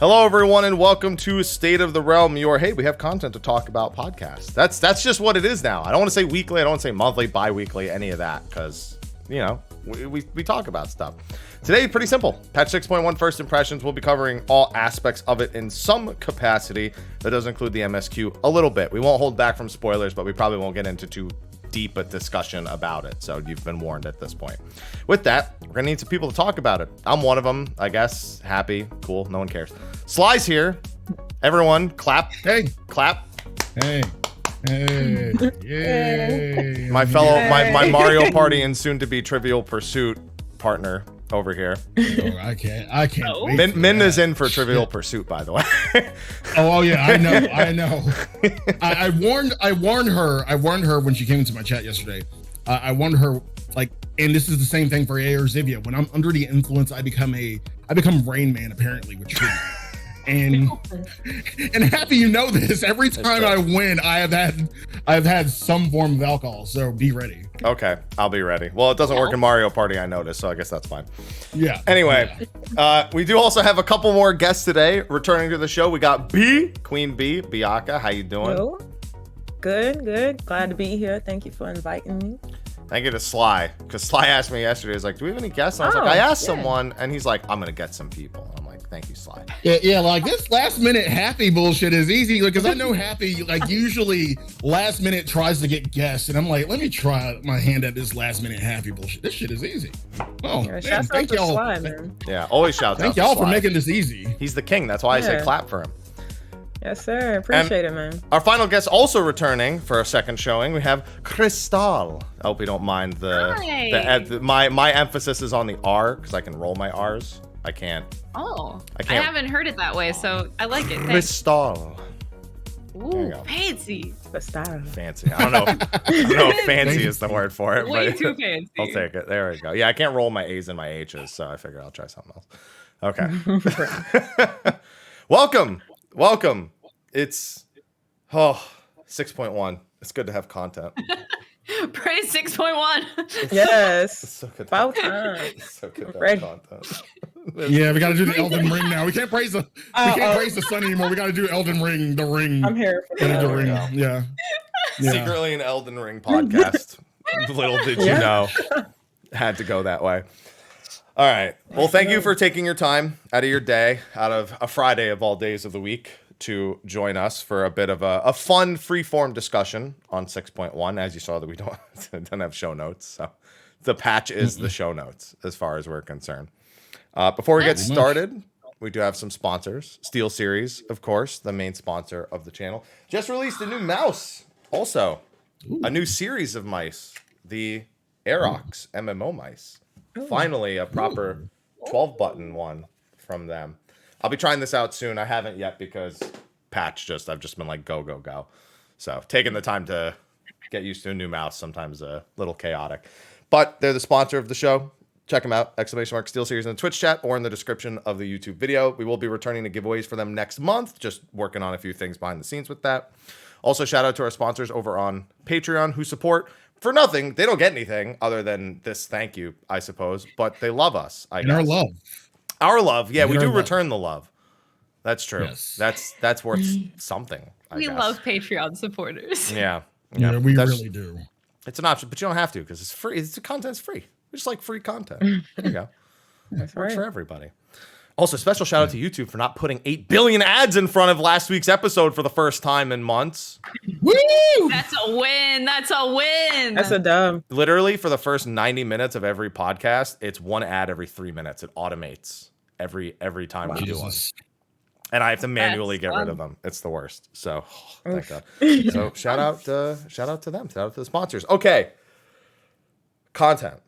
Hello, everyone, and welcome to State of the Realm. Hey, we have content to talk about podcast. That's just what it is now. I don't want to say weekly. I don't want to say monthly, bi-weekly, any of that, because, you know, we talk about stuff. Today, pretty simple. Patch 6.1 first impressions. We'll be covering all aspects of it in some capacity. That does include the MSQ a little bit. We won't hold back from spoilers, but we probably won't get into too deep a discussion about it, so you've been warned at this point. With that, we're gonna need some people to talk about it. I'm one of them, I guess. Happy, cool, no one cares. Sly's here. Everyone, clap. Hey, clap. Hey, hey, yay! My fellow, my Mario Party and soon-to-be Trivial Pursuit partner over here. Oh, I can't wait. Min is in for Trivial Pursuit, by the way. Oh yeah, I know. I warned her when she came into my chat yesterday. I warned her, like, and this is the same thing for AR Zivia. When I'm under the influence, I become Rain Man, apparently, with Tree. And happy you know this. Every time I win, I've had some form of alcohol. So be ready. Okay, I'll be ready. Well, it doesn't work in Mario Party, I noticed, so I guess that's fine. Yeah. Anyway, we do also have a couple more guests today returning to the show. We got Queen B, Beyaca. How you doing? Hello. Good. Glad to be here. Thank you for inviting me. Thank you to Sly, because Sly asked me yesterday. He's like, "Do we have any guests?" And I was like, "I asked someone," and he's like, "I'm gonna get some people." I'm like, "Thank you, Sly." Yeah. Like this last minute Happy bullshit is easy, because I know Happy like usually last minute tries to get guests, and I'm like, let me try my hand at this last minute Happy bullshit. This shit is easy. Oh, Yeah, man, shouts out thank to y'all. Sly, man. Yeah, always shout out. Thank to y'all for Sly. making this easy. He's the king. That's why I say Yeah. clap for him. Yes, sir. Appreciate it, man. Our final guest also returning for a second showing. We have CrystAAHHL. I hope you don't mind my emphasis is on the R, because I can roll my R's. I can't. Oh, I I can't. haven't heard it that way, so I like it. Thanks. CrystAAHHL. There you Ooh, go. fancy. The style. Fancy. I don't know if fancy is the word for it, Way but too fancy. I'll take it. There we go. Yeah, I can't roll my A's and my H's, so I figure I'll try something else. Okay. Welcome. It's 6.1. It's good to have content. Praise 6.1. Yes. It's so good. About time. It's so good to Ready. have content. Yeah, we got to do the Elden Ring now. We can't praise the sun anymore. We got to do Elden Ring, the ring. I'm here for And that. the There we ring. go. Yeah. Secretly an Elden Ring podcast. Little did you know. Had to go that way. All right. Well, thank you for taking your time out of your day, out of a Friday of all days of the week, to join us for a bit of a fun free-form discussion on 6.1. As you saw, that we don't have show notes, so the patch is the show notes as far as we're concerned. Before we get started, we do have some sponsors. Steelseries, of course, the main sponsor of the channel, just released a new mouse. Also, a new series of mice, the Aerox MMO mice. Finally, a proper 12-button one from them. I'll be trying this out soon. I haven't yet because I've just been like, go. So taking the time to get used to a new mouse, sometimes a little chaotic. But they're the sponsor of the show. Check them out, ! Steelseries in the Twitch chat or in the description of the YouTube video. We will be returning to giveaways for them next month. Just working on a few things behind the scenes with that. Also, shout out to our sponsors over on Patreon who support for nothing. They don't get anything other than this thank you, I suppose. But they love us, I guess. Our love. Our love. Yeah, we do love. Return the love. That's true. Yes. That's worth something, I We guess. love Patreon supporters. Yeah. Yeah, we really do. It's an option, but you don't have to because it's free. The content's free. We just like free content. There you go. That's Works right. for everybody. Also, special shout out to YouTube for not putting 8 billion ads in front of last week's episode for the first time in months. Woo! That's a win. That's a win. That's a dub. Literally, for the first 90 minutes of every podcast, it's one ad every 3 minutes. It automates every time we do one. Jesus. And I have to manually That's get rid fun. of them. It's the worst. So, thank Oof. God. So, shout out to them. Shout out to the sponsors. Okay. Content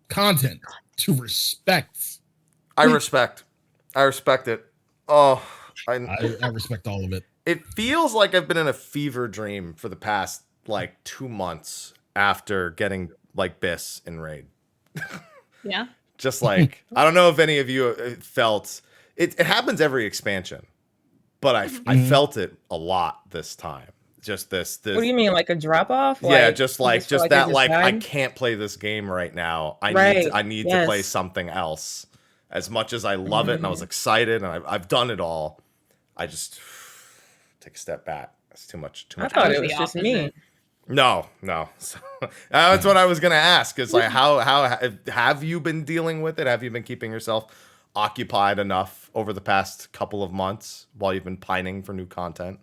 To respect. I respect it. Oh, I respect all of it. it feels like I've been in a fever dream for the past like 2 months after getting like Biss in Raid. Yeah. Just like, I don't know if any of you felt it happens every expansion, but I felt it a lot this time. Just this. What do you mean, like a drop off? Yeah, just feel that. you Like I died? can't play this game right now. I Right, need to yes. play something else as much as I love it and I was excited and I've done it all, I just take a step back. It's too much. I thought it was just me. No. So, that's what I was gonna ask. Is like, how have you been dealing with it? Have you been keeping yourself occupied enough over the past couple of months while you've been pining for new content?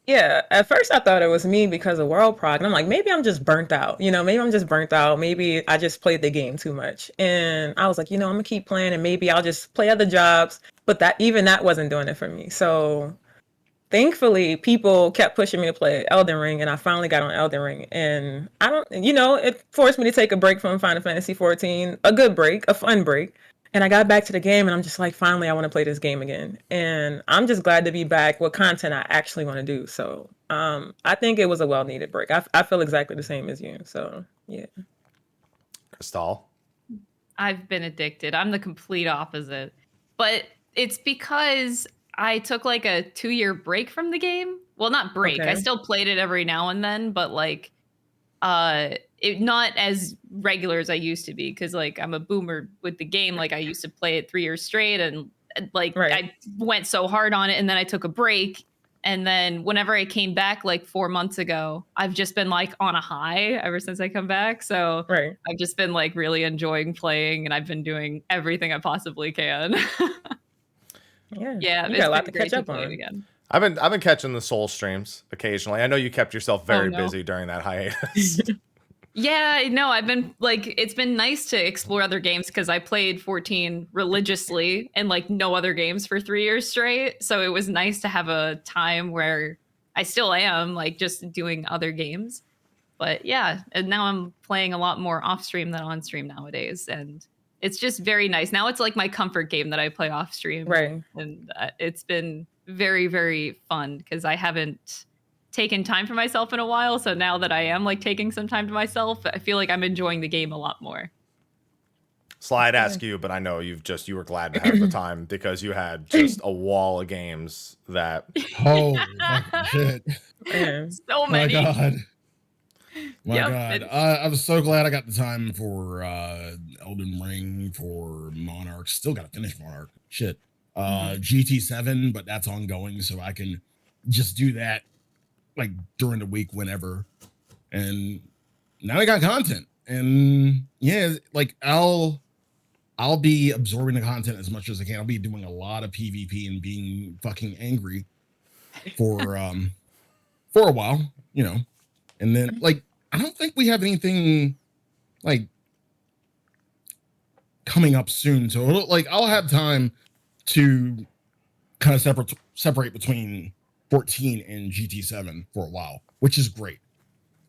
Yeah, at first I thought it was me because of World Prog. And I'm like, maybe I'm just burnt out. Maybe I'm just burnt out. Maybe I just played the game too much. And I was like, I'm gonna keep playing and maybe I'll just play other jobs. But that wasn't doing it for me. So thankfully people kept pushing me to play Elden Ring and I finally got on Elden Ring. And it forced me to take a break from Final Fantasy 14, a good break, a fun break. And I got back to the game and I'm just like, finally, I want to play this game again. And I'm just glad to be back with content I actually want to do. So I think it was a well-needed break. I feel exactly the same as you. So, yeah. CrystAAHHL? I've been addicted. I'm the complete opposite. But it's because I took like a 2-year break from the game. Well, not break. Okay. I still played it every now and then, but like not as regular as I used to be because like I'm a boomer with the game. Like I used to play it 3 years straight and like I went so hard on it and then I took a break. And then whenever I came back like 4 months ago, I've just been like on a high ever since I come back. So I've just been like really enjoying playing and I've been doing everything I possibly can. Yeah, you got a lot to catch up on again. I've been catching the Soul streams occasionally. I know you kept yourself very busy during that hiatus. Yeah, no, I've been like, it's been nice to explore other games because I played 14 religiously and like no other games for 3 years straight. So it was nice to have a time where I still am like just doing other games. But yeah, and now I'm playing a lot more off stream than on stream nowadays. And it's just very nice. Now it's like my comfort game that I play off stream. Right. And it's been very, very fun because I haven't taken time for myself in a while. So now that I am like taking some time to myself, I feel like I'm enjoying the game a lot more. Sly, I'd ask you, but I know you were glad to have the time because you had just a wall of games that. Oh, shit. So many. My God. My God. I was so glad I got the time for Elden Ring, for Monarch. Still got to finish Monarch. Shit. GT7, but that's ongoing, so I can just do that like during the week whenever. And now I got content. And yeah, like I'll be absorbing the content as much as I can. I'll be doing a lot of PvP and being fucking angry for a while, And then like I don't think we have anything like coming up soon. So like I'll have time to kind of separate between 14 and GT7 for a while, which is great.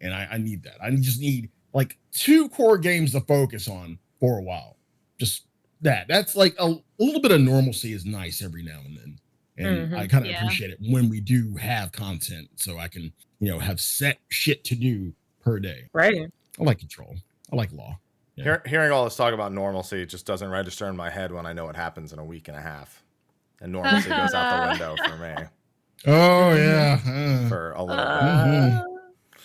And I need that. I just need like 2 core games to focus on for a while. Just that. That's like a little bit of normalcy is nice every now and then. And I kind of appreciate it when we do have content so I can, have set shit to do per day. Right. I like control. I like law. Yeah. Hearing all this talk about normalcy just doesn't register in my head when I know it happens in a week and a half. And normalcy goes out the window for me. Oh, yeah. For a little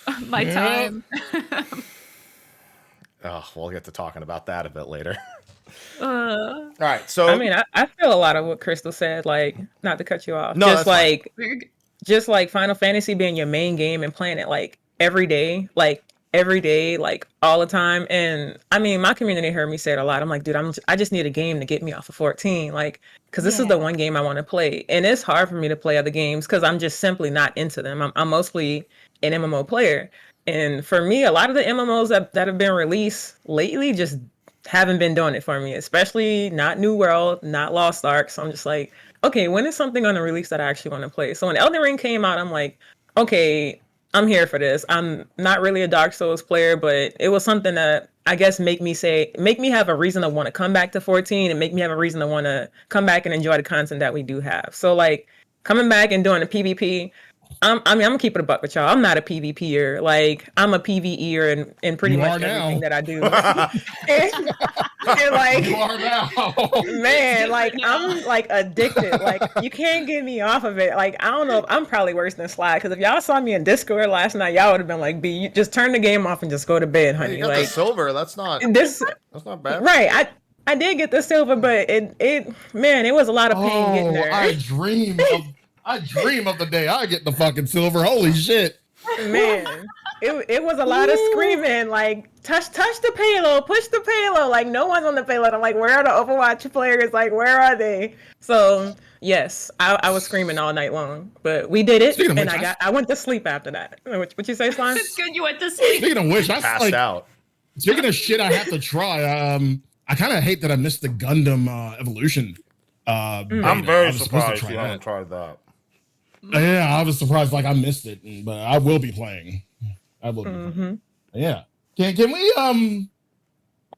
bit. My time. Oh, we'll get to talking about that a bit later. All right, so I mean, I feel a lot of what Crystal said. Like, not to cut you off, no, just like Final Fantasy being your main game and playing it like every day, like all the time. And I mean, my community heard me say it a lot. I'm like, dude, I just need a game to get me off of 14, like, because this is the one game I want to play, and it's hard for me to play other games because I'm just simply not into them. I'm mostly an MMO player, and for me, a lot of the MMOs that have been released lately just haven't been doing it for me, especially not New World, not Lost Ark. So I'm just like, okay, when is something going to release that I actually want to play? So when Elden Ring came out, I'm like, okay, I'm here for this. I'm not really a Dark Souls player, but it was something that I guess make me have a reason to want to come back to 14 and make me have a reason to want to come back and enjoy the content that we do have. So like coming back and doing a PvP, I'm gonna keep it a buck with y'all. I'm not a PvPer. Like I'm a PvEer in pretty much everything that I do. and like you are now. Man, like I'm like addicted. Like you can't get me off of it. Like I don't know. I'm probably worse than Sly because if y'all saw me in Discord last night, y'all would have been like, "B, you just turn the game off and just go to bed, honey." You got like the silver. That's not bad. Right. I did get the silver, but it was a lot of pain getting there. I dream of the day I get the fucking silver. Holy shit. Man, it was a lot of screaming, like touch the payload, push the payload. Like no one's on the payload. I'm like, where are the Overwatch players? Like, where are they? So yes, I was screaming all night long, but we did it, and I went to sleep after that. What you say, Slime? It's good you went to sleep. Speaking of which, I passed out. Speaking of shit, I have to try. I kind of hate that I missed the Gundam evolution. I'm very surprised you haven't tried that. Yeah, I was surprised. Like I missed it, but I will be playing. I will. Be playing. Yeah. Can we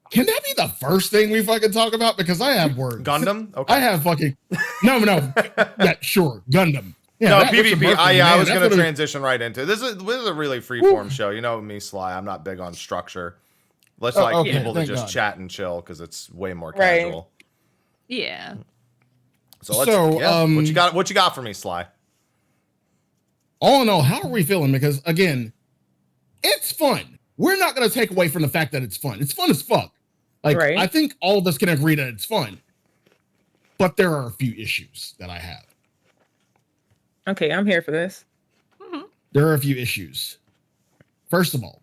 Can that be the first thing we fucking talk about? Because I have words. Gundam? Okay. I have fucking no. Yeah, sure, Gundam. Yeah, no, PvP. I was going to transition right into this. Is a really freeform show. You know me, Sly. I'm not big on structure. Let's people to just chat and chill because it's way more casual. Yeah. So what you got for me, Sly? All in all, how are we feeling? Because again, it's fun. We're not going to take away from the fact that it's fun. It's fun as fuck. Like I think all of us can agree that it's fun. But there are a few issues that I have. Okay, I'm here for this. There are a few issues. First of all,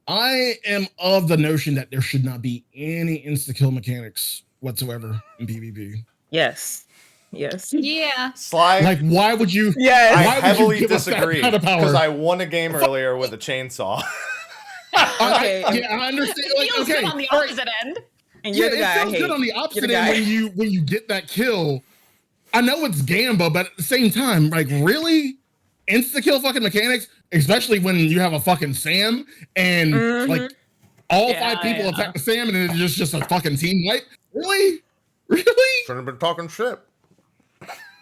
I am of the notion that there should not be any insta-kill mechanics whatsoever in PvP. Yes. Yeah. Sly. Like, why would you? Yes. I heavily disagree because I won a game earlier with a chainsaw. Okay. I understand. It feels good on the opposite end. And you're the guy. It feels good on the opposite end when you get that kill. I know it's Gamba, but at the same time, like, really? Insta-kill fucking mechanics? Especially when you have a fucking Sam and, like, all 5 people attack the Sam and it's just a fucking team wipe? Really? Shouldn't have been talking shit.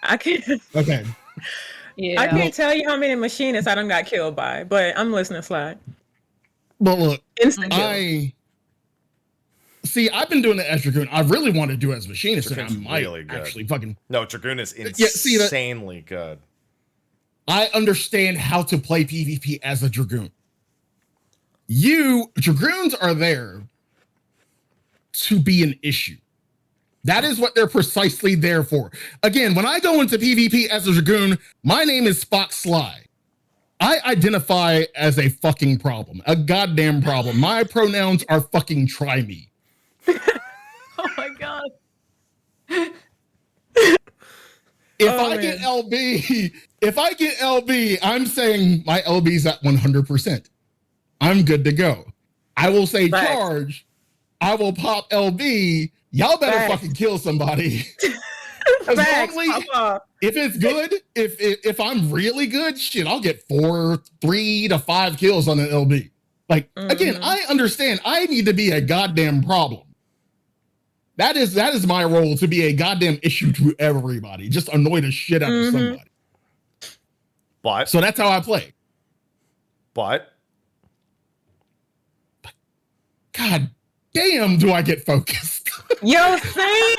I can't. Okay. Yeah. I can't tell you how many machinists I done got killed by, but I'm listening, Sly. But look, Insta-kill. I've been doing it as Dragoon. I really want to do it as Machinist, and I might really good. actually fucking... No, Dragoon is insanely good. I understand how to play PvP as a Dragoon. Dragoons are there to be an issue. That is what they're precisely there for. Again, when I go into PvP as a Dragoon, my name is Fox Sly. I identify as a fucking problem, a goddamn problem. My pronouns are fucking try me. Oh my god. If I get LB, I'm saying my LB's at 100%. I'm good to go. I will say charge. I will pop LB. Y'all better fucking kill somebody. If it's good, if I'm really good, shit, I'll get 3 to 5 kills on an LB. Like, again, I understand I need to be a goddamn problem. That is my role, to be a goddamn issue to everybody. Just annoy the shit out of somebody. So that's how I play. But God damn, do I get focused? Yo, same.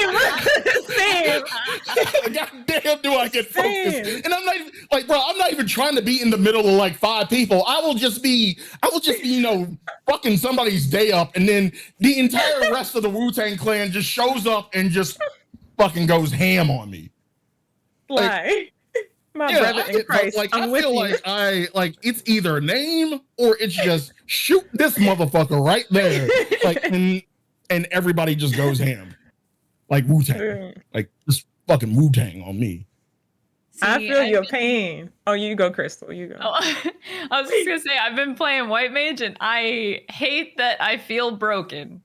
God damn, do I get focused? And I'm not even, like, bro, I'm not even trying to be in the middle of like 5 people. I will just be, fucking somebody's day up, and then the entire rest of the Wu-Tang Clan just shows up and just fucking goes ham on me. My brother in Christ. Like, I feel like it's either name or it's just shoot this motherfucker right there. Like, and everybody just goes ham. Like Wu-Tang. Like, just fucking Wu-Tang on me. I feel your pain. Oh, you go, Crystal. You go. Oh, I was just gonna say, I've been playing White Mage, and I hate that I feel broken.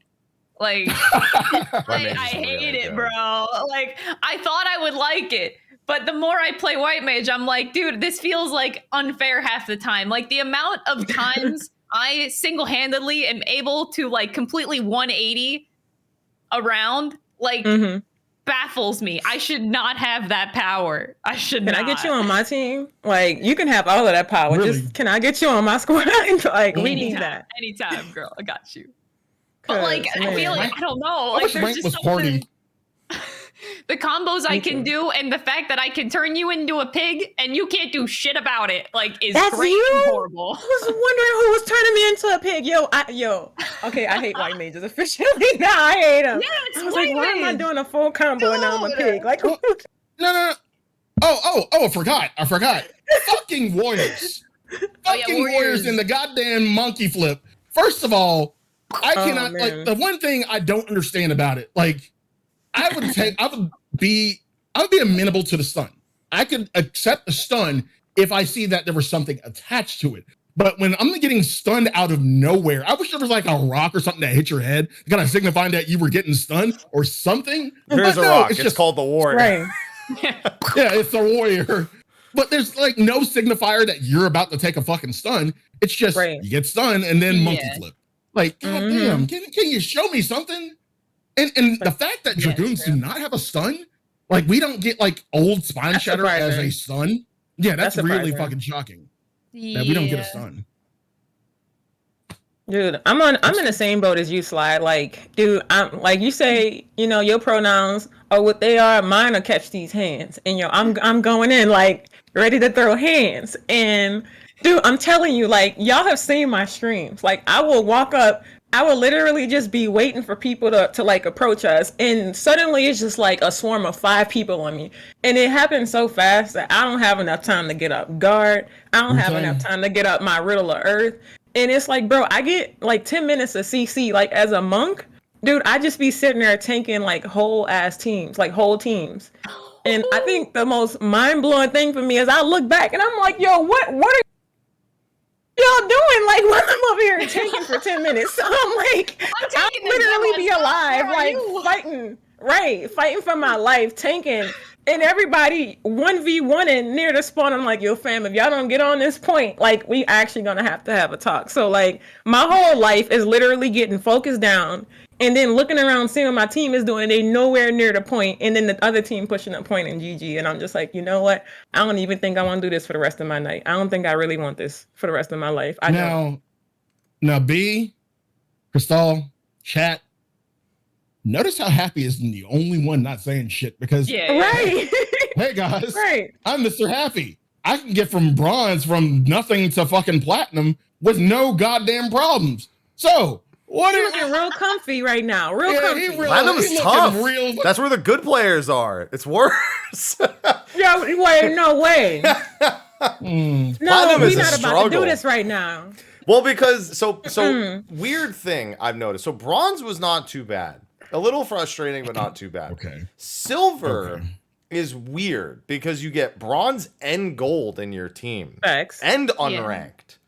Like, I hate it, bro. Like, I thought I would like it, but the more I play White Mage, I'm like, dude, this feels like unfair half the time. Like, the amount of times I single-handedly am able to like completely 180 around, like, baffles me. I should not have that power. Can I get you on my team? Like, you can have all of that power. Really? Just, can I get you on my squad? Like, we need that. Anytime, girl. I got you. But like, I feel like, I don't know. Like, there's just something. The combos I can do, and the fact that I can turn you into a pig and you can't do shit about it, like, is crazy horrible. I was wondering who was turning me into a pig. Okay, I hate white mages officially. Now I hate them. Yeah, I was like, why am I doing a full combo and now I'm a pig? Like, no. Oh, I forgot. Fucking warriors. Fucking warriors in the goddamn monkey flip. First of all, I cannot like the one thing I don't understand about it. Like, I would be amenable to the stun. I could accept the stun if I see that there was something attached to it. But when I'm getting stunned out of nowhere, I wish there was like a rock or something that hit your head, kind of signifying that you were getting stunned or something. Here's a rock. It's just called the warrior. Right. Yeah, it's a warrior. But there's like no signifier that you're about to take a fucking stun. It's just you get stunned and then monkey flip. Like, goddamn, can you show me something? And the fact that Dragoons do not have a stun, like we don't get like old Spine Shatter as a stun. Yeah, that's really fucking shocking. That we don't get a stun. Dude, I'm in the same boat as you, Sly. Like, dude, I'm like you say, you know, your pronouns are what they are. Mine are catch these hands, and I'm going in like ready to throw hands. And dude, I'm telling you, like y'all have seen my streams. Like I will walk up, I will literally just be waiting for people to like approach us, and suddenly it's just like a swarm of 5 people on me, and it happens so fast that I don't have enough time to get up guard. I don't have enough time to get up my Riddle of Earth. And it's like, bro, I get like 10 minutes of CC. Like as a monk, dude, I just be sitting there tanking like whole teams. And I think the most mind blowing thing for me is I look back and I'm like, yo, what are y'all doing? Like when I'm over here tanking for 10 minutes. So I'm like, I'll literally be alive, like fighting for my life, tanking. And everybody 1v1 near the spawn. I'm like, yo, fam, if y'all don't get on this point, like, we actually gonna have to have a talk. So, like, my whole life is literally getting focused down and then looking around, seeing what my team is doing. They nowhere near the point, and then the other team pushing a point in GG. And I'm just like, you know what? I don't even think I want to do this for the rest of my night. I don't think I really want this for the rest of my life. Now, B, Crystal, chat. Notice how Happy is the only one not saying shit because hey guys, I'm Mr. Happy. I can get from bronze from nothing to fucking platinum with no goddamn problems. So what He's looking real comfy right now. Comfy. Platinum is tough. That's where the good players are. It's worse. Yeah, wait, no way. Platinum No, is we're a not struggle. about to do this right now. Well, because so weird thing I've noticed. So bronze was not too bad. A little frustrating, but not too bad. Okay. Silver is weird because you get bronze and gold in your team. Facts. And unranked.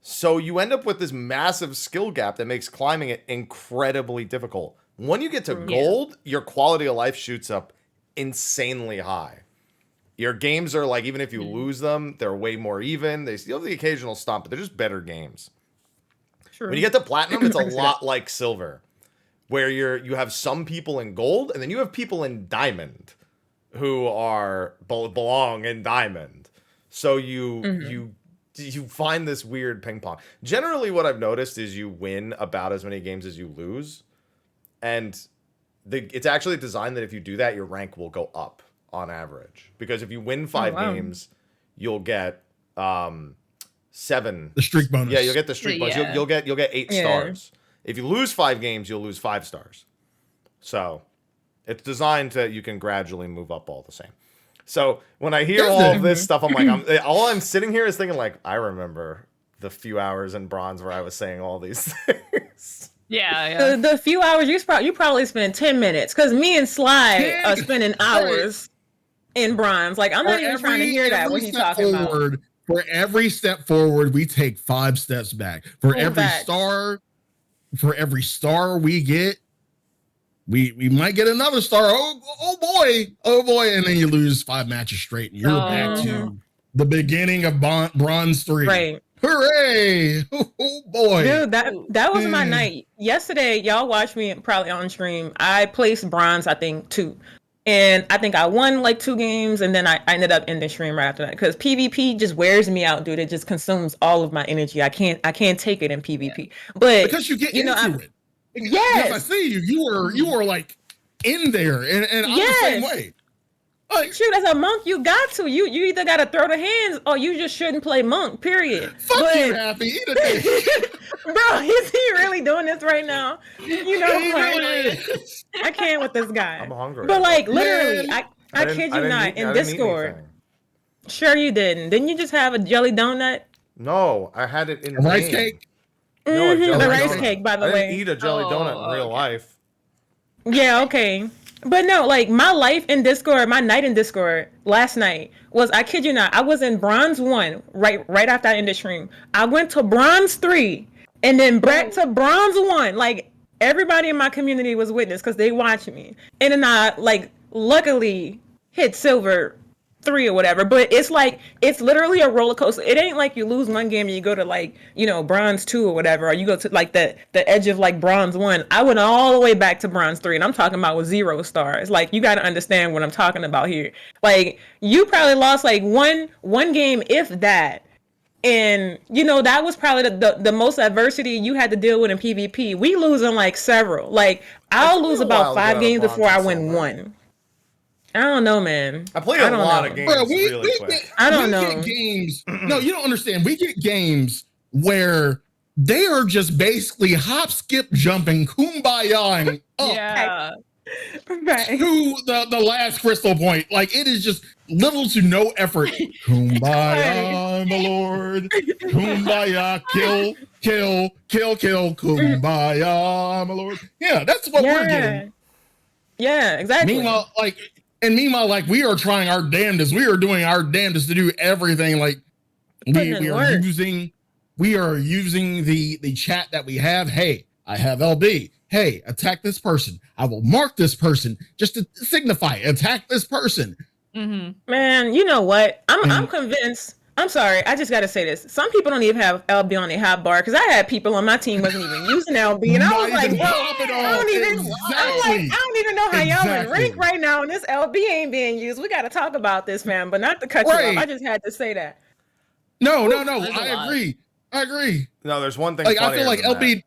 So you end up with this massive skill gap that makes climbing it incredibly difficult. When you get to gold, your quality of life shoots up insanely high. Your games are like, even if you lose them, they're way more even. They still have the occasional stomp, but they're just better games. True. When you get to platinum, it's a lot like silver, where you have some people in gold, and then you have people in diamond who are belong in diamond. So you find this weird ping pong. Generally, what I've noticed is you win about as many games as you lose, and it's actually designed that if you do that, your rank will go up on average. Because if you win 5 games, you'll get 7. The streak bonus. Yeah, you'll get the streak bonus. You'll get 8 stars. If you lose 5 games, you'll lose 5 stars. So it's designed to you can gradually move up all the same. So when I hear all of this stuff, I'm like, all I'm sitting here is thinking like, I remember the few hours in bronze where I was saying all these things. Yeah. The few hours you probably spend 10 minutes because me and Sly are spending hours in bronze. Like I'm not even trying to hear that what he's talking about. For every step forward, we take 5 steps back. For every star we get, we might get another star. Oh boy, and then you lose 5 matches straight, and you're back to the beginning of bronze 3. Right. Hooray! Oh boy, dude, that was my night yesterday. Y'all watched me probably on stream. I placed bronze, I think 2, and I think I won like 2 games, and then I ended up in the stream right after that because PvP just wears me out, dude. It just consumes all of my energy. I can't take it in PvP. But because you get into it. Yes, I see you. You were like in there, and I'm the same way. Like, shoot, as a monk, you got to. You either got to throw the hands or you just shouldn't play monk, period. Fuck you, Happy. Eat a dick. Bro, he really really doing this right now. You know, like, I can't with this guy. I'm hungry. But like literally, I kid you not, in Discord. Sure you didn't. Didn't you just have a jelly donut? No, I had it in a rice cake. No, the rice cake, by the way. I didn't eat a jelly donut in real life. Yeah, okay. But no, like my life in Discord, my night in Discord last night was, I kid you not, I was in bronze 1 right after I ended stream. I went to bronze 3 and then back to bronze 1. Like everybody in my community was witness because they watched me. And then I like luckily hit silver 3 or whatever, but it's like, it's literally a roller coaster. It ain't like you lose one game and you go to like, you know, bronze 2 or whatever, or you go to like the edge of like bronze 1. I went all the way back to bronze 3, and I'm talking about with 0 stars. Like, you got to understand what I'm talking about here. Like, you probably lost like one game, if that. And you know, that was probably the most adversity you had to deal with in PvP. We losing like several. Like, I'll lose about 5 games before I win 1. I don't know, man. I played a lot of games really quick. I don't know. Get games. No, you don't understand. We get games where they are just basically hop, skip, jumping, kumbaya, Yeah. to the last crystal point. Like, it is just little to no effort. Kumbaya, my lord. Kumbaya, kill, kumbaya, my lord. Yeah, that's what we're getting. Yeah, exactly. Meanwhile, like, we are trying our damnedest. We are doing our damnedest to do everything. Like, we are using the chat that we have. Hey, I have LB. Hey, attack this person. I will mark this person just to signify attack this person. Mm-hmm. Man, you know what? I'm convinced. I'm sorry, I just got to say this. Some people don't even have LB on their hot bar, because I had people on my team wasn't even using LB, and I was like, I don't even know how y'all would rank right now, and this LB ain't being used. We got to talk about this, man. But not to cut you off. I just had to say that. No. I agree. No, there's one thing. Like, I feel like LB. That.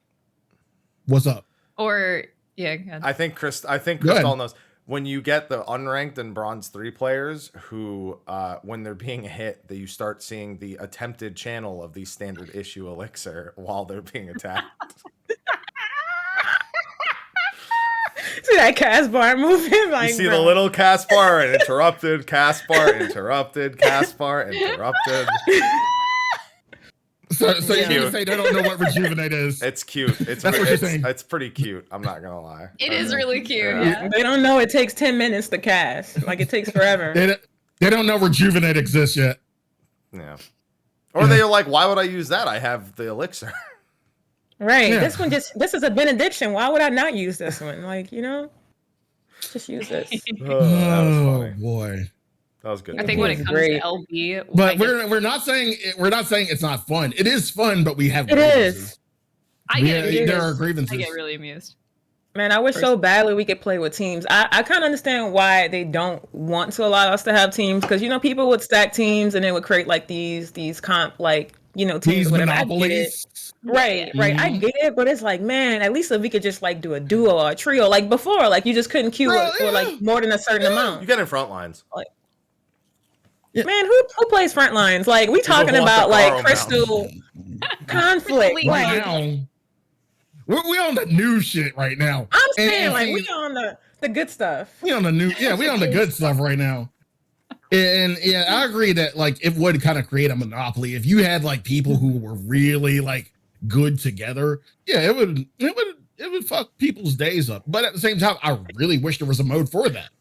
What's up? Or I think Crystal knows. When you get the unranked and bronze 3 players who, when they're being hit, that you start seeing the attempted channel of the standard issue elixir while they're being attacked. See that cast bar moving? Like, you see the little cast bar and interrupted, cast bar, interrupted, cast bar, interrupted. So you're gonna say they don't know what rejuvenate is? It's cute. That's what you're saying. It's pretty cute. I'm not gonna lie. It is really cute. Yeah. They don't know it takes 10 minutes to cast. Like, it takes forever. They don't know rejuvenate exists yet. Yeah. Or they're like, why would I use that? I have the elixir. Right. Yeah. This is a benediction. Why would I not use this one? Like, you know, just use this. Oh boy. That was good. I think when it comes to LB, but we're not saying it's not fun. It is fun, but we have grievances. There are grievances. I get really amused. Man, I wish so badly we could play with teams. I kind of understand why they don't want to allow us to have teams, because, you know, people would stack teams and they would create like these comp, like, you know, teams, these whatever. monopolies. Right. I get it, but it's like, man, at least if we could just like do a duo or a trio, like before, like you just couldn't queue for like more than a certain amount. You get in front lines. Like, man, who plays front lines? Like, we talking about like crystal conflict. Right now, we're on the new shit right now. I'm saying, like, we on the good stuff. We on the new, we on the good stuff right now. And yeah, I agree that like it would kind of create a monopoly if you had like people who were really like good together. Yeah, it would fuck people's days up. But at the same time, I really wish there was a mode for that.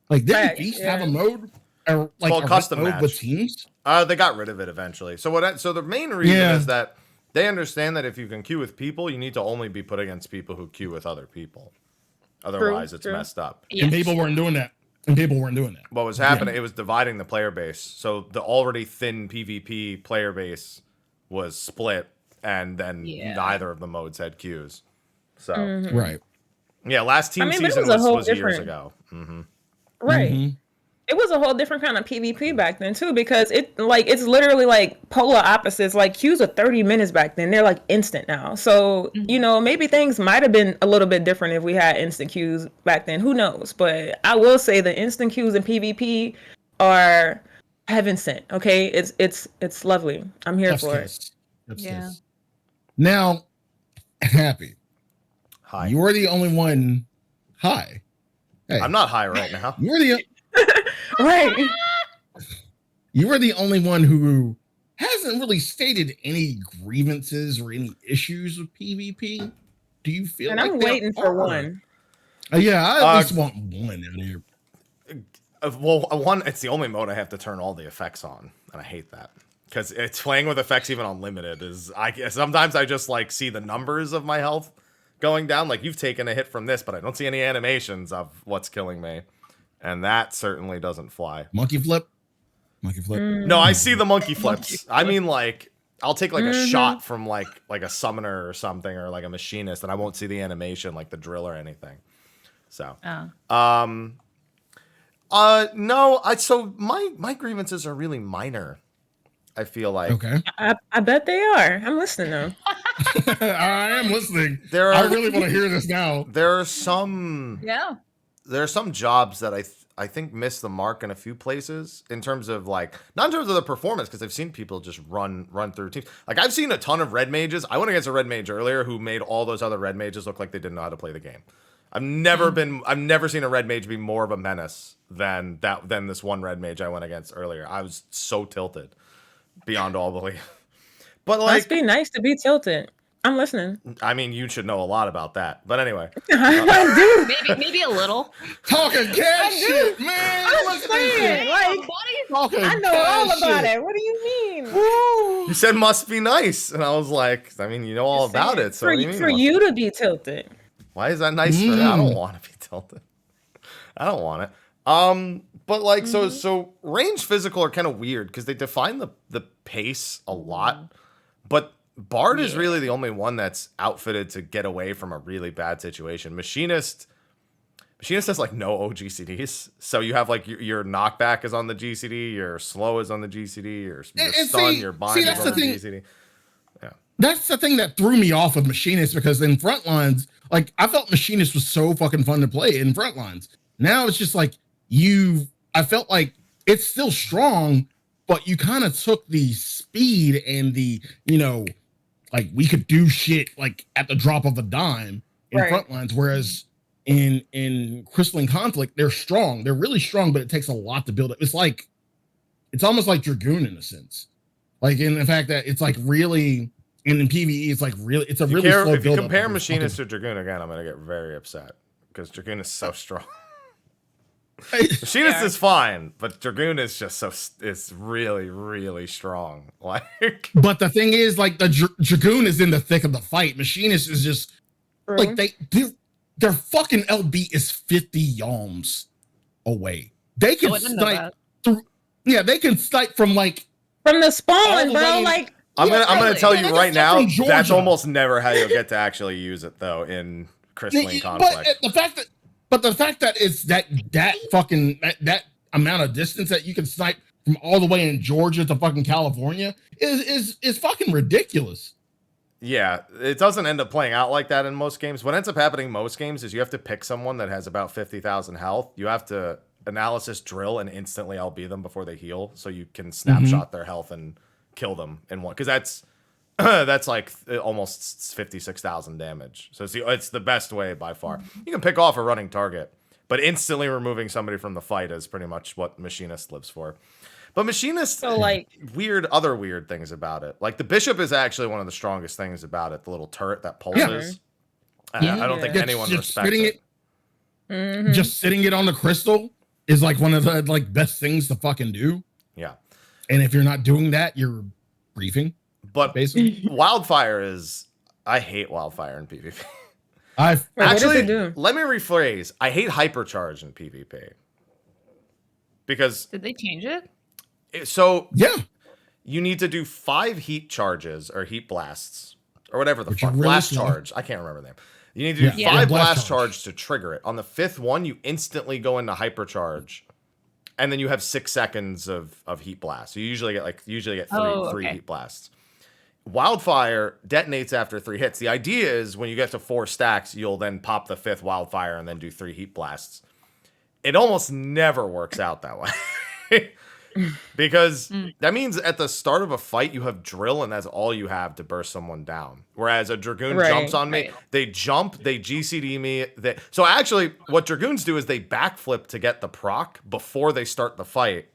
Like, didn't Beast have a mode? Or like called custom match with teams? They got rid of it eventually. So the main reason is that they understand that if you can queue with people, you need to only be put against people who queue with other people. Otherwise, it's messed up. Yes. And people weren't doing that. What was happening? It was dividing the player base. So the already thin PvP player base was split, and then neither of the modes had queues. So right, last team season was years ago. Mm-hmm. Right. Mm-hmm. It was a whole different kind of PvP back then too, because it's literally like polar opposites. Like, queues are 30 minutes back then. They're like instant now. So, you know, maybe things might have been a little bit different if we had instant queues back then. Who knows? But I will say the instant queues in PvP are heaven sent. Okay. It's lovely. I'm here for it. Now, Happy, Hi. You're the only one. Hi. Hey. I'm not high right now. You're the Right. You are the only one who hasn't really stated any grievances or any issues with PvP. Do you feel And like I'm there waiting for are? one. Yeah, I at least want one out here. Well, one, it's the only mode I have to turn all the effects on, and I hate that. Because it's playing with effects even on limited is sometimes I just like see the numbers of my health going down. Like you've taken a hit from this, but I don't see any animations of what's killing me. And that certainly doesn't fly. Monkey flip. No, I see the monkey flips. I mean, like, I'll take like a shot from like a summoner or something, or like a machinist, and I won't see the animation like the drill or anything. So, no, so my grievances are really minor. I feel like. Okay. I bet they are. I'm listening though. I am listening. I really want to hear this now. There are some. Yeah. There are some jobs that I think miss the mark in a few places in terms of like, not in terms of the performance, because I've seen people just run through teams. Like I've seen a ton of red mages. I went against a red mage earlier who made all those other red mages look like they didn't know how to play the game. I've never seen a red mage be more of a menace than this one red mage I went against earlier. I was so tilted beyond all belief. But like, must be nice to be tilted. I'm listening. I mean, you should know a lot about that. But anyway. I do. Maybe a little. Talking cat shit, man. I'm saying, like, I know all about it. What do you mean? You said must be nice. And I was like, I mean, you know all about it. So for, what do you mean for you to be tilted. Why is that nice for I don't want to be tilted. I don't want it. But like, so range physical are kind of weird because they define the pace a lot. But Bard is really the only one that's outfitted to get away from a really bad situation. Machinist has like no OGCDs. So you have like your knockback is on the GCD, your slow is on the GCD, your stun, your bind is on the GCD. Yeah. That's the thing that threw me off of Machinist, because in Frontlines, like I felt Machinist was so fucking fun to play in Frontlines. Now it's just like I felt like it's still strong, but you kind of took the speed and the, like we could do shit like at the drop of a dime in Frontlines, whereas in Crystalline Conflict, they're strong. They're really strong, but it takes a lot to build up. It's almost like Dragoon in a sense. Like in the fact that it's like really, and in PvE, it's like really, it's a really slow build up. If you compare Machinist to Dragoon again, I'm going to get very upset because Dragoon is so strong. Machinist is fine, but Dragoon is just it's really, really strong. Like, but the thing is, like the Dragoon is in the thick of the fight. Machinist is just like their fucking LB is 50 yalms away. They can snipe through. Yeah, they can snipe from the spawn, bro. Like I'm gonna tell you right now, that's almost never how you'll get to actually use it though in Crystalline Conflict. But the fact that it's that fucking that amount of distance that you can snipe from all the way in Georgia to fucking California is fucking ridiculous. Yeah, it doesn't end up playing out like that in most games. What ends up happening in most games is you have to pick someone that has about 50,000 health. You have to analysis drill and instantly LB them before they heal, so you can snapshot their health and kill them in one. Because that's like almost 56,000 damage. So it's the best way by far. You can pick off a running target, but instantly removing somebody from the fight is pretty much what Machinist lives for. But Machinist, other weird things about it. Like the Bishop is actually one of the strongest things about it. The little turret that pulses. Yeah. I don't think anyone respects it. Just sitting it on the crystal is like one of the best things to fucking do. Yeah. And if you're not doing that, you're griefing. But basically, Wildfire is. I hate Wildfire in PvP. Actually, let me rephrase. I hate Hypercharge in PvP. Because. Did they change it? So. Yeah. You need to do 5 heat charges or heat blasts or whatever the fuck. Really blast slow. charge. I can't remember the name. You need to do 5 blast charge to trigger it. On the 5th one, you instantly go into Hypercharge. And then you have 6 seconds of heat blast. So you usually get three heat blasts. Wildfire detonates after 3 hits. The idea is when you get to 4 stacks, you'll then pop the 5th Wildfire and then do 3 heat blasts. It almost never works out that way. Because that means at the start of a fight, you have drill, and that's all you have to burst someone down. Whereas a Dragoon jumps on me, they jump, they GCD me. So actually, what Dragoons do is they backflip to get the proc before they start the fight.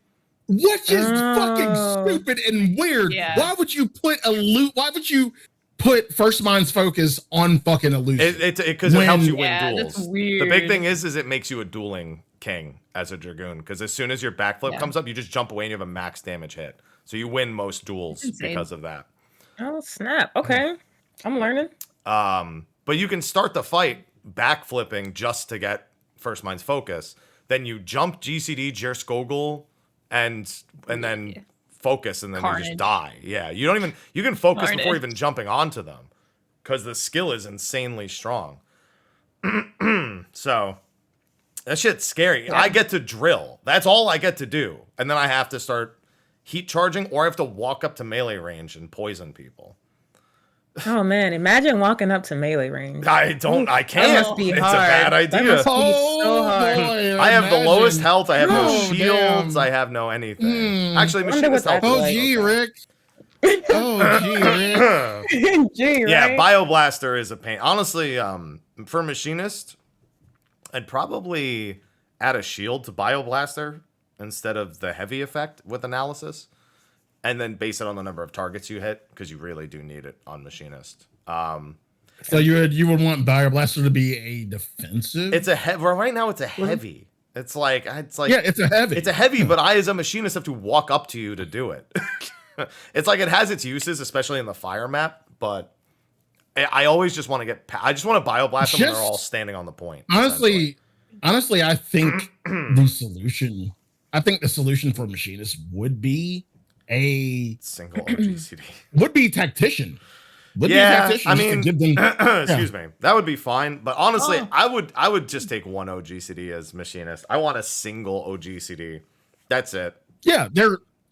Which is fucking stupid and weird. Yeah. Why would you put Why would you put First Mind's focus on fucking illusion? Because it helps you win duels. That's weird. The big thing is it makes you a dueling king as a Dragoon, because as soon as your backflip comes up, you just jump away and you have a max damage hit. So you win most duels because of that. Oh snap! Okay, I'm learning. But you can start the fight backflipping just to get First Mind's focus. Then you jump GCD Jerskogul and then focus, and then you just die. Yeah, you can focus before even jumping onto them, because the skill is insanely strong. So that shit's scary. Yeah. I get to drill. That's all I get to do. And then I have to start heat charging, or I have to walk up to melee range and poison people. Oh man, imagine walking up to melee range. I can't. That must be hard. It's a bad idea. That must be so hard. Boy, I have the lowest health. I have no shields. I have no anything. Actually, Machinist health. Oh, gee, Rick. Oh, gee, Rick. Gee, yeah, Bioblaster is a pain. Honestly, for Machinist, I'd probably add a shield to Bioblaster instead of the heavy effect with analysis, and then base it on the number of targets you hit, because you really do need it on Machinist. So you would want Bioblaster to be a defensive? It's a right now. It's a heavy. It's like yeah, it's a heavy. It's a heavy, but I as a Machinist have to walk up to you to do it. It's like it has its uses, especially in the fire map, but I always just want to I just want to Bioblast them when they're all standing on the point. Honestly, I think the solution for Machinist would be a single OGCD. Would be Tactician. I mean, give them, excuse me, that would be fine. But honestly, I would just take one OGCD as Machinist. I want a single OGCD. That's it. Yeah,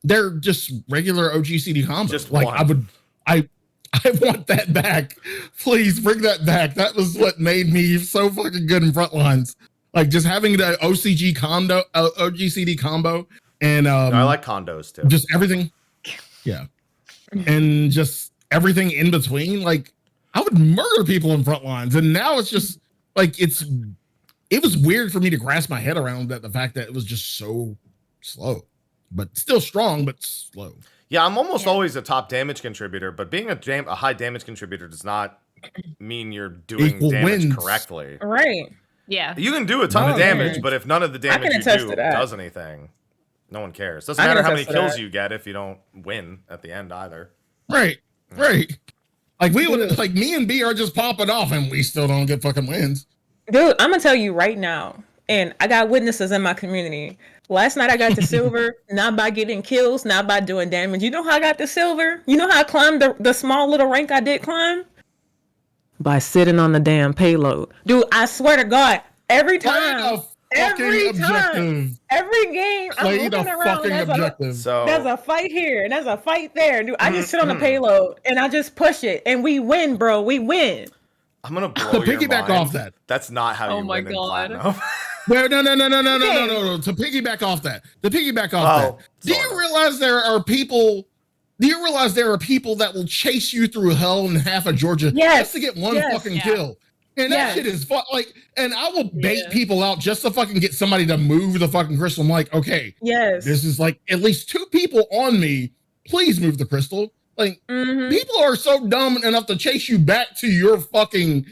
they're just regular OGCD combos. Just like one. I want that back. Please bring that back. That was what made me so fucking good in Frontlines. Like just having the OCG combo, OGCD combo, and I like condos too. Just everything, yeah, and just everything in between. Like I would murder people in Frontlines, and now it's just like it was weird for me to grasp my head around the fact that it was just so slow, but still strong, but slow. Yeah, I'm almost always a top damage contributor, but being a high damage contributor does not mean you're doing damage correctly. Right. Yeah. You can do a ton of damage, but if none of the damage you do does anything, no one cares. Doesn't matter how many kills you get if you don't win at the end either. Right. Like me and B are just popping off and we still don't get fucking wins. Dude, I'm gonna tell you right now, and I got witnesses in my community. Last night I got the silver, not by getting kills, not by doing damage. You know how I got the silver? You know how I climbed the small little rank I did climb? By sitting on the damn payload. Dude, I swear to God, every game, I'm looking around, there's a fight here, and there's a fight there. Dude, I just sit on the payload, and I just push it, and we win, bro. We win. I'm going to blow your piggyback mind. off that. That's not how you win in Platinum. No. To piggyback off that. Do you realize there are people that will chase you through hell in half of Georgia just to get one fucking kill? And that shit is fun. Like, and I will bait people out just to fucking get somebody to move the fucking crystal. I'm like, okay, this is like at least 2 people on me. Please move the crystal. Like, people are so dumb enough to chase you back to your fucking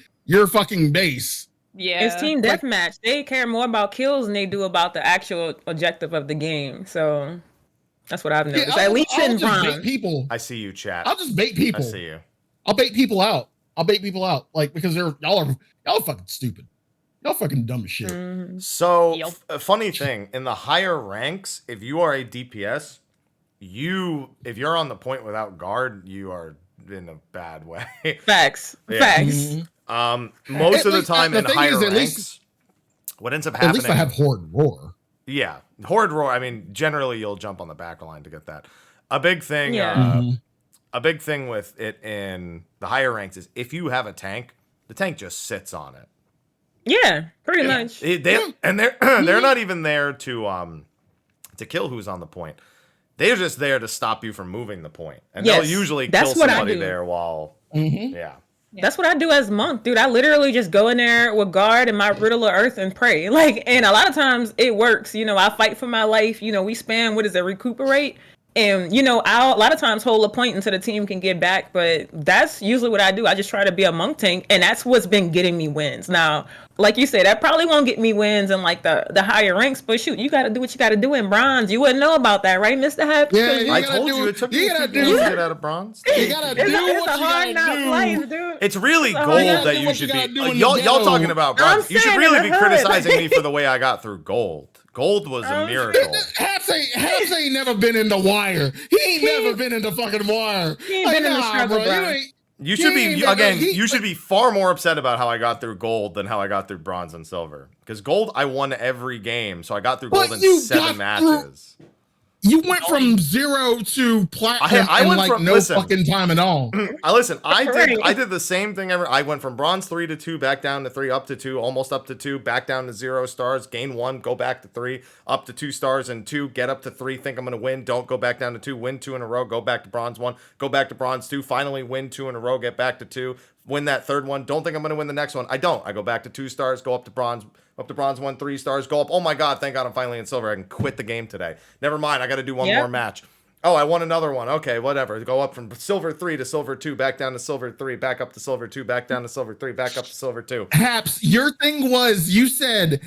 base. Yeah, it's team deathmatch. They care more about kills than they do about the actual objective of the game. So that's what I've noticed. At least in Prime. People. I see you, chat. I'll just bait people. I see you. I'll bait people out. Like, because y'all are fucking stupid. Y'all fucking dumb as shit. So a funny thing, in the higher ranks, if you are a DPS, if you're on the point without guard, you are in a bad way. Facts. Most of the time in higher ranks, what ends up happening... At least I have Horde Roar. Yeah. Horde Roar, I mean, generally you'll jump on the back line to get that. A big thing with it in the higher ranks is if you have a tank, the tank just sits on it. Yeah, pretty much. And they're not even there to kill who's on the point. They're just there to stop you from moving the point. And Yes, they'll usually that's kill what I somebody do. there while, Mhm. yeah. That's what I do as monk, dude. I literally just go in there with guard and my riddle of earth and pray. Like, and a lot of times it works. You know, I fight for my life. You know, we spam, what is it, recuperate? And, you know, I'll a lot of times hold a point until the team can get back. But that's usually what I do. I just try to be a monk tank. And that's what's been getting me wins. Now, like you said, that probably won't get me wins in like the higher ranks. But shoot, you got to do what you got to do in bronze. You wouldn't know about that, right, Mr. Happy? Yeah, I told you it took me a few games to get out of bronze. You gotta do It's what a you hard gotta knock do. life, dude. It's really You gold gotta that do you what should you be. gotta do in the Y'all ghetto. talking about bronze. I'm You should saying really in be the hood. criticizing me for the way I got through gold. Gold was a miracle. Habs ain't never been in the wire. He ain't never been in the fucking wire. He ain't been in the struggle, bro. bro. You ain't. You should be Yeah, again. he- You should be far more upset about how I got through gold than how I got through bronze and silver. Because gold, I won every game, so I got through But gold you in 7 got through- matches. You went from 0 to platinum I in went like from- no listen. fucking time at all. I did the same thing. I went from bronze 3 to 2, back down to 3, up to 2, almost up to 2, back down to 0 stars, gain 1, go back to 3, up to 2 stars and 2, get up to 3, think I'm gonna win, don't go back down to 2, win 2 in a row, go back to bronze 1, go back to bronze 2, finally win 2 in a row, get back to 2, win that third one, don't think I'm gonna win the next one. I don't. I go back to 2 stars, go up to bronze 1, 3 stars, go up. Oh my god, thank god I'm finally in silver. I can quit the game today. Never mind, I gotta do one Yep. more match. Oh, I won another one. Okay, whatever. Go up from silver 3 to silver 2, back down to silver 3, back up to silver 2, back down to silver 3, back up to silver 2. Haps, your thing was you said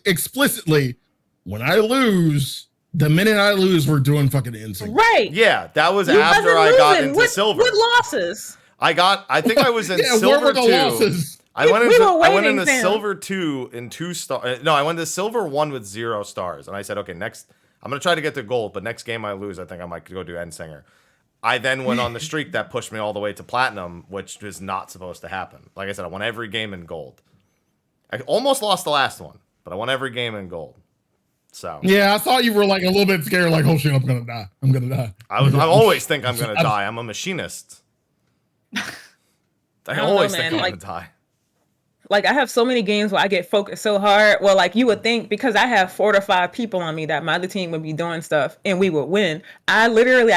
explicitly, when I lose, the minute I lose, we're doing fucking insane. Right. Yeah, that was You after wasn't I got losing. into With silver. losses. I think I was in Yeah, where silver were the 2. losses? I We went were into waiting, fam. silver 2 in 2 stars. No, I went to silver 1 with 0 stars. And I said, okay, next, I'm going to try to get to gold, but next game I lose, I think I might go do Endsinger. I then went on the streak that pushed me all the way to platinum, which is not supposed to happen. Like I said, I won every game in gold. I almost lost the last one, but I won every game in gold. So Yeah, I thought you were like a little bit scared, like, oh shit, I'm gonna die. I'm gonna die. I always think I'm going to die. I'm a machinist. I don't always know, think man. I'm Like- going to die. Like, I have so many games where I get focused so hard. Well, like, you would think because I have 4 to 5 people on me that my other team would be doing stuff and we would win. I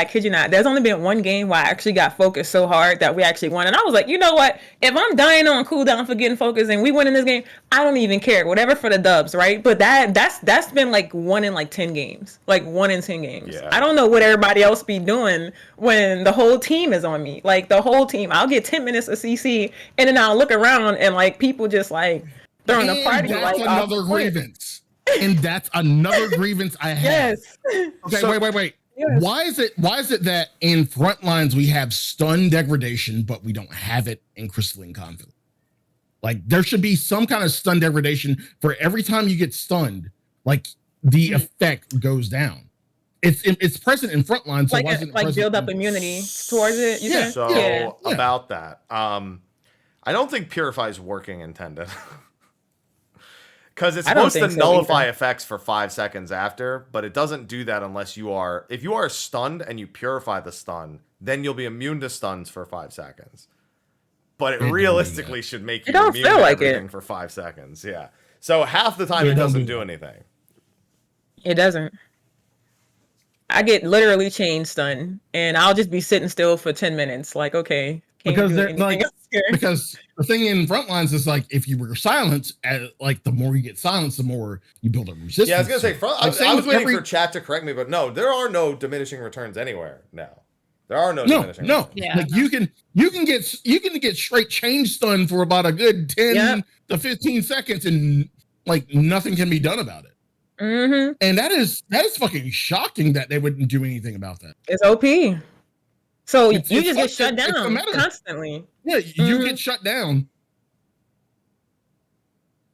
kid you not, there's only been one game where I actually got focused so hard that we actually won. And I was like, you know what? If I'm dying on cooldown for getting focused and we win in this game, I don't even care. Whatever for the dubs, right? But that's been like 1 in like 10 games. Like 1 in 10 games. Yeah. I don't know what everybody else be doing when the whole team is on me. Like the whole team. I'll get 10 minutes of CC and then I'll look around and like people just like throwing the party. That's Like another grievance. And that's another grievance I have. Yes. Okay, So- wait. Yes. Why is it that in front lines we have stun degradation, but we don't have it in crystalline conflict? Like there should be some kind of stun degradation for every time you get stunned, like the effect goes down. It's present in front lines, so Like why isn't it like present build up in- immunity towards it. You Yeah. said? So Yeah. about that, I don't think Purify is working intended. Because it's I don't supposed to think so nullify either. effects for 5 seconds after, but it doesn't do that unless if you are stunned and you purify the stun, then you'll be immune to stuns for 5 seconds. But it don't do realistically should make you It don't immune feel to like everything it. for 5 seconds. Yeah. So half the time Yeah, it it don't doesn't do do that. anything. It doesn't. I get literally chain stun and I'll just be sitting still for 10 minutes. Like, okay. Can't Because do they're anything like else here. because the thing in front lines is like if you were silenced, like the more you get silenced, the more you build up resistance. Yeah, I was going to say, Like, I same was with waiting for chat to correct me, but no, there are no diminishing returns anywhere now. There are no diminishing No. returns. Yeah. Like you can get straight chain stun for about a good 10 Yep. to 15 seconds and like nothing can be done about it. Mm-hmm. And that is fucking shocking that they wouldn't do anything about that. It's OP. So It's- you it's just get like- shut it's a down matter. constantly. Yeah, you Mhm. get shut down.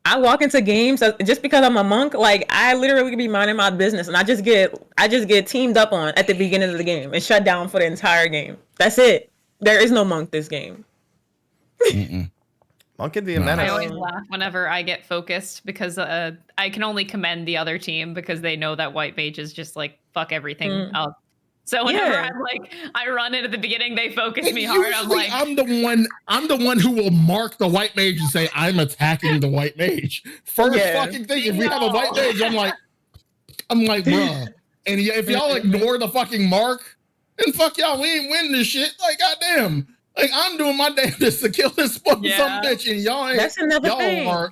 I walk into games just because I'm a monk. Like I literally could be minding my business, and I just get teamed up on at the beginning of the game and shut down for the entire game. That's it. There is no monk this game. Monk can be a No. menace. I always laugh whenever I get focused because I can only commend the other team because they know that white mages just like fuck everything up. So whenever Yeah. I run in at the beginning, they focus me hard. I'm Usually like, I'm the one who will mark the white mage and say I'm attacking the white mage. First Yeah. fucking thing, if we have a white mage, I'm like, bruh, And if y'all ignore the fucking mark, then fuck y'all, we ain't winning this shit. Like, goddamn. Like, I'm doing my damnedest to kill this fucking some bitch, and y'all ain't. That's another thing.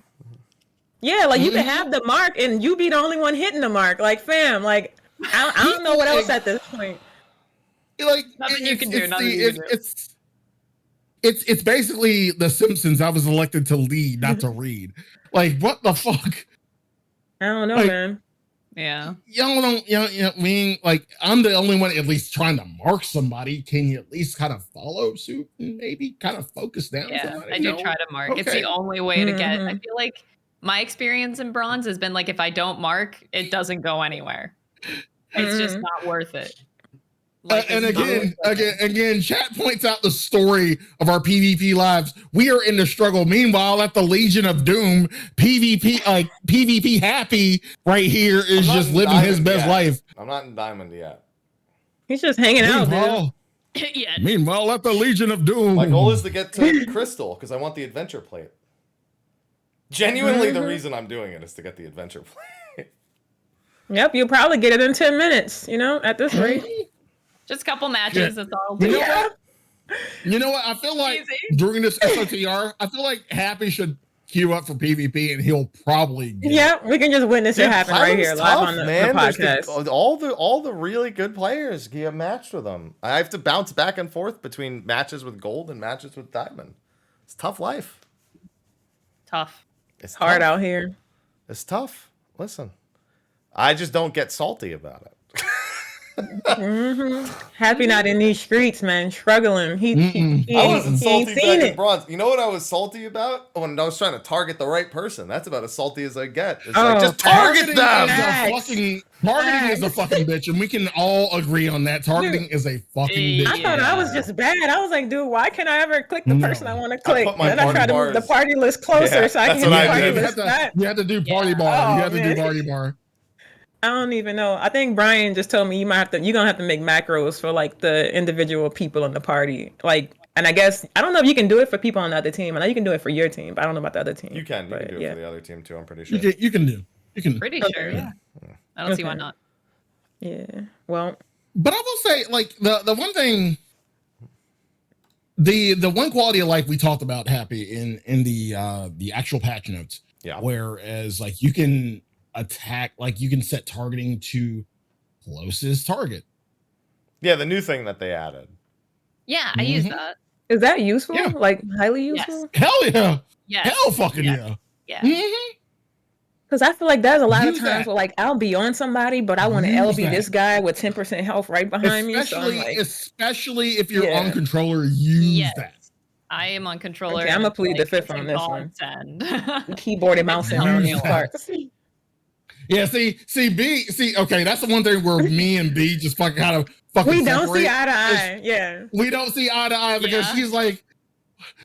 Yeah, like you can have the mark and you be the only one hitting the mark. Like, fam, like I don't know what else at this point. Like, nothing you can do. It's basically The Simpsons. I was elected to lead, not to read. Like, what the fuck? I don't know, man. Yeah. Y'all don't, I mean, like, I'm the only one at least trying to mark somebody. Can you at least kind of follow suit and maybe kind of focus down? Yeah, somebody, I do try to mark. Okay. It's the only way to get. I feel like my experience in bronze has been like, if I don't mark, it doesn't go anywhere. It's just not worth it. Like, and again, chat points out the story of our PvP lives. We are in the struggle. Meanwhile, at the Legion of Doom, PvP happy right here is just living his best life. I'm not in Diamond yet. He's just hanging out, dude. Yeah. Meanwhile, at the Legion of Doom. My goal is to get to Crystal because I want the adventure plate. Genuinely, the reason I'm doing it is to get the adventure plate. Yep, you'll probably get it in 10 minutes, at this rate. Just a couple matches, that's all. You know what? I feel like during this SOTR, I feel like Happy should queue up for PvP and he'll probably get we can just witness it happen right here live on the podcast. All the really good players get matched with them. I have to bounce back and forth between matches with gold and matches with diamond. It's tough life. Tough. It's hard out here. It's tough. Listen, I just don't get salty about it. Happy not in these streets, man. Struggling. I wasn't salty back in bronze. You know what I was salty about? When I was trying to target the right person. That's about as salty as I get. It's like, just target them. Targeting is a fucking bitch, and we can all agree on that. Targeting is a fucking bitch. I thought I was just bad. I was like, dude, why can't I ever click the person I want to click? And I try to move the party list closer so I can hit the party list. You have to do party bar. You have to do party bar. I don't even know. I think Brian just told me you're gonna have to make macros for like the individual people in the party. Like, and I guess I don't know if you can do it for people on the other team. I know you can do it for your team, but I don't know about the other team. You can do it for the other team too. I'm pretty sure. You can. Pretty sure. Yeah. I don't see why not. Yeah. Well. But I will say, like the one thing, the one quality of life we talked about, Happy, in the actual patch notes. Yeah. Whereas like you can attack, like you can set targeting to closest target. Yeah, the new thing that they added. Yeah, I use that. Is that useful? Yeah. Like highly useful? Yes. Hell yeah. Yes. Hell fucking yeah. Yeah. Because I feel like there's a lot of times where like I'll be on somebody, but I want to LB this guy with 10% health right behind me. So I'm like, especially if you're on controller, use that. I am on controller. Okay, I'm gonna plead the fifth on this one. Keyboard and mouse on these parts. Yeah, see, B, okay, that's the one thing where me and B just fucking kind of we don't see eye to eye. Yeah. We don't see eye to eye because she's like,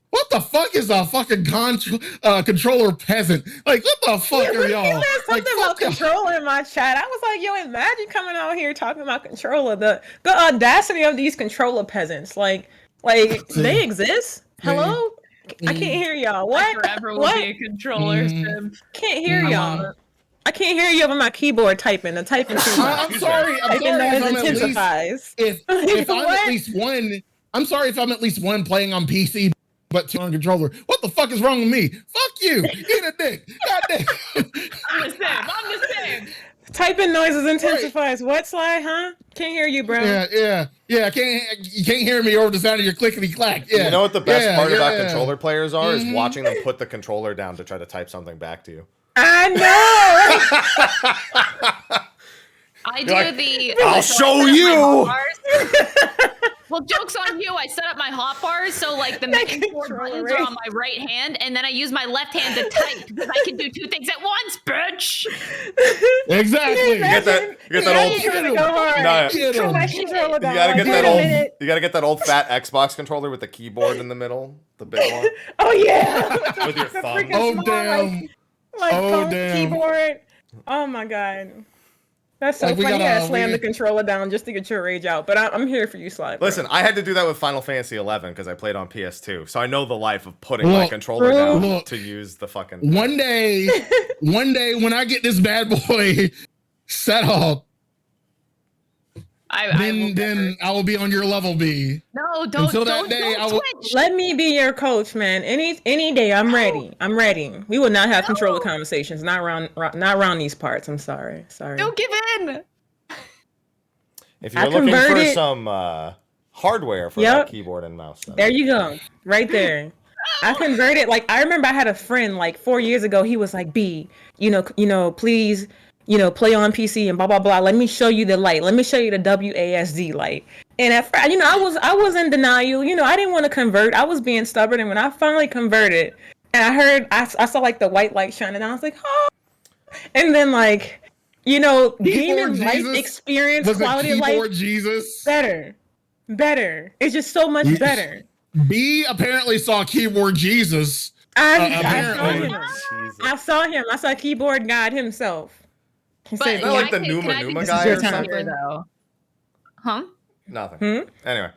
what the fuck is a fucking controller peasant? Like, what the fuck are y'all? There's something about controller in my chat. I was like, yo, imagine coming out here talking about controller. The audacity of these controller peasants. Like they exist? Hello? I can't hear y'all. What? I forever will be a controller. Can't hear y'all. I can't hear you over my keyboard typing. The typing too much. I'm sorry. If I'm sorry if I'm at least one playing on PC, but two on controller. What the fuck is wrong with me? Fuck you. Eat a dick. Goddamn. I'm the same. Typing noises intensifies. What, Sly? Huh? Can't hear you, bro. Yeah. You can't hear me over the sound of your clickety clack. Yeah. You know what the best part about controller players are is watching them put the controller down to try to type something back to you. I know. I do I'll show you. Well, joke's on you. I set up my hotbars so like the main four buttons are on my right hand, and then I use my left hand to type because I can do two things at once, bitch. Exactly. You get that old fat Xbox controller with the keyboard in the middle, the big one. Oh yeah. With your thumb. Oh damn. Keyboard. Oh my god. That's so funny. You gotta slam the controller down just to get your rage out. But I'm here for you, Sly. Listen, I had to do that with Final Fantasy 11 because I played on PS2. So I know the life of putting my controller down to use the fucking... One day when I get this bad boy set up, Then I will be on your level, B. No, don't. Until that day, I will. Switch. Let me be your coach, man. Any day, I'm ready. I'm ready. We will not have controller conversations. Not around these parts. I'm sorry. Don't give in. If you're looking for some hardware for that keyboard and mouse, then. There you go, right there. I converted. Like I remember, I had a friend like 4 years ago. He was like, "B, please." Play on PC and blah blah blah. Let me show you the light. Let me show you the WASD light. And at first, I was in denial. I didn't want to convert. I was being stubborn. And when I finally converted, and I saw like the white light shining, I was like, oh. And then like, gaming life experience, quality of life, Jesus, better. It's just so much better. B apparently saw keyboard Jesus. I saw him. I saw keyboard God himself. But is that like the Numa guy or something? Though? Huh? Nothing. Anyway.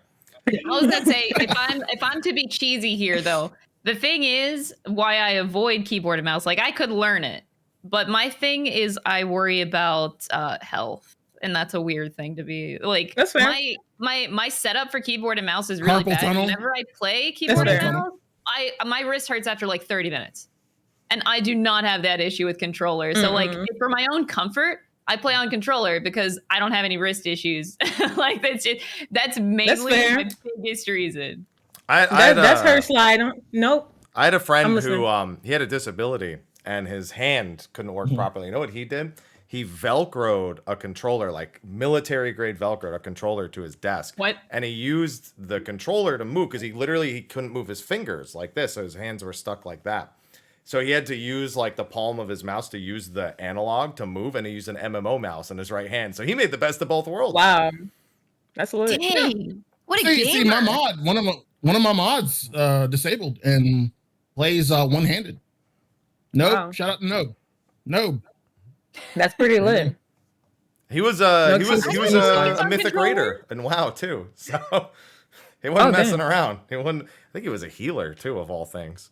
I was gonna say if I'm to be cheesy here though, the thing is why I avoid keyboard and mouse. Like I could learn it, but my thing is I worry about health, and that's a weird thing to be like. That's fair. My setup for keyboard and mouse is really bad. Whenever I play keyboard and mouse, my wrist hurts after like 30 minutes. And I do not have that issue with controller. So like for my own comfort, I play on controller because I don't have any wrist issues. Like that's mainly my biggest reason. That's her slide. Nope. I had a friend who he had a disability and his hand couldn't work properly. You know what he did? He Velcroed a controller, like military grade Velcroed a controller to his desk. What? And he used the controller to move because he couldn't move his fingers like this. So his hands were stuck like that. So he had to use like the palm of his mouse to use the analog to move, and he used an MMO mouse in his right hand. So he made the best of both worlds. Wow, that's lit. Dang. What a gamer. See, my mod, one of my mods, disabled and plays one-handed. Nope. Wow. Shout out to Nope. Nope. That's pretty lit. He was a mythic raider in WoW too. So he wasn't messing around. I think he was a healer too, of all things.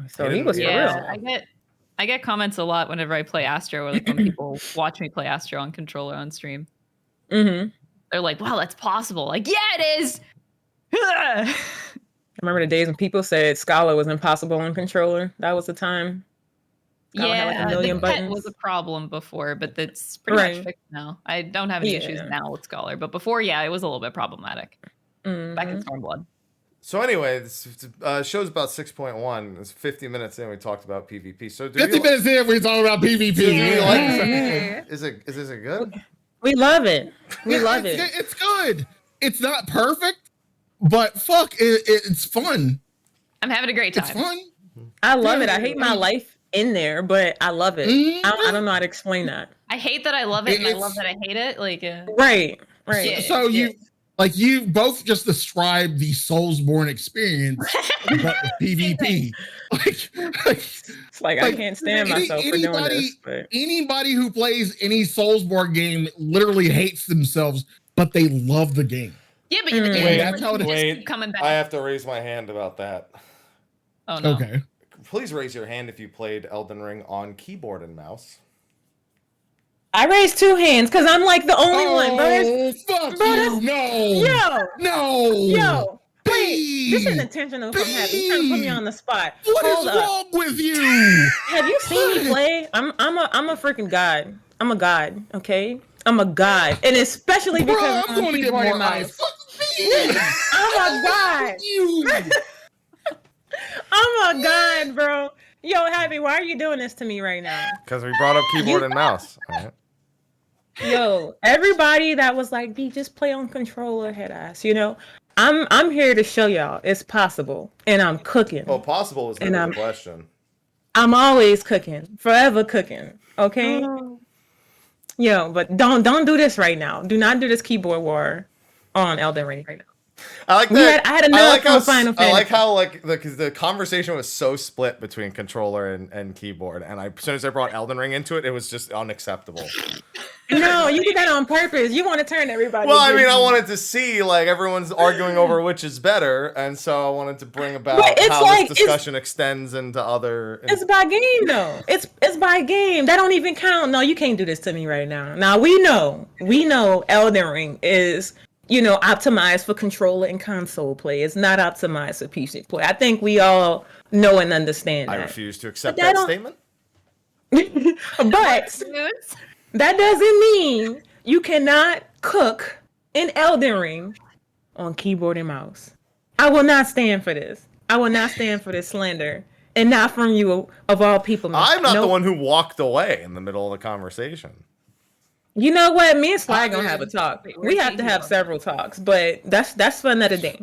So he was for real. I get comments a lot whenever I play Astro, or like when people watch me play Astro on controller on stream. Mm-hmm. They're like, "Wow, that's possible!" Like, yeah, it is. I remember the days when people said Scala was impossible on controller. That was the time. Scala had like a million buttons. Was a problem before, but that's pretty much fixed now. I don't have any issues now with Scholar, but before, it was a little bit problematic. Back in Stormblood. So anyway, this show's about 6.1. It's 50 minutes in. We talked about PvP. So 50 minutes in, we talk about PvP. Is it good? We love it. We love it. It's good. It's not perfect, but fuck, it's fun. I'm having a great time. It's fun. I love it. I hate my life in there, but I love it. I don't know how to explain that. I hate that I love it, and I love that I hate it. Like, right. So you both just described the Soulsborne experience, but with PvP. It's like I can't stand myself for doing this. But. Anybody who plays any Soulsborne game literally hates themselves, but they love the game. Yeah, but that's how it is. Wait, coming back. I have to raise my hand about that. Oh no. Okay. Please raise your hand if you played Elden Ring on keyboard and mouse. I raised 2 hands because I'm like the only one, bro. Fuck you! No! Yo! Wait, this is intentional from having. You're trying to put me on the spot. What is wrong with you? Have you seen me play? I'm a freaking god. I'm a god. Okay, I'm a god, and especially because I'm going to get more eyes. I'm a god. I'm a god, bro. Yo, Happy, why are you doing this to me right now? Because we brought up keyboard and mouse. All right. Yo, everybody that was like, "B, just play on controller," head ass. I'm here to show y'all it's possible, and I'm cooking. Well, possible is never the question. I'm always cooking, forever cooking. Okay. Yo, but don't do this right now. Do not do this keyboard war on Elden Ring right now. I like that. I had enough on Final Fantasy. I like how because the conversation was so split between controller and keyboard, and as soon as I brought Elden Ring into it, it was just unacceptable. No, you did that on purpose. You want to turn everybody. Well, I mean, I against me. wanted to see like everyone's arguing over which is better, and so I wanted to bring about But it's how like- this discussion extends into other. It's by game though. It's by game. That don't even count. No, you can't do this to me right now. Now we know Elden Ring is, optimized for controller and console play. It's not optimized for PC play. I think we all know and understand I that. refuse to accept But that that don't- statement. But that doesn't mean you cannot cook in Elden Ring on keyboard and mouse. I will not stand for this. I will not stand for this slander. And not from you, of all people. I'm not the Nope. one who walked away in the middle of the conversation. You know what? Me and Sly gonna mean, have a talk. wait, We have to changing have on several talks, but that's for another day.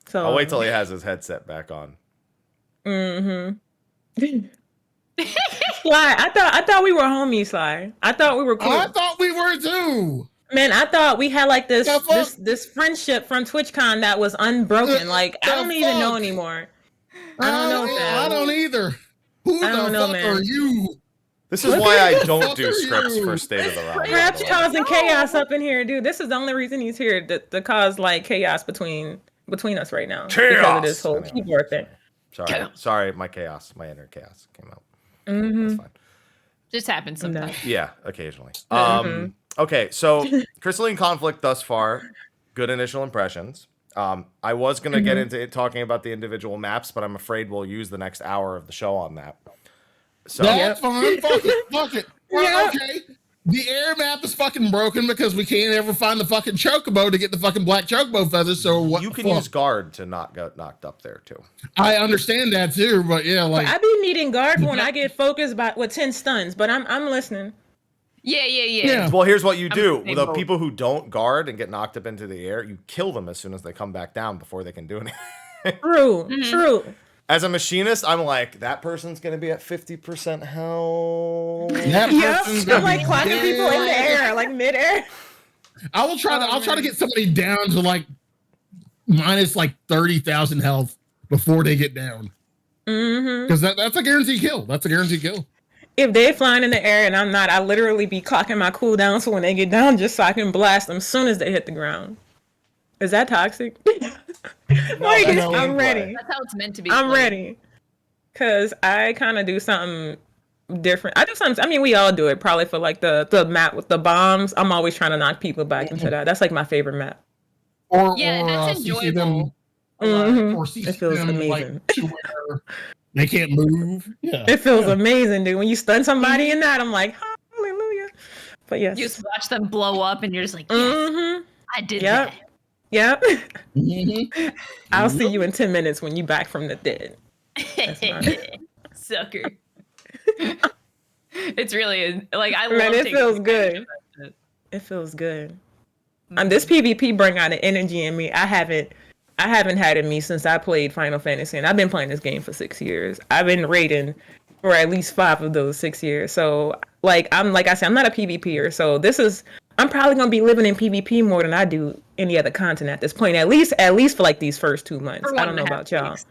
So I'll wait till he has his headset back on. Sly, I thought we were homies, Sly. I thought we were cool. I thought we were too. Man, I thought we had like this The fuck? this friendship from TwitchCon that was unbroken. Like I The don't even know fuck? anymore. I don't know, fam. I don't either. Who I don't the know, fuck man. are you? This is Look why at I the don't fuck do are scripts you? for State of the Realm. by Perhaps the way. causing chaos up in here, dude. This is the only reason he's here to cause like chaos between us right now. Because of Chaos! this whole Anyway. keyboard thing. Sorry, my inner chaos came out. Mm-hmm. That's fine. Just happens sometimes. Yeah, occasionally. Mhm. Okay, so Crystalline Conflict thus far, good initial impressions. I was gonna get into it talking about the individual maps, but I'm afraid we'll use the next hour of the show on that. So That's fine. Fuck it. Fuck it. Well, Yeah. okay. The air map is fucking broken because we can't ever find the fucking chocobo to get the fucking black chocobo feathers. So what? you the can fuck? use guard to not get knocked up there too. I understand that too, but yeah, like I be needing guard when I get focused with 10 stuns, but I'm listening. Yeah. Yeah. Well, here's what you I'm do. the same The boat. people who don't guard and get knocked up into the air, you kill them as soon as they come back down before they can do anything. True. As a machinist, I'm like, that person's gonna be at 50% health. that person's Yep. gonna I'm like be clocking people in the dead. air, like midair. I'll try to get somebody down to like minus like 30,000 health before they get down. Because that's a guaranteed kill. That's a guaranteed kill. If they're flying in the air and I'm not, I literally be clocking my cooldown so when they get down, just so I can blast them as soon as they hit the ground. Is that toxic? Like, that's I'm gameplay. ready. That's how it's meant to be. I'm played. ready. Because I kind of do something different. I do something, I mean, we all do it probably for like the map with the bombs. I'm always trying to knock people back into that. That's like my favorite map. Or That's CC them, Mhm. or CC It feels them amazing. like to where they can't move. Yeah. It feels amazing, dude. When you stun somebody in that, I'm like, hallelujah. But yes. You just watch them blow up, and you're just like, yes, Mm-hmm. I did Yep. that. Yep. Mhm. I'll see you in 10 minutes when you back from the dead. Sucker. It's really like I love. Man, it taking feels advantage good. of that shit. It feels good. And this PvP bring out an energy in me I haven't had in me since I played Final Fantasy, and I've been playing this game for 6 years. I've been raiding for at least 5 of those 6 years. So like I said, I'm not a PvPer. So I'm probably gonna be living in PvP more than I do any other content at this point. At least for like these first 2 months. For I don't know 1.5 about y'all. weeks.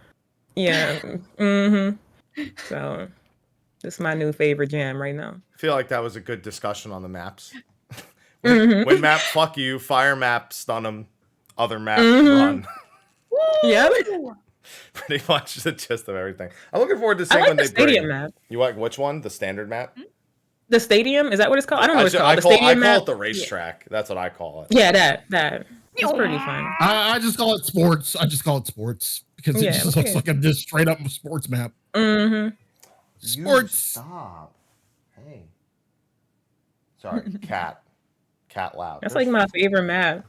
Yeah. Mm-hmm. So this is my new favorite jam right now. I feel like that was a good discussion on the maps. When map, fuck you. Fire map, stun them. Other map, run. Yep. Pretty much the gist of everything. I'm looking forward to I seeing like when the they stadium bring. map. You like which one? The standard map? The stadium? Is that what it's called? I don't know what it's called. I The call stadium it map? the racetrack. That's what I call it. Yeah, that. It's pretty fun. I just call it sports. I just call it sports because it Yeah, just okay. looks like a just straight up sports map. Mm-hmm. Sports. Stop. Hey. Sorry, cat loud. That's like my favorite map.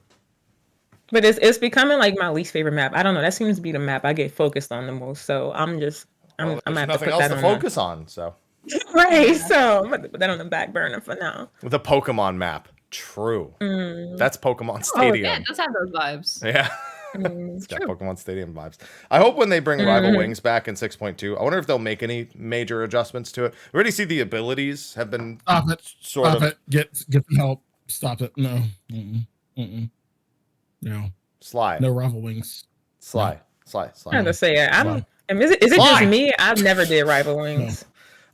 But it's becoming like my least favorite map. I don't know. That seems to be the map I get focused on the most. So I'm Well, gonna there's have to nothing put else that to on focus on. So right. So I'm gonna put that on the back burner for now. the Pokemon map. True. That's Pokemon Yeah, Stadium. it does have those vibes. Yeah. It's got Pokemon Stadium vibes. I hope when they bring Rival Wings back in 6.2, I wonder if they'll make any major adjustments to it. We already see the abilities have been Stop it. sort Stop of it. Get some help. Stop it. No. Mm-mm. Mm-mm. No. Sly. No rival wings. Sly. I have to say, Sly. is it Sly. just me? I've never did Rival Wings.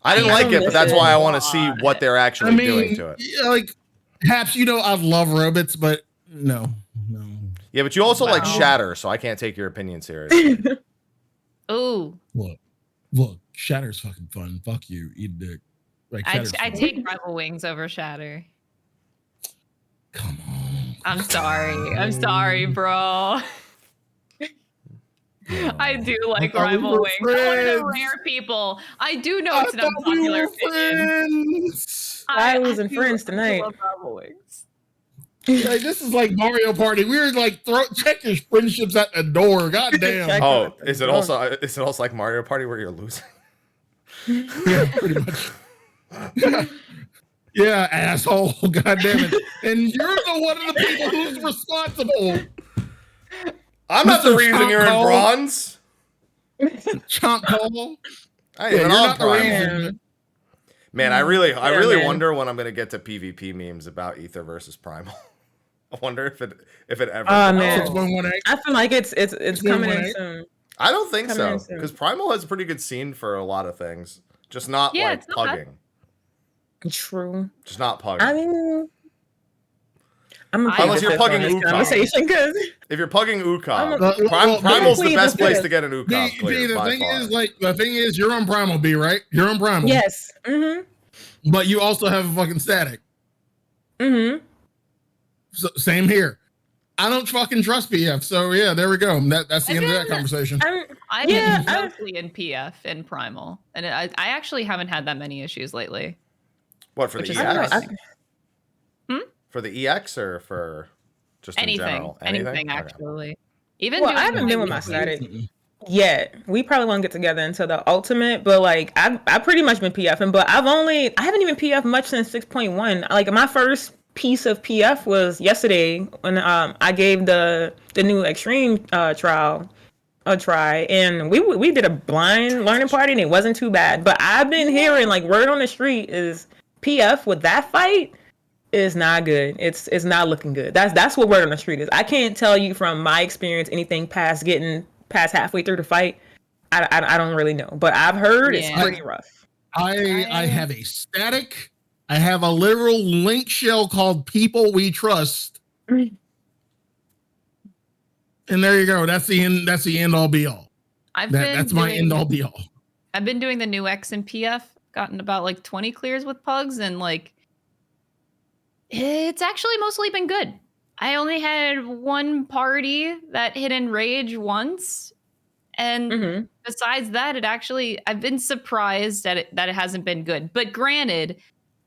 I didn't like it, but that's why I want to see what they're actually doing to it. Yeah, like, Haps, I love robots, but no. Yeah, but you also like Shatter, so I can't take your opinion seriously. Oh. Look, Shatter's fucking fun. Fuck you, eat a dick. Like, I take Rival Wings over Shatter. Come on. I'm sorry, bro. I do like Rival Wings. I'm one of the rare people. I do know it's an unpopular opinion. I was in friends tonight. Love Rival Wings. Like, this is like Mario Party. We were like check your friendships at the door. God damn. Oh, is it also like Mario Party where you're losing? Yeah, pretty much. Yeah, asshole. God damn it. And you're one of the people who's responsible. I'm not the reason you're in bronze. Chomp call. I ain't not the reason. Man, I really wonder when I'm gonna get to PvP memes about Ether versus Primal. I wonder if it ever. Oh man, I feel like it's coming in soon. I don't think so, because Primal has a pretty good scene for a lot of things, just not like pugging. True. Just not pugging. I mean, unless you're pugging Ukop. If you're pugging Ukop, Primal's the best place to get an Ukop. The thing is, you're on Primal B, right? You're on Primal. Yes. Mm-hmm. But you also have a fucking static. Mm-hmm. So, same here. I don't fucking trust PF. So yeah, there we go. That's the end of that conversation. I'm mostly in PF and Primal, and I actually haven't had that many issues lately. What, for the EX? For the EX or for just anything? In general? Anything actually. Even I haven't been with my static yet. We probably won't get together until the ultimate, but like I've pretty much been PFing, but I haven't even PF much since 6.1. Like my first piece of PF was yesterday when I gave the new extreme trial a try, and we did a blind learning party, and it wasn't too bad. But I've been hearing like word on the street is PF with that fight is not good. It's not looking good. That's what word on the street is. I can't tell you from my experience anything past getting past halfway through the fight. I don't really know, but I've heard it's pretty rough. I have a static. I have a literal link shell called People We Trust. And there you go. That's the end. That's the end all be all. That's my end all be all. I've been doing the new X and PF. Gotten about like 20 clears with pugs, and like it's actually mostly been good. I only had one party that hit in rage once, and besides that, I've been surprised that it hasn't been good. But granted,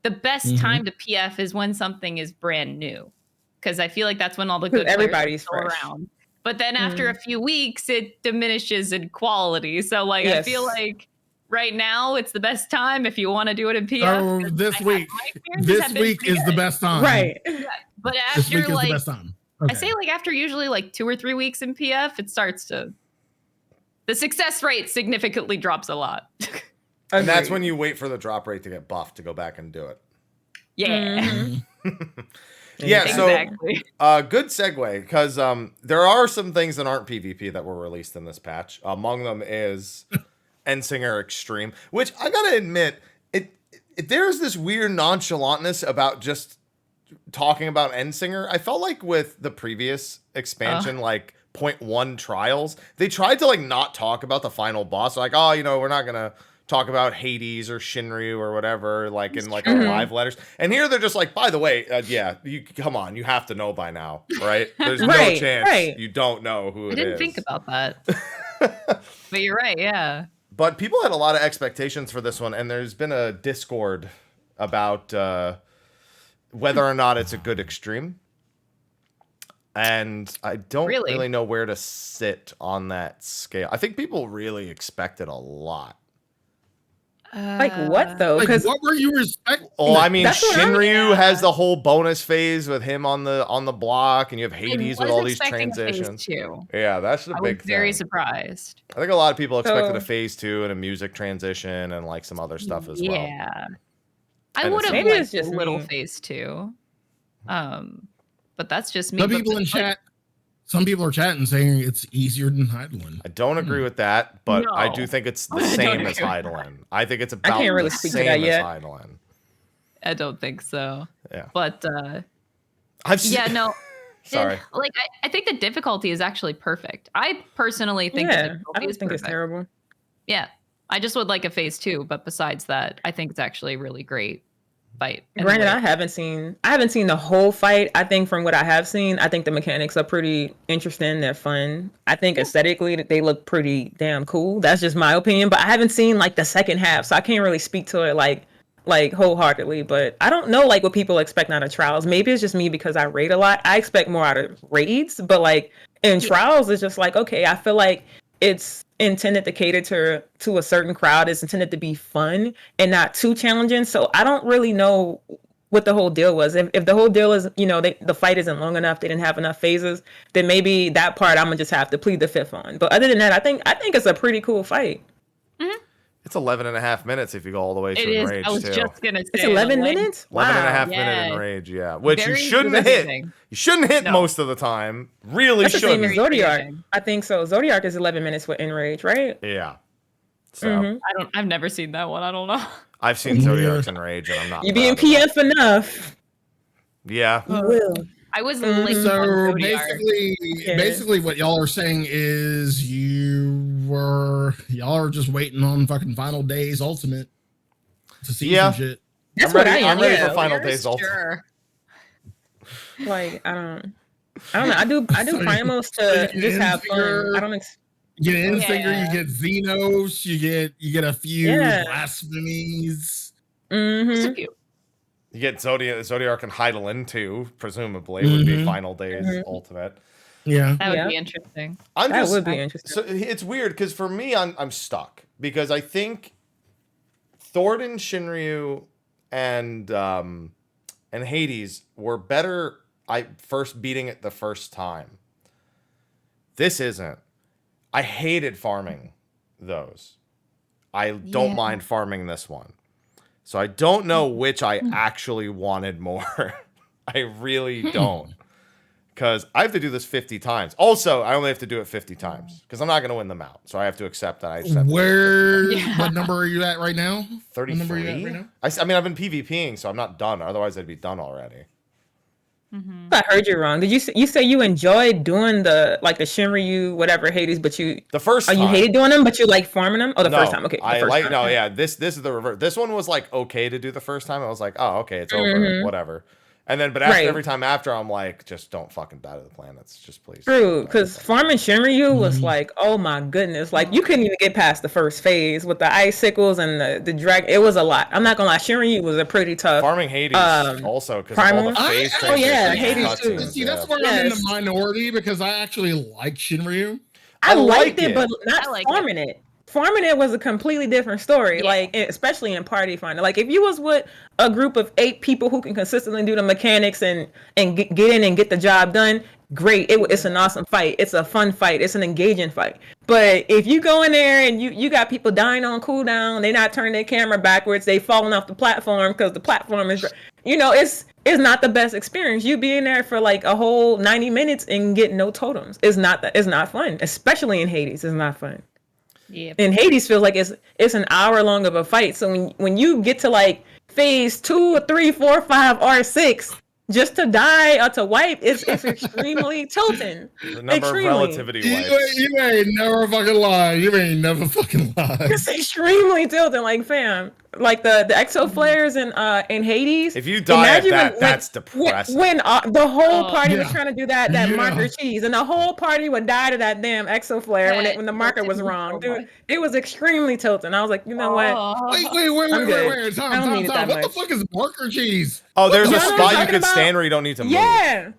the best time to PF is when something is brand new, because I feel like that's when all the good everybody's players are around. But then after a few weeks, it diminishes in quality. So like I feel like right now it's the best time if you want to do it in PF. Oh, this week is the best time. Right. Yeah. But after this week is the best time. Okay. I say like after usually like 2 or 3 weeks in PF, it starts to the success rate significantly drops a lot. And that's when you wait for the drop rate to get buffed to go back and do it. Yeah. Yeah, exactly. So good segue, because there are some things that aren't PvP that were released in this patch. Among them is Endsinger Extreme, which I gotta admit, there's this weird nonchalantness about just talking about Endsinger. I felt like with the previous expansion, like 0.1 trials, they tried to like not talk about the final boss. Like, oh, we're not gonna talk about Hades or Shinryu or whatever, like in like our live letters. And here they're just like, by the way, come on, you have to know by now, right? There's no chance you don't know who it is. I didn't think about that. But you're right, yeah. But people had a lot of expectations for this one, and there's been a Discord about whether or not it's a good extreme. And I don't really know where to sit on that scale. I think people really expected a lot. Like what though? Like what were you expecting? Oh, I mean, Shinryu has the whole bonus phase with him on the block, and you have Hades with all these transitions. Yeah, that's the big thing. Very surprised. I think a lot of people expected a phase 2 and a music transition and like some other stuff as well. Yeah, I would have liked just little phase 2. But that's just me. The people in chat, Some people are chatting saying it's easier than Hydaelyn. I don't agree with that, but I do think it's the same as Hydaelyn. I think it's about the same as Hydaelyn. I don't think so. Yeah. But Sorry. Like I think the difficulty is actually perfect. I personally think the difficulty I don't is think perfect. it's terrible. Yeah. I just would like a phase 2, but besides that, I think it's actually a really great fight. Granted, I haven't seen the whole fight. I think from what I have seen, I think the mechanics are pretty interesting. They're fun. I think aesthetically they look pretty damn cool. That's just my opinion, but I haven't seen like the second half, so I can't really speak to it like wholeheartedly. But I don't know like what people expect out of Trials. Maybe it's just me because I raid a lot. I expect more out of raids, but like in Trials, it's just like, okay, I feel like it's intended to cater to a certain crowd. It's intended to be fun and not too challenging. So I don't really know what the whole deal was. If the whole deal is, the fight isn't long enough, they didn't have enough phases, then maybe that part I'm gonna just have to plead the fifth on. But other than that, I think it's a pretty cool fight. Mm-hmm. It's 11.5 minutes if you go all the way to Enrage. I was just gonna say it's 11 minutes. 11.5 minute Enrage, which you shouldn't hit. You shouldn't hit most of the time. Really That's shouldn't. The same as Zodiark. I think so. Zodiark is 11 minutes with Enrage, right? Yeah. So I've never seen that one. I don't know. I've seen Zodiark's Enrage, and I'm not. You being PF enough? Yeah. You will. I was late. So basically, what y'all are saying is y'all are just waiting on fucking Final Days Ultimate to see some shit. That's I'm ready for Final Days Ultimate. Like I don't know. I do primals to just have fun. I don't. You get Infinger, you get Xenos, you get a few blasphemies. Mm-hmm. You get Zodiark and Hydaelyn too, presumably would be Final Days Ultimate. Yeah, that would be interesting. That would be interesting. So it's weird because for me, I'm stuck because I think Thornton, Shinryu, and Hades were better. First beating it the first time. This isn't. I hated farming those. I don't mind farming this one. So I don't know which I actually wanted more. I really don't. Because I have to do this 50 times. Also, I only have to do it 50 times. Because I'm not going to win them out. So I have to accept that I just have to what number are you at right now? 33. What number are you at right now? I mean, I've been PvPing, so I'm not done. Otherwise, I'd be done already. Mm-hmm. I heard you wrong. Did you say you enjoyed doing the Shinryu, whatever Hades, but you the first time. You hated doing them, but you like farming them? Oh, the first time. Okay. This is the reverse. This one was like okay to do the first time. I was like, oh, okay, it's over, whatever. And then, but after every time after, I'm like, just don't fucking die to the planets, just please. True, because farming Shinryu was like, oh my goodness, like you couldn't even get past the first phase with the icicles and the dragon. It was a lot. I'm not gonna lie, Shinryu was a pretty tough. Farming Hades also because all the phase Hades too. See, that's where I'm in the minority because I actually like Shinryu. I liked it, but not farming it. Farming it was a completely different story, like especially in Party Finder. Like if you was with a group of 8 people who can consistently do the mechanics and get in and get the job done, great. It's an awesome fight. It's a fun fight. It's an engaging fight. But if you go in there and you got people dying on cooldown, they're not turning their camera backwards, they falling off the platform because the platform is, it's not the best experience. You be in there for like a whole 90 minutes and get no totems. It's not fun, especially in Hades. It's not fun. Yeah. And Hades feels like it's an hour long of a fight. So when you get to like phase 2 or 3, 4, 5, or 6, just to die or to wipe, it's extremely tilting. The number of relativity wipes. You ain't never fucking lie. You ain't never fucking lie. It's extremely tilting, like fam. Like the exo flares in Hades. If you die at that, that's depressing. When the whole party was trying to do that marker cheese, and the whole party would die to that damn exo flare when the marker was wrong, dude. It was extremely tilting. I was like, you know what? Wait. Time. What the fuck is marker cheese? Oh, there's a spot you could stand where you don't need to move. Yeah,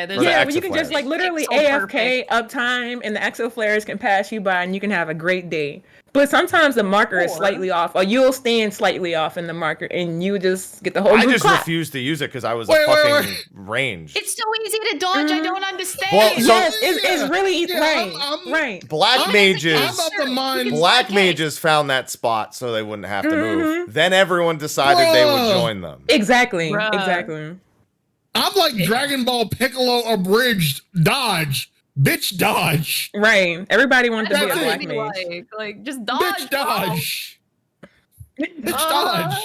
where you can just like literally AFK uptime, and the exo flares can pass you by, and you can have a great day. But sometimes the marker is slightly off, or you'll stand slightly off in the marker, and you just get the whole. I just refused to use it because I was fucking range. It's so easy to dodge. I don't understand. Well, so, it's really easy. Right. Black mages found that spot so they wouldn't have to move. Then everyone decided they would join them. Exactly. I'm like Dragon Ball Piccolo abridged dodge. Bitch dodge. Right. Everybody wanted to be a That's black it. mage. Like just dodge. Bitch dodge. Bitch dodge.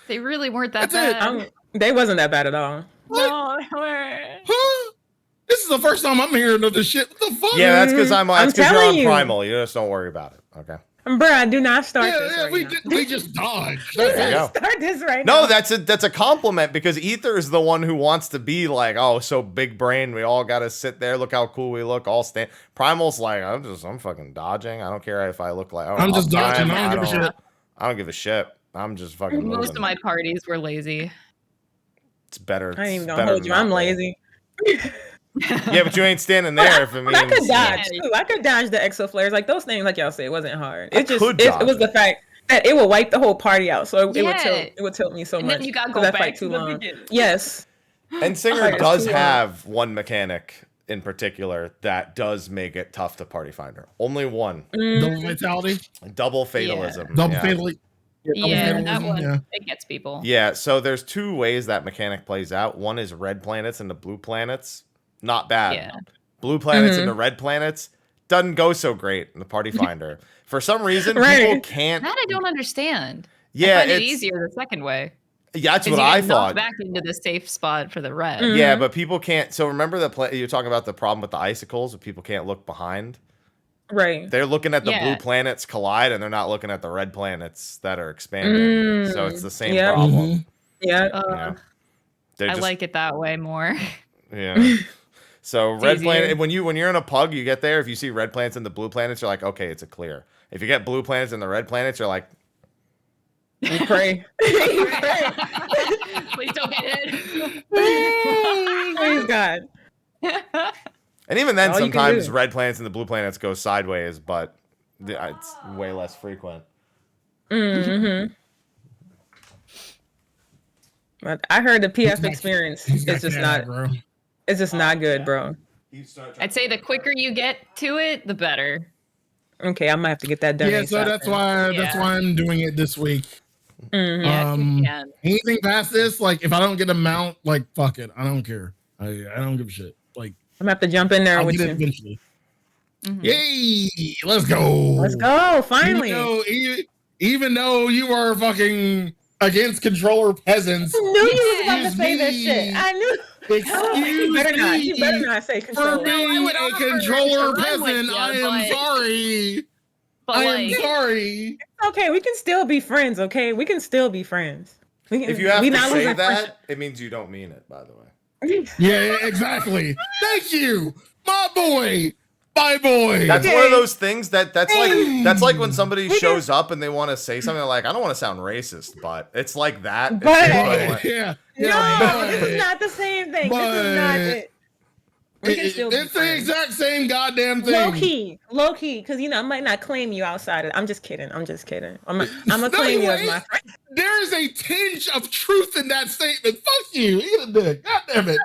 They really weren't that That's bad. They wasn't that bad at all. No, they weren't. Huh? This is the first time I'm hearing of this shit. What the fuck? Yeah, that's because you're telling on you. primal. You just don't worry about it. Okay. Bruh, do not start this right now. We just dodged. There you go. Start this right now. No, that's a compliment because Ether is the one who wants to be like, oh, so big brain. We all got to sit there. Look how cool we look. All stand. Primal's like, I'm fucking dodging. I don't care if I look like. I'm just dodging. I don't give a shit. I don't give a shit. I'm just fucking. Most moving. of my parties were lazy. It's better. I ain't even it's gonna better hold than you. I'm not. lazy. Yeah, but you ain't standing there if it means. I could dodge Yeah. too. I could dodge the exo flares. Like those things, like y'all say, it wasn't hard. I It just could it dodge was the fact that it would wipe the whole party out. So it would tilt me so And much. then you gotta 'cause go that back fight to too the long. beginning. Yes. And Singer Like, does it's too have one mechanic in particular that does make it tough to party finder. Only one. Double fatality. Double fatalism. Double yeah. fatality. Yeah, that fatalism, one yeah. it gets people. Yeah, so there's two ways that mechanic plays out. One is red planets and the blue planets. Not bad. Yeah. Blue planets and the red planets doesn't go so great in the party finder. For some reason, Right. people can't. That I don't understand. Yeah, I find it it's easier the second way. Yeah, that's 'Cause what you I get knocked thought. back into the safe spot for the red. Yeah, but people can't. So remember you're talking about the problem with the icicles, if people can't look behind. Right. They're looking at the Yeah. blue planets collide, and they're not looking at the red planets that are expanding. So it's the same Yeah. problem. Yeah. Yeah. They're I just- like it that way more. Yeah. So red easier. planet when you're in a pug, you get there. If you see red planets and the blue planets, you're like, okay, it's a clear. If you get blue planets and the red planets, you're like, You pray. You pray. Please don't get hit. Please God. and even then, All you can sometimes do. red planets and the blue planets go sideways, but it's way less frequent. Mm-hmm. But I heard the PF experience is just not. bro. It's just not good, bro. I'd say the quicker you get to it, the better. Okay, I might have to get that done. Yeah, so ASAP that's then. why I'm doing it this week. Mhm. Yeah, you can. Anything past this, like if I don't get a mount, like fuck it, I don't care. I don't give a shit. Like I'm gonna have to jump in there I'll with get you. it eventually. Mhm. Yay! Let's go. Let's go! Finally. Even though you are fucking against controller peasants, I knew you was about to excuse say this me. shit. I knew. Excuse You better not. me. You better not say For control. being would a offer to controller run with peasant, you, I am but- sorry. But I like, am sorry. Okay, we can still be friends. Okay, we can still be friends. We can, If you have we to not say losing that, it means you don't mean it, by the way. friendship. Yeah, exactly. Thank you, my boy. My boy. That's Okay. one of those things that's like when somebody We shows up and they want to say something like, I don't want to sound racist, but it's like that. It's But- the equivalent. yeah. No, Yeah, this is not the same thing. This is not it. We can still be it's the friends. exact same goddamn thing. Low key, because I might not claim you outside. I'm just kidding. I'm gonna No, claim you as wait. my friend. There is a tinge of truth in that statement. Fuck you. Eat a dick. God damn it.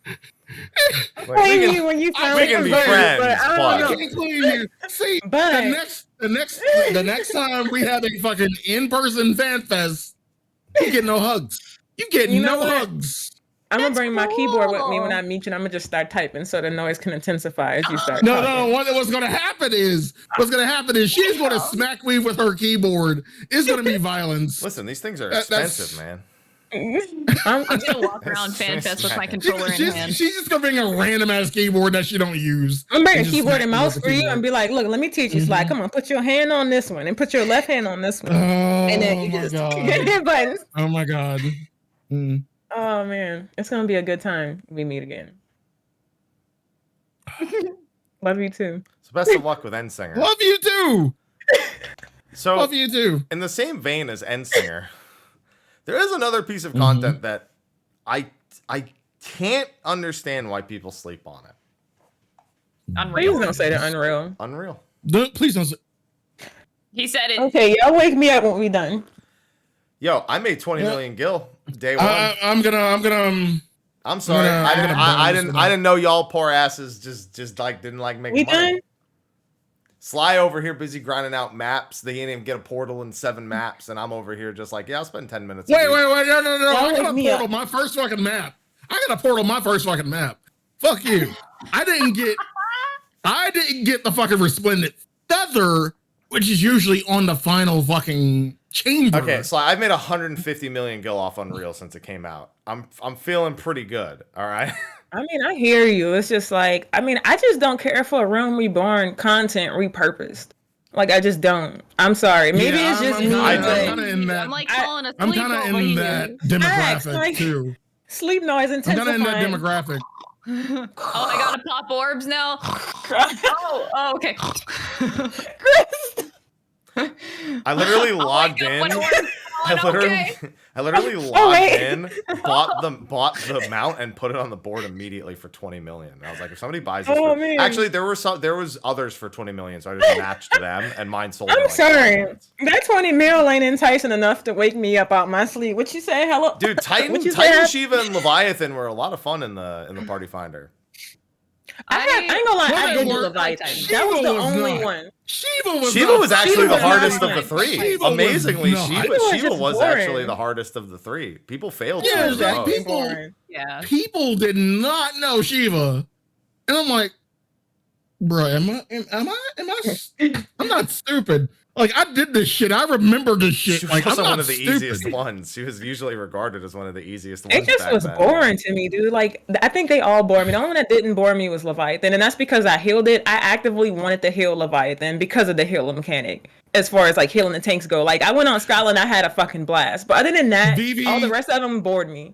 Like, we Claim can- you when you sound we can be converted, friends, but I but- don't I know. can't claim you. See, But- the next time we have a fucking in-person fan fest, you get no hugs. You get You know no what? hugs. I'm gonna That's bring my keyboard with me when cool. I meet you, and I'm gonna just start typing so the noise can intensify as you start. No, talking. What's gonna happen is she's gonna smack me with her keyboard. It's gonna be violence. Listen, these things are That's- expensive, man. I'm gonna walk around FanFest with my controller in hand. She's just gonna bring a random ass keyboard that she don't use. I'm bringing Just keyboard smack and me mouse with the for you keyboard. and be like, look, let me teach you, Sly. Come on, put your hand on this one and put your left hand on this one. Oh And then you my just god. hit buttons. Oh my god. Mm. Oh man, it's gonna be a good time. We meet again. Love you too. So best of luck with Endsinger. Love you too. So Love you too. in the same vein as Endsinger, there is another piece of content that I can't understand why people sleep on it. Please Unreal. don't say the unreal. Unreal. Please don't. He said it. Okay, y'all wake me up when we done. Yo, I made 20 million gil day one. I'm gonna. I'm sorry. I'm gonna I bonus didn't it up. know y'all poor asses just like didn't like making We money. done? Sly over here busy grinding out maps. They ain't even get a portal in 7 maps, and I'm over here just like, yeah, I'll spend 10 minutes. Wait, no. I got a portal my first fucking map. Fuck you. I didn't get the fucking resplendent feather, which is usually on the final fucking chamber. Okay, so I've made 150 million gil off Unreal since it came out. I'm feeling pretty good. All right. I mean, I hear you. It's just like, I mean, I just don't care for Realm Reborn content repurposed. Like, I just don't. I'm sorry. Maybe it's just me. I'm like falling asleep. I'm kind of in that demographic too. Sleep noise intensifying. I'm kind of in that demographic. Oh, I gotta pop orbs now. Oh, okay. I literally logged in. I literally logged in, bought the mount, and put it on the board immediately for 20 million. I was like, if somebody buys this, actually there was others for 20 million, so I just matched them, and mine sold. I'm sorry, that 20 mil ain't enticing enough to wake me up out my sleep. What you say? Hello, dude. Titan, Shiva, and Leviathan were a lot of fun in the Party Finder. I ain't gonna lie, I did do Leviathan. That was the only one. Shiva was actually the hardest of the 3. Amazingly, Shiva was actually the hardest of the 3. People failed. People did not know Shiva, and I'm like, bro, am I? I'm not stupid. Like, I did this shit. I remember this shit. She like, was I'm not one of the stupid. easiest ones. She was usually regarded as one of the easiest ones. It just was boring to me, dude. Like, I think they all bore me. The only one that didn't bore me was Leviathan, and that's because I healed it. I actively wanted to heal Leviathan because of the heal mechanic. As far as like healing the tanks go, like I went on Scotland, I had a fucking blast. But other than that, all the rest of them bored me.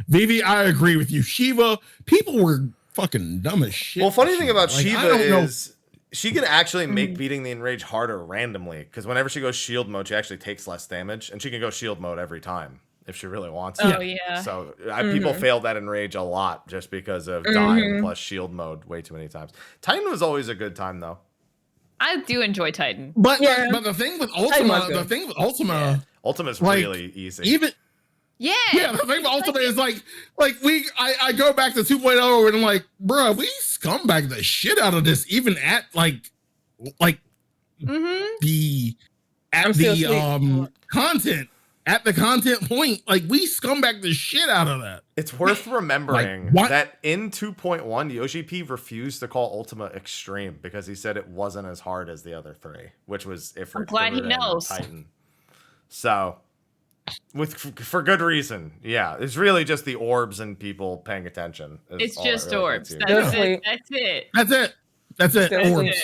Vivi, I agree with you. Shiva, people were fucking dumb as shit. Well, funny thing about Shiva is she can actually make beating the Enrage harder randomly, because whenever she goes shield mode, she actually takes less damage, and she can go shield mode every time if she really wants to. Oh, yeah. So people failed that Enrage a lot just because of dying plus shield mode way too many times. Titan was always a good time, though. I do enjoy Titan. But the thing with Ultima, Ultima's like, really easy. Yeah, the thing with Ultimate is I go back to 2.0 and I'm like, bro, we scumbag the shit out of this, even at the content point, like we scumbag the shit out of that. It's worth remembering that in 2.1, Yoshi P refused to call Ultima Extreme because he said it wasn't as hard as the other 3, which was Ifrit. I'm glad he knows. Titan. So, for good reason. Yeah, it's really just the orbs and people paying attention. It's just really orbs. That's it. Orbs.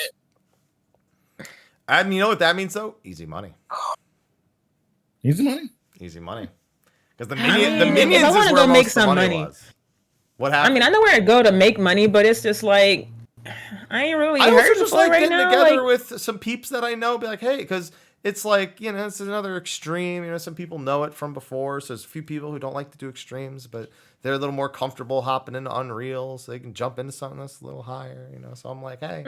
And you know what that means, though? Easy money. Easy money. Because the minions is where go most make the some money was. What happened? I mean, I know where to go to make money, but it's just like I ain't really. I also hurt just for like right getting now. together Like, with some peeps that I know, be like, hey, because it's like, you know, it's another extreme. You know, some people know it from before, so there's a few people who don't like to do extremes, but they're a little more comfortable hopping into Unreal, so they can jump into something that's a little higher. You know, so I'm like, hey,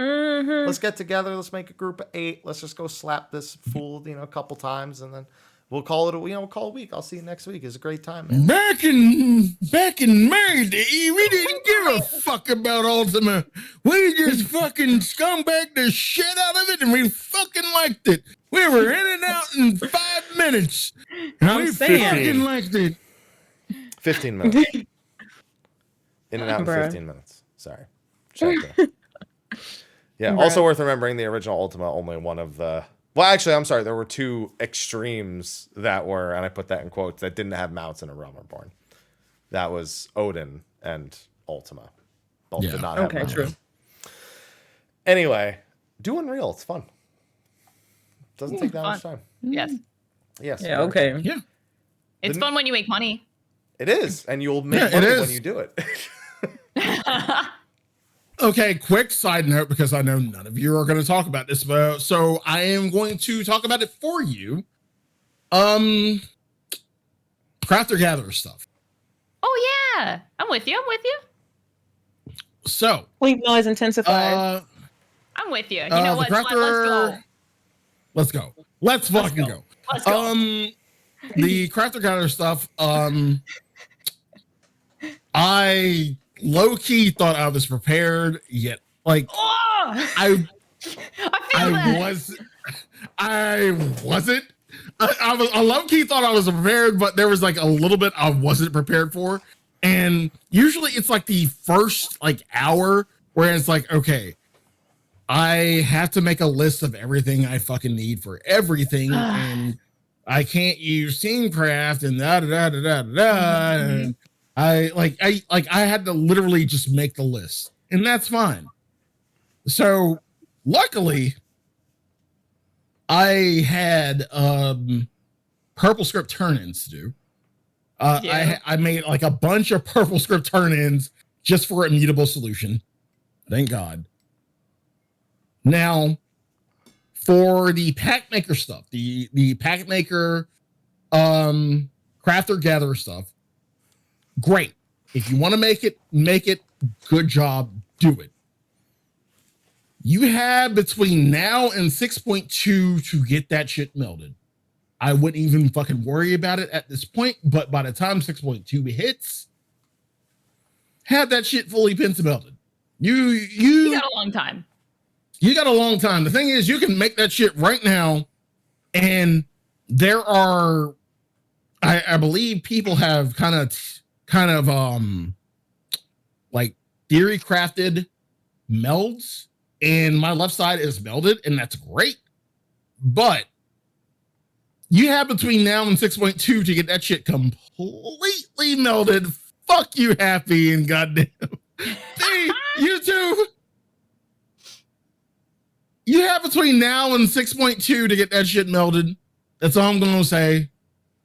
let's get together. Let's make a group of 8. Let's just go slap this fool, you know, a couple times, and then we'll call it a week. I'll see you next week. It's a great time, man. Back in May, we didn't give a fuck about Ultima. We just fucking scumbagged the shit out of it, and we fucking liked it. We were in and out in 5 minutes. And we fucking liked it. 15 minutes. In and out in 15 minutes. Sorry. Yeah. Also worth remembering, the original Ultima, only one of the. Well, actually, I'm sorry. There were 2 extremes that were, and I put that in quotes, that didn't have mounts in a Realm Reborn. That was Odin and Ultima. Both did not have mounts. True. Anyway, do Unreal. It's fun. Doesn't take that much time. Yes. Yeah. Okay. Yeah. It's fun when you make money. It is, and you'll make money when you do it. Okay, quick side note, because I know none of you are going to talk about this, so I am going to talk about it for you. Crafter Gatherer stuff. Oh yeah, I'm with you. So sleep noise intensified. I'm with you. You know what? Let's go. Let's fucking go. Let's go. The Crafter Gatherer stuff. I low-key thought I was prepared, yet I I wasn't. I low-key thought I was prepared, but there was like a little bit I wasn't prepared for. And usually it's like the first like hour where it's like, okay, I have to make a list of everything I fucking need for everything, and I can't use Teamcraft and da da da da da da. And I had to literally just make the list, and that's fine. So luckily, I had purple script turn-ins to do. I made like a bunch of purple script turn-ins just for immutable solution. Thank God. Now, for the pack maker stuff, the pack maker, crafter gatherer stuff, great. If you want to make it. Good job. Do it. You have between now and 6.2 to get that shit melded. I wouldn't even fucking worry about it at this point, but by the time 6.2 hits, have that shit fully penta melted. You got a long time. You got a long time. The thing is, you can make that shit right now, and there are, I believe, people have kind of like theory crafted melds, and my left side is melded, and that's great. But you have between now and 6.2 to get that shit completely melded. Fuck you, Happy, and goddamn. See, you two. You have between now and 6.2 to get that shit melded. That's all I'm going to say.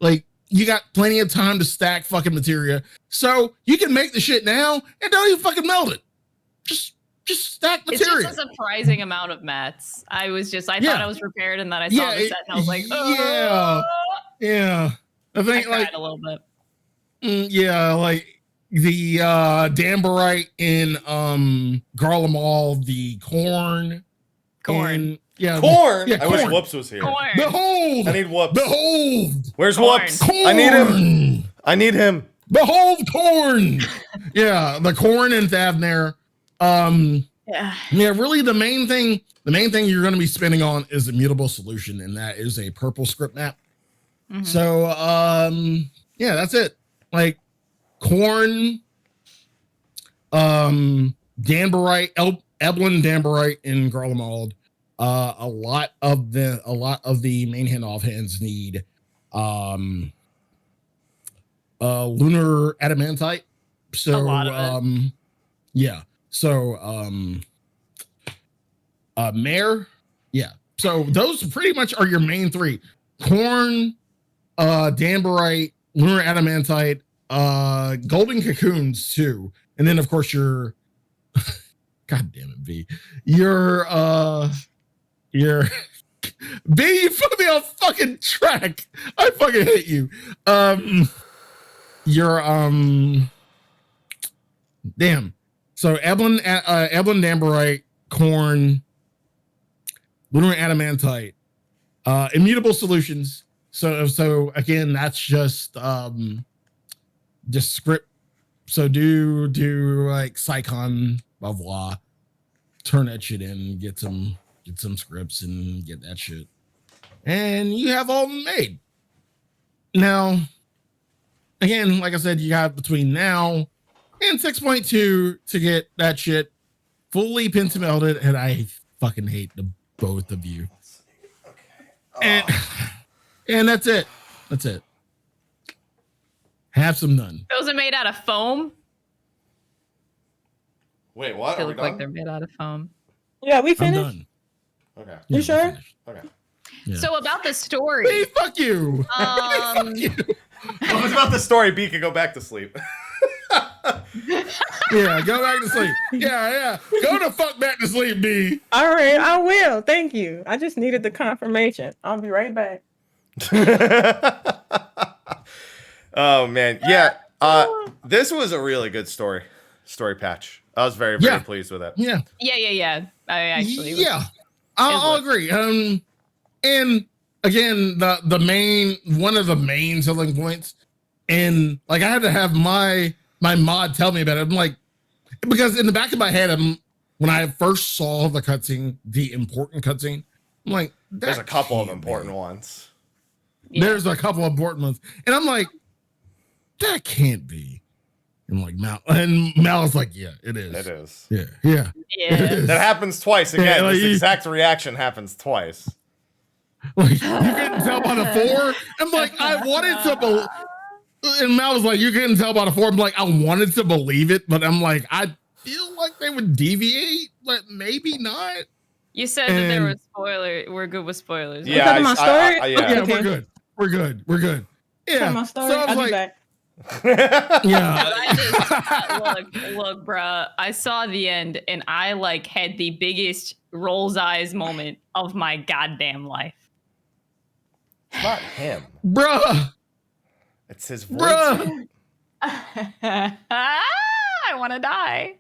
Like, you got plenty of time to stack fucking materia. So you can make the shit now and don't even fucking meld it. Just stack materia. It's just a surprising amount of mats. I thought I was prepared, and then I saw the set and I was like, oh. Yeah. I think cried a little bit. Like the Damberite in Garlemald, the corn. Corn. Corn. Yeah, I wish Whoops was here. Corn. Behold. I need Whoops. Behold. Where's Corn. Whoops? Corn. I need him. Behold corn. Yeah, the corn and Thavner. Really the main thing you're going to be spending on is immutable solution, and that is a purple script map. Mm-hmm. So that's it. Like corn, Damberite, Eblin Damberite in Garlemald. A lot of the main hand offhands need lunar adamantite. So a lot of it. Yeah. So mare. Yeah. So those pretty much are your main three. Corn, Damberite, lunar adamantite, golden cocoons too. And then of course your God damn it, V. Your B, you put me on fucking track. I fucking hate you. Damn. So Eblin Damberite, corn, lunar adamantite, immutable solutions. So again, that's just script. So do like Psychon, blah blah, turn that shit in, get some scripts and get that shit, and you have all made. Now, again, like I said, you have between now and 6.2 to get that shit fully penta melted, and I fucking hate the both of you. Okay. And that's it. That's it. Have some done. Those are made out of foam. Wait, what? They Are we look done? like they're made out of foam. Yeah, we I'm finished. done. Okay. Yeah, You sure? Okay. Yeah. So about the story. Hey, fuck you. Um, Fuck you. What was about the story? B can go back to sleep. Yeah, go back to sleep. Yeah. Go the fuck back to sleep, B. All right, I will. Thank you. I just needed the confirmation. I'll be right back. Oh man, yeah. This was a really good story patch. I was very pleased with it. Yeah. I actually I'll agree. And again, the main one of the main selling points, and like I had to have my mod tell me about it. I'm like, because in the back of my head, I'm when I first saw the cutscene, the important cutscene, I'm like, there's a couple of important ones. Yeah. There's a couple of important ones. And I'm like, that can't be. And I'm like, Mal is like, yeah, it is. It is. Yeah. That happens twice. Again, this exact reaction happens twice. Like, you couldn't tell by the 4? I'm like, I wanted to believe. And Mal was like, you couldn't tell by the 4. I'm like, I wanted to believe it, but I'm like, I feel like they would deviate, but maybe not. You said that there was spoilers. We're good with spoilers. Yeah, talking about story? Yeah, okay. We're good. Yeah. Talking about story? I'll be back. Yeah. Look, bruh. I saw the end and I like had the biggest rolls eyes moment of my goddamn life. It's not him, bruh. It's his voice. Bruh. I want to die.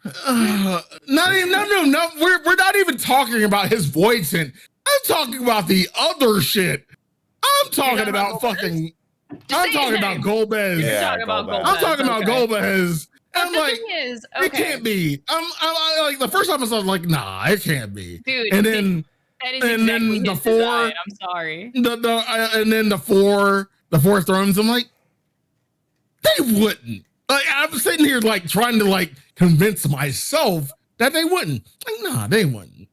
No. We're not even talking about his voice, and I'm talking about the other shit. I'm talking about fucking. I'm talking about Golbez. Yeah, I'm talking about Golbez. I'm like, it can't be. I'm like the first time I was like, nah, it can't be. Dude, and then that is exactly the 4. Design. I'm sorry. And then the 4 thrones. I'm like, they wouldn't. Like, I'm sitting here like trying to like convince myself that they wouldn't. Like, nah, they wouldn't.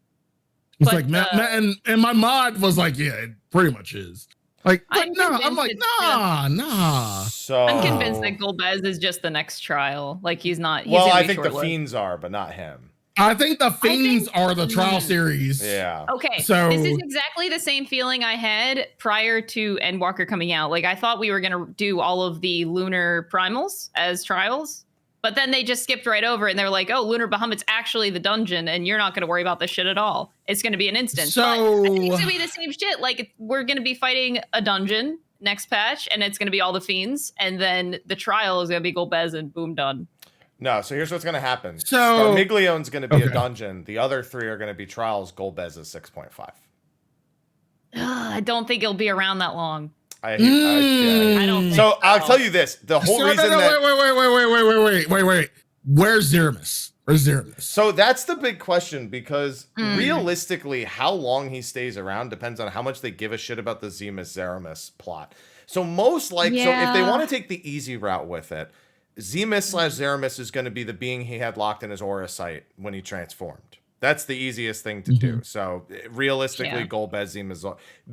It's like, and my mod was like, yeah, it pretty much is. Like, no, I'm like, nah. So I'm convinced that Golbez is just the next trial. Like, he's not. Well, I think the Fiends are, but not him. I think the Fiends are the trial series. Yeah. Okay. So this is exactly the same feeling I had prior to Endwalker coming out. Like, I thought we were gonna do all of the Lunar Primals as trials, but then they just skipped right over and they're like, "Oh, Lunar Bahamut's actually the dungeon, and you're not gonna worry about this shit at all. It's gonna be an instance." So but I think it's gonna be the same shit. Like, we're gonna be fighting a dungeon next patch, and it's gonna be all the Fiends, and then the trial is gonna be Golbez, and boom, done. No, so here's what's going to happen. So Scarmiglione's going to be a dungeon. The other 3 are going to be trials. Golbez is 6.5. I don't think it'll be around that long. I don't think so. I'll tell you this. The whole reason wait. Where's Zeramis? So that's the big question, because realistically, how long he stays around depends on how much they give a shit about the Zeramis plot. So most likely, so if they want to take the easy route with it, Zemus/Zeramis is going to be the being he had locked in his aura sight when he transformed. That's the easiest thing to do. So realistically, Golbez Zemus,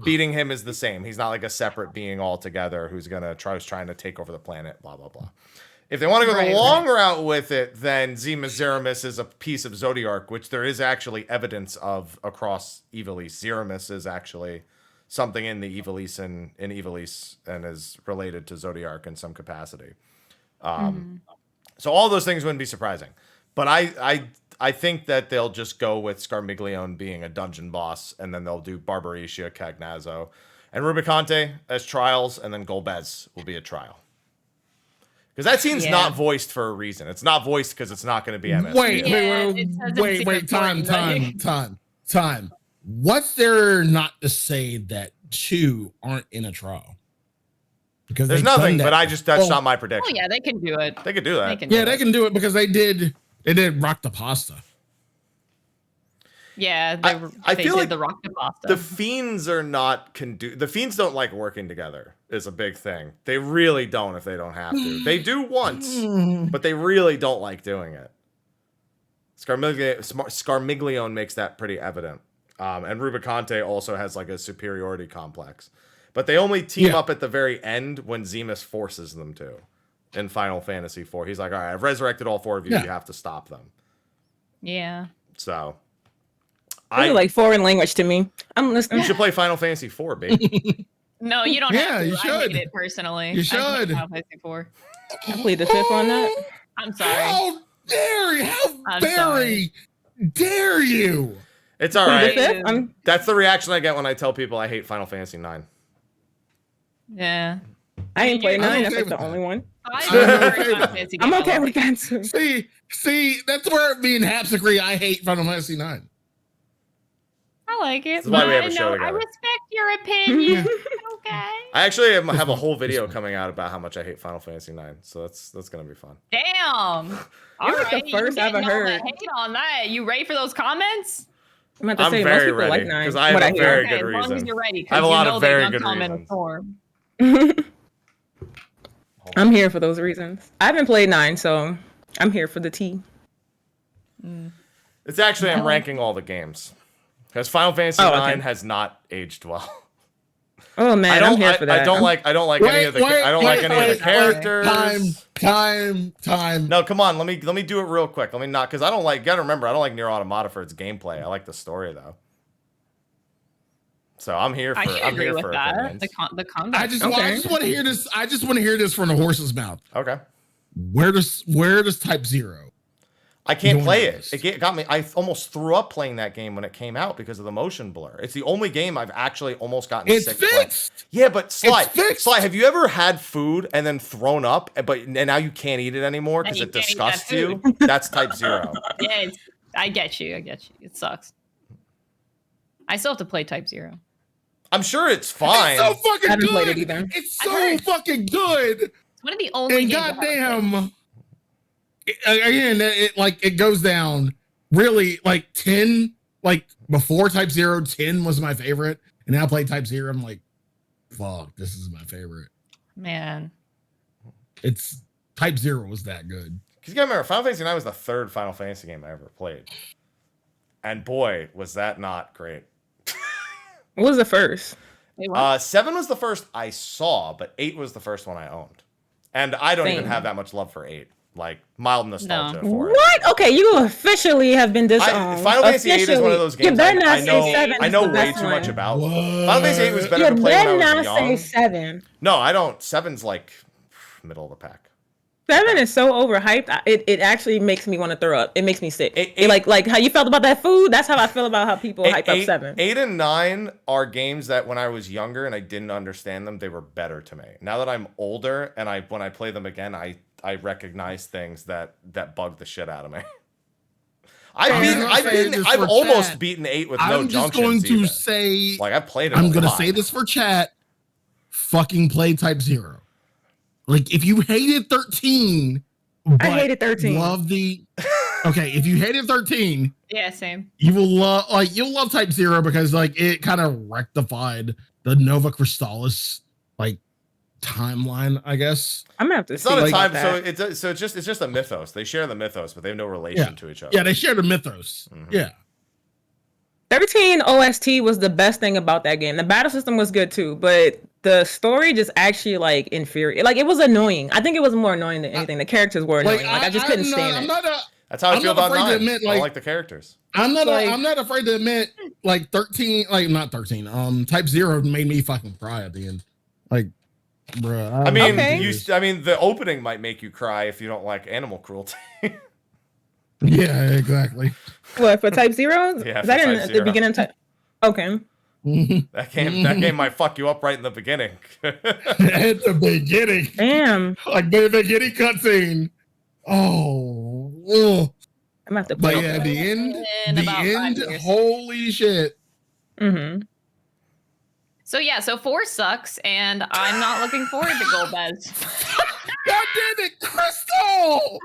beating him is the same. He's not like a separate being altogether who's trying to take over the planet, blah, blah, blah. If they want to go the long route with it, then Zeramis is a piece of Zodiark, which there is actually evidence of across Ivalice. Zeramis is actually something in the Ivalice and is related to Zodiark in some capacity. So all those things wouldn't be surprising, but I think that they'll just go with Scarmiglione being a dungeon boss, and then they'll do Barbariscia, Cagnazzo, and Rubicante as trials, and then Golbez will be a trial. Because that scene's not voiced for a reason. It's not voiced because it's not going to be MS. Wait, time. What's there not to say that 2 aren't in a trial? Because there's nothing, but that's not my prediction. Oh yeah, they can do it. They could do that. They can do it because they did Rock the Pasta. Yeah, I feel like the Rock the Pasta. The Fiends are not the Fiends don't like working together is a big thing. They really don't if they don't have to. They do once, but they really don't like doing it. Scarmiglione makes that pretty evident. And Rubicante also has like a superiority complex. But they only team up at the very end when Zemus forces them to. In Final Fantasy IV, he's like, "All right, I've resurrected all 4 of you. You have to stop them." Yeah. So, I like foreign language to me. I'm listening. You should play Final Fantasy IV, baby. No, you don't. have to. You should. I hate it personally. You should. Final Fantasy IV. I played the 5th on that. I'm sorry. How dare you? How very dare you? It's all right. The That's the reaction I get when I tell people I hate Final Fantasy IX. Yeah. I ain't played 9. That's like the only one. I'm okay with that too. See, that's where me and Haps agree. I hate Final Fantasy IX. I like it. That's why we have a show together. I respect your opinion. Okay. I actually have a whole video coming out about how much I hate Final Fantasy 9, so that's gonna be fun. Damn. All You're right. the first You're I've getting all heard. the hate on that. You ready for those comments? I'm about to I'm say most very people ready like 9. because I have a hear. very Okay, good as long as reason. you're ready, I have a because lot you know of they're very gonna good come in a reasons. storm. I'm here for those reasons. I haven't played 9, so I'm here for the tea. It's actually I'm ranking all the games because Final Fantasy Oh, 9 okay. has not aged well. Oh man, I'm here for that. I don't like any of the characters. Time. No, come on. Let me do it real quick. Let me not because I don't like. Gotta remember, I don't like Nier Automata for its gameplay. I like the story though. So I'm here for. I can I'm agree here with for that. opinions. The combat. I just want to hear this. I just want to hear this from the horse's mouth. Okay. Where does Type 0? I can't play Doing it. It got me. I almost threw up playing that game when it came out because of the motion blur. It's the only game I've actually almost gotten It's sick fixed. playing. Yeah, but fixed. Sly, have you ever had food and then thrown up, and now you can't eat it anymore because you it can't eat that disgusts you? That's Type 0. Yeah, I get you. It sucks. I still have to play Type 0. I'm sure it's fine. It's so fucking I haven't played it good. either. It's so fucking good. It's one of the only And games I haven't played. goddamn, again, it goes down really like 10. Like before Type 0, 10 was my favorite, and now I play Type 0. I'm like, fuck, this is my favorite. Man. It's Type 0 was that good. Because you gotta remember, Final Fantasy 9 was the third Final Fantasy game I ever played, and boy, was that not great. What was the first? Wait, what? 7 was the first I saw, but 8 was the first one I owned, and I don't even Same. have that much love for 8. Like mild nostalgia No. for it. What? Okay, you officially have been disowned. Final Fantasy 8 is one of those games You better not I know. say 7 I is know the way best too one. much about. What? Final Fantasy 8 was better You to play better when I not was say young. 7. No, I don't. 7's like middle of the pack. 7 is so overhyped. It actually makes me want to throw up. It makes me sick. Eight- Like how you felt about that food. That's how I feel about how people hype up 7. 8 and 9 are games that when I was younger and I didn't understand them, they were better to me. Now that I'm older and when I play them again, I recognize things that bug the shit out of me. I've almost beaten 8 with no I'm just junctions. going to even. say, Like I've played it. I'm going to lot. say this for chat. Fucking play Type 0. Like if you hated 13, but I hated 13. Love the. Okay, if you hated 13, Yeah, same. you'll love Type 0 because like it kind of rectified the Nova Crystallis like timeline, I guess. I'm gonna have to It's see not a about time, that. so it's just a mythos. They share the mythos, but they have no relation to each other. Yeah, they share the mythos. Mhm. Yeah. 13 OST was the best thing about that game. The battle system was good too, but the story just actually like infuriating. Like it was annoying. I think it was more annoying than anything. The characters were annoying. Like I just couldn't stand it. That's how I feel about 9. To admit, I don't like the characters. I'm not afraid to admit like 13, like not 13. Type 0 made me fucking cry at the end. Like, bruh. I mean, Okay. the opening might make you cry if you don't like animal cruelty. Yeah, exactly. What for Type 0? Yeah, Is that for in Type the 0. beginning? Okay. That game might fuck you up right in the beginning. At the beginning. Damn. Like the beginning cutscene. Oh. Ugh. I'm gonna have to But play. yeah, the end. In The about 5 end. years. Holy shit. Mm-hmm. So yeah, so 4 sucks, and I'm not looking forward to Golbez. God damn it, Crystal!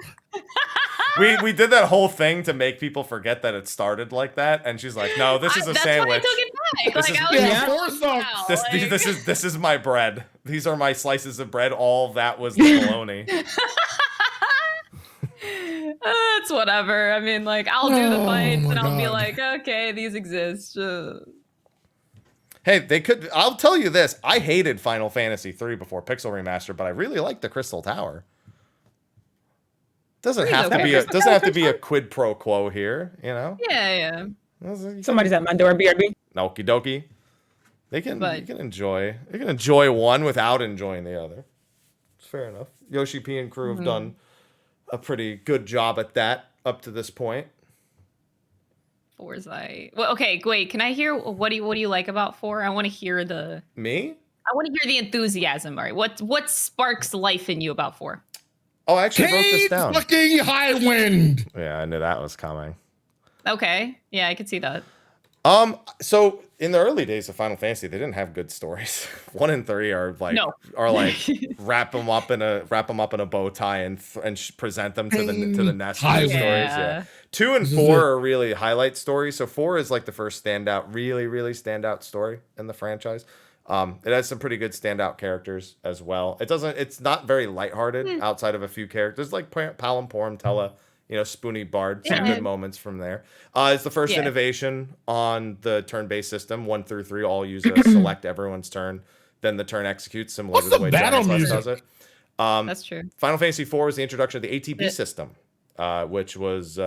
we did that whole thing to make people forget that it started like that, and she's like, "No, this is a That's sandwich. why I took it back. This Like, is- I was Yeah. like, 4 sucks. wow, This is my bread. These are my slices of bread. All that was the bologna." It's whatever. I mean, like, I'll do the Oh fights my and I'll be God. like, okay, these exist. Hey, they could. I'll tell you this. I hated Final Fantasy 3 before Pixel Remaster, but I really liked the Crystal Tower. Doesn't Three's have to okay. be Crystal Tower, a quid pro quo here, you know. Yeah. Somebody's at my door. BRB. Okie dokie. You can But- enjoy one without enjoying the other. It's fair enough. Yoshi P and crew have done a pretty good job at that up to this point. Foresight. Well, okay, wait. Can I hear what do you like about 4? I want to hear Me? I want to hear the enthusiasm. All right, what sparks life in you about 4? Oh, I actually wrote this Cade down. fucking Highwind. Yeah, I knew that was coming. Okay, yeah, I could see that. So in the early days of Final Fantasy, they didn't have good stories. 1 and 3 are like wrap them up in a bow tie and present them to the nest of the stories. Yeah. 2 and 4 are really highlight stories. So 4 is like the first really standout story in the franchise. It has some pretty good standout characters as well. It's not very lighthearted outside of a few characters like Palom Porumtella, Spoonie Bard, some good moments from there. It's the first innovation on the turn-based system. 1 through 3 all use a select everyone's turn, then the turn executes, similar to the way Genesis does it. That's true. Final Fantasy IV was the introduction of the ATB system, which was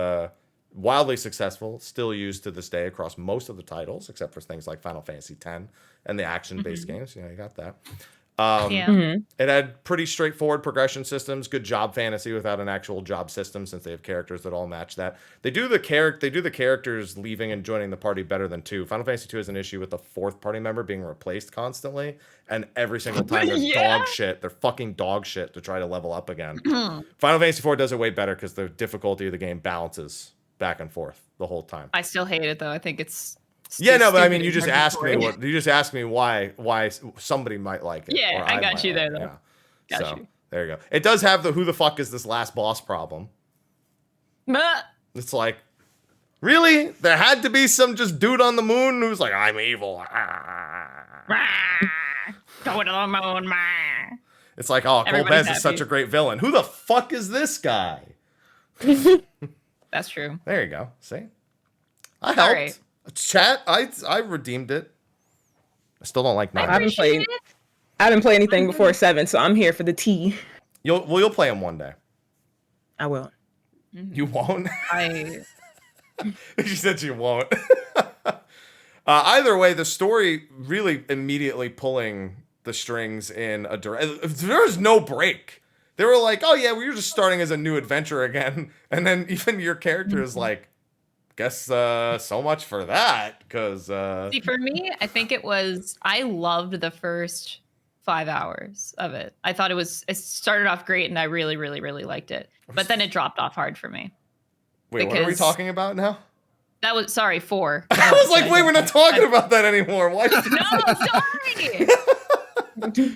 wildly successful, still used to this day across most of the titles, except for things like Final Fantasy X and the action-based games. You got that. It had pretty straightforward progression systems, good job fantasy without an actual job system, since they have characters that all match that. They do the characters leaving and joining the party better than 2. Final Fantasy 2 has an issue with the 4th party member being replaced constantly, and every single time they're fucking dog shit to try to level up again. Final Fantasy 4 does it way better because the difficulty of the game balances back and forth the whole time. I still hate it though. I think it's but I mean, you just asked me why somebody might like it. Yeah, I got you there though. Yeah. Got you. There you go. It does have the who the fuck is this last boss problem. It's like, really? There had to be some just dude on the moon who's like, I'm evil. Go to the moon. It's like, oh, Kolbez is such a great villain. Who the fuck is this guy? That's true. There you go. See? I helped. Right. Chat, I redeemed it. I still don't like 9. I didn't play anything before 7, so I'm here for the tea. You'll play them one day. I will. You won't? She said you won't. Either way, the story really immediately pulling the strings in a direction. There's no break. They were like, oh yeah, we're just starting as a new adventure again. And then even your character is like, guess so much for that. Because see, for me, I think I loved the first 5 hours of it. I thought it started off great and I really, really, really liked it. But then it dropped off hard for me. Wait, what are we talking about now? That was, 4. I was like, wait, we're not talking about that anymore. Why? No, sorry.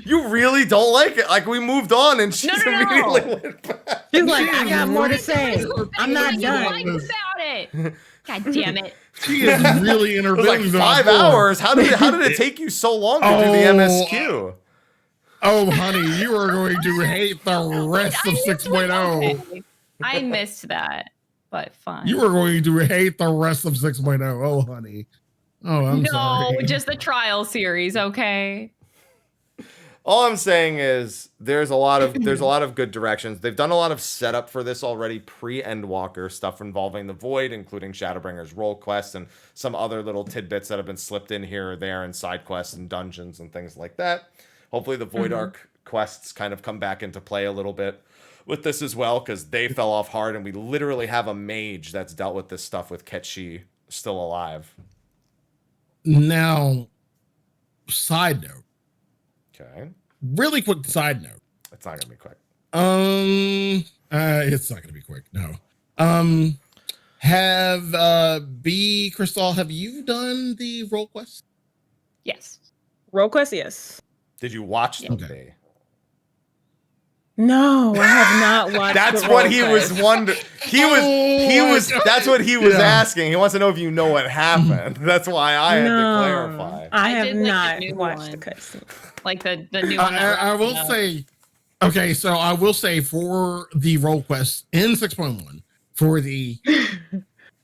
You really don't like it? Like, we moved on and she's immediately went back. She's like, I got more to say. I'm not done. About it. God damn it. She is really in her feelings. Like 5 hours? How did it take you so long to do the MSQ? Oh, honey, you are going to hate the rest of 6.0. I missed that, but fine. You are going to hate the rest of 6.0. Oh, honey. Oh, I'm sorry. No, just the trial series, okay? All I'm saying is there's a lot of good directions. They've done a lot of setup for this already, pre-Endwalker stuff involving the Void, including Shadowbringer's role quests and some other little tidbits that have been slipped in here or there and side quests and dungeons and things like that. Hopefully the Void Arc quests kind of come back into play a little bit with this as well, because they fell off hard and we literally have a mage that's dealt with this stuff with Ketchi still alive. Now, side note. Okay. Really quick side note. It's not gonna be quick. It's not gonna be quick. No. CrystAAHHL, have you done the role quest? Yes. Role quest, yes. Did you watch them? Okay. No, I have not watched. That's what he was wondering. That's what he was asking. He wants to know if you know what happened. That's why I had to clarify. I have not watched the cutscene. Like the new one. I will say, okay, so I will say for the role quest in 6.1, for the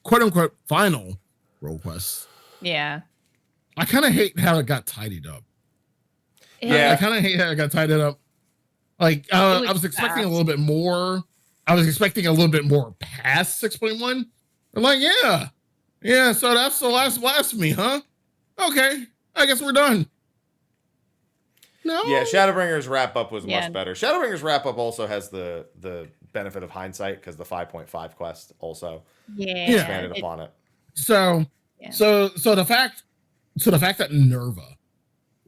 quote unquote final role quest. Yeah. I kind of hate how it got tidied up. Yeah. I kind of hate how it got tidied up. Like, I was expecting a little bit more. I was expecting a little bit more past 6.1. I'm like, yeah. So that's the last blasphemy, huh? Okay, I guess we're done. No. Yeah, Shadowbringer's wrap up was much better. Shadowbringer's wrap up also has the benefit of hindsight because the 5.5 quest also expanded upon it. So the fact that Nerva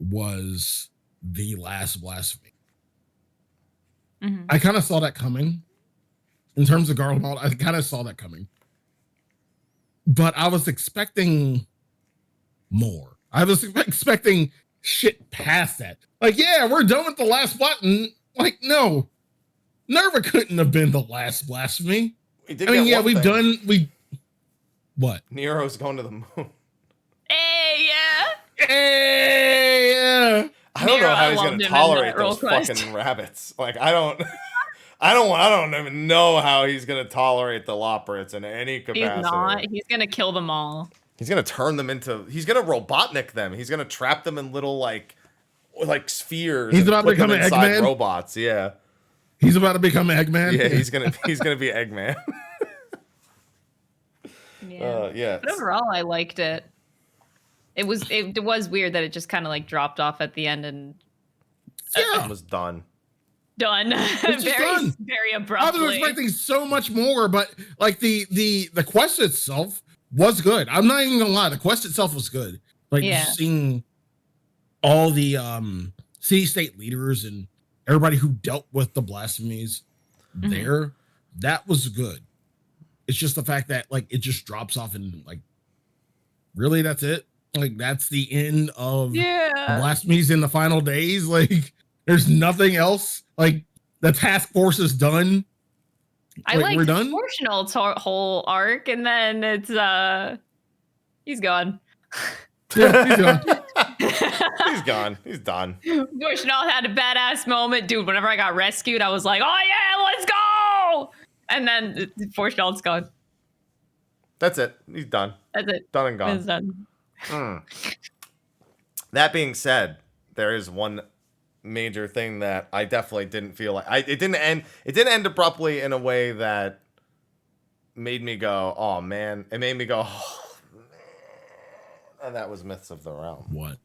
was the last blasphemy. Mm-hmm. I kind of saw that coming. In terms of Garlemald, I kind of saw that coming. But I was expecting more. I was expecting shit past that. Like, yeah, we're done with the last button. Like, no, Nerva couldn't have been the last blasphemy. I mean, yeah, what? Nero's going to the moon. Hey, yeah. Hey, yeah. I don't know how he's going to tolerate those fucking rabbits. Like, I don't even know how he's going to tolerate the Loporrits in any capacity. He's not. He's going to kill them all. He's going to turn them into, he's going to Robotnik them. He's going to trap them in little, like spheres. He's about to become an Eggman? Robots, yeah. He's about to become Eggman? Yeah, he's going to be Eggman. Yeah. But overall, I liked it. It was weird that it just kind of like dropped off at the end and it was done. Done. Very abruptly. I was expecting so much more, but like the quest itself was good. I'm not even gonna lie, the quest itself was good. Like seeing all the city-state leaders and everybody who dealt with the blasphemies there, that was good. It's just the fact that like it just drops off and like really that's it. Like that's the end of blasphemies in the final days. Like there's nothing else. Like the task force is done. I like the proportional whole arc, and then it's he's gone. Yeah, he's gone. He's gone. He's done. Bushnell had a badass moment, dude. Whenever I got rescued, I was like, "Oh yeah, let's go!" And then Bushnell's gone. That's it. He's done. That's it. Done and gone. It's done. That being said, there is one major thing that I definitely didn't feel like it didn't end abruptly in a way that made me go, oh man. It made me go, oh man. And that was Myths of the Realm. What?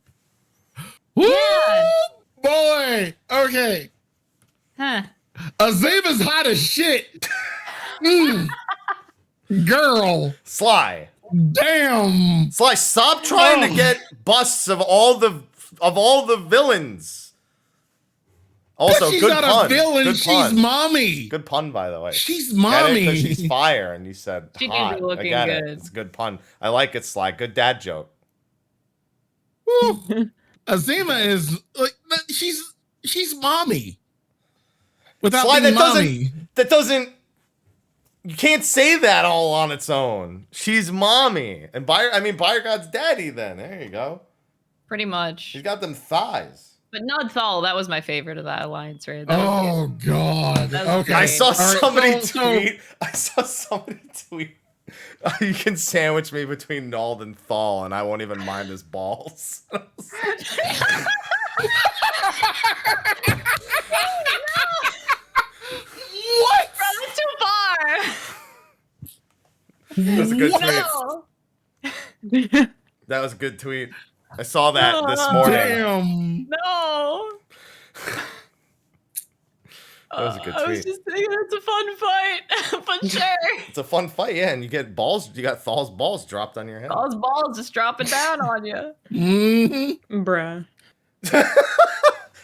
Yeah. Boy. Okay. Huh. Azima's hot as shit. Girl. Sly. Damn. Sly, stop trying to get busts of all the villains. Also, she's good not pun. A villain. Good She's pun. Mommy. Good pun, by the way. She's Mommy. Because she's fire, and you said she hot. Did be looking I get good. it. It's a good pun. I like it, Sly. Good dad joke. Azima is like she's Mommy. Without Sly, being Mommy. That doesn't. You can't say that all on its own. She's Mommy, and Bayergod's daddy. Then there you go. Pretty much. She's got them thighs. But Nod Thal, that was my favorite of that alliance, right? Oh God. Okay. I saw somebody tweet. I saw somebody tweet. You can sandwich me between Nald and Thal, and I won't even mind his balls. What? Bro, that's too far. That was a good tweet. No. That was a good tweet. I saw that this morning. Damn. No. That was a good tweet. I was just thinking it's a fun fight, for sure. It's a fun fight, yeah, and you get balls. You got Thal's balls dropped on your head. Thal's balls just dropping down on you. Mm-hmm. Bruh. Have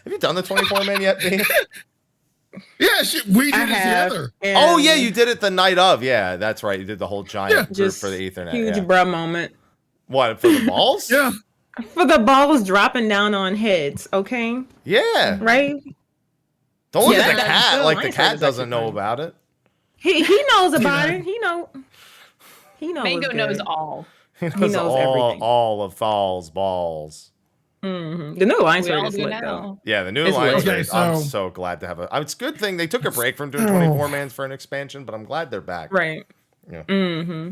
you done the 24-man yet, B? Yeah, we did it together. Oh yeah, you did it the night of. Yeah, that's right. You did the whole giant group for the Ethernet. Huge bruh moment. What, for the balls? Yeah. For the balls dropping down on heads, okay? Yeah. Right? Don't look at the cat. Like the cat doesn't know about it. He knows about it. He knows. Mango knows all. He knows everything. All of Thal's balls. Mm-hmm. The new Alliance raid is lit though. Yeah, the new Alliance raid. I'm so glad to have it. It's a good thing they took a break from doing 24-mans for an expansion, but I'm glad they're back. Right. Yeah. Mm-hmm.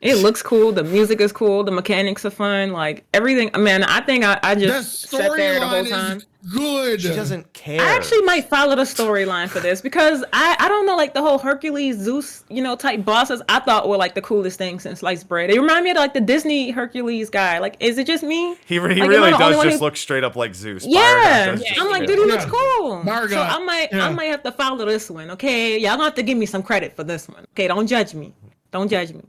It looks cool. The music is cool. The mechanics are fun. Like everything. Man, I think I just sat there the whole time. Good. She doesn't care. I actually might follow the storyline for this because I don't know, like the whole Hercules Zeus type bosses I thought were like the coolest thing since sliced bread. They remind me of like the Disney Hercules guy. Like, is it just me? He really does just look straight up like Zeus. Yeah, I'm like, dude, he looks cool. Margot. So I might have to follow this one. Okay, y'all gonna have to give me some credit for this one. Okay, don't judge me. Don't judge me.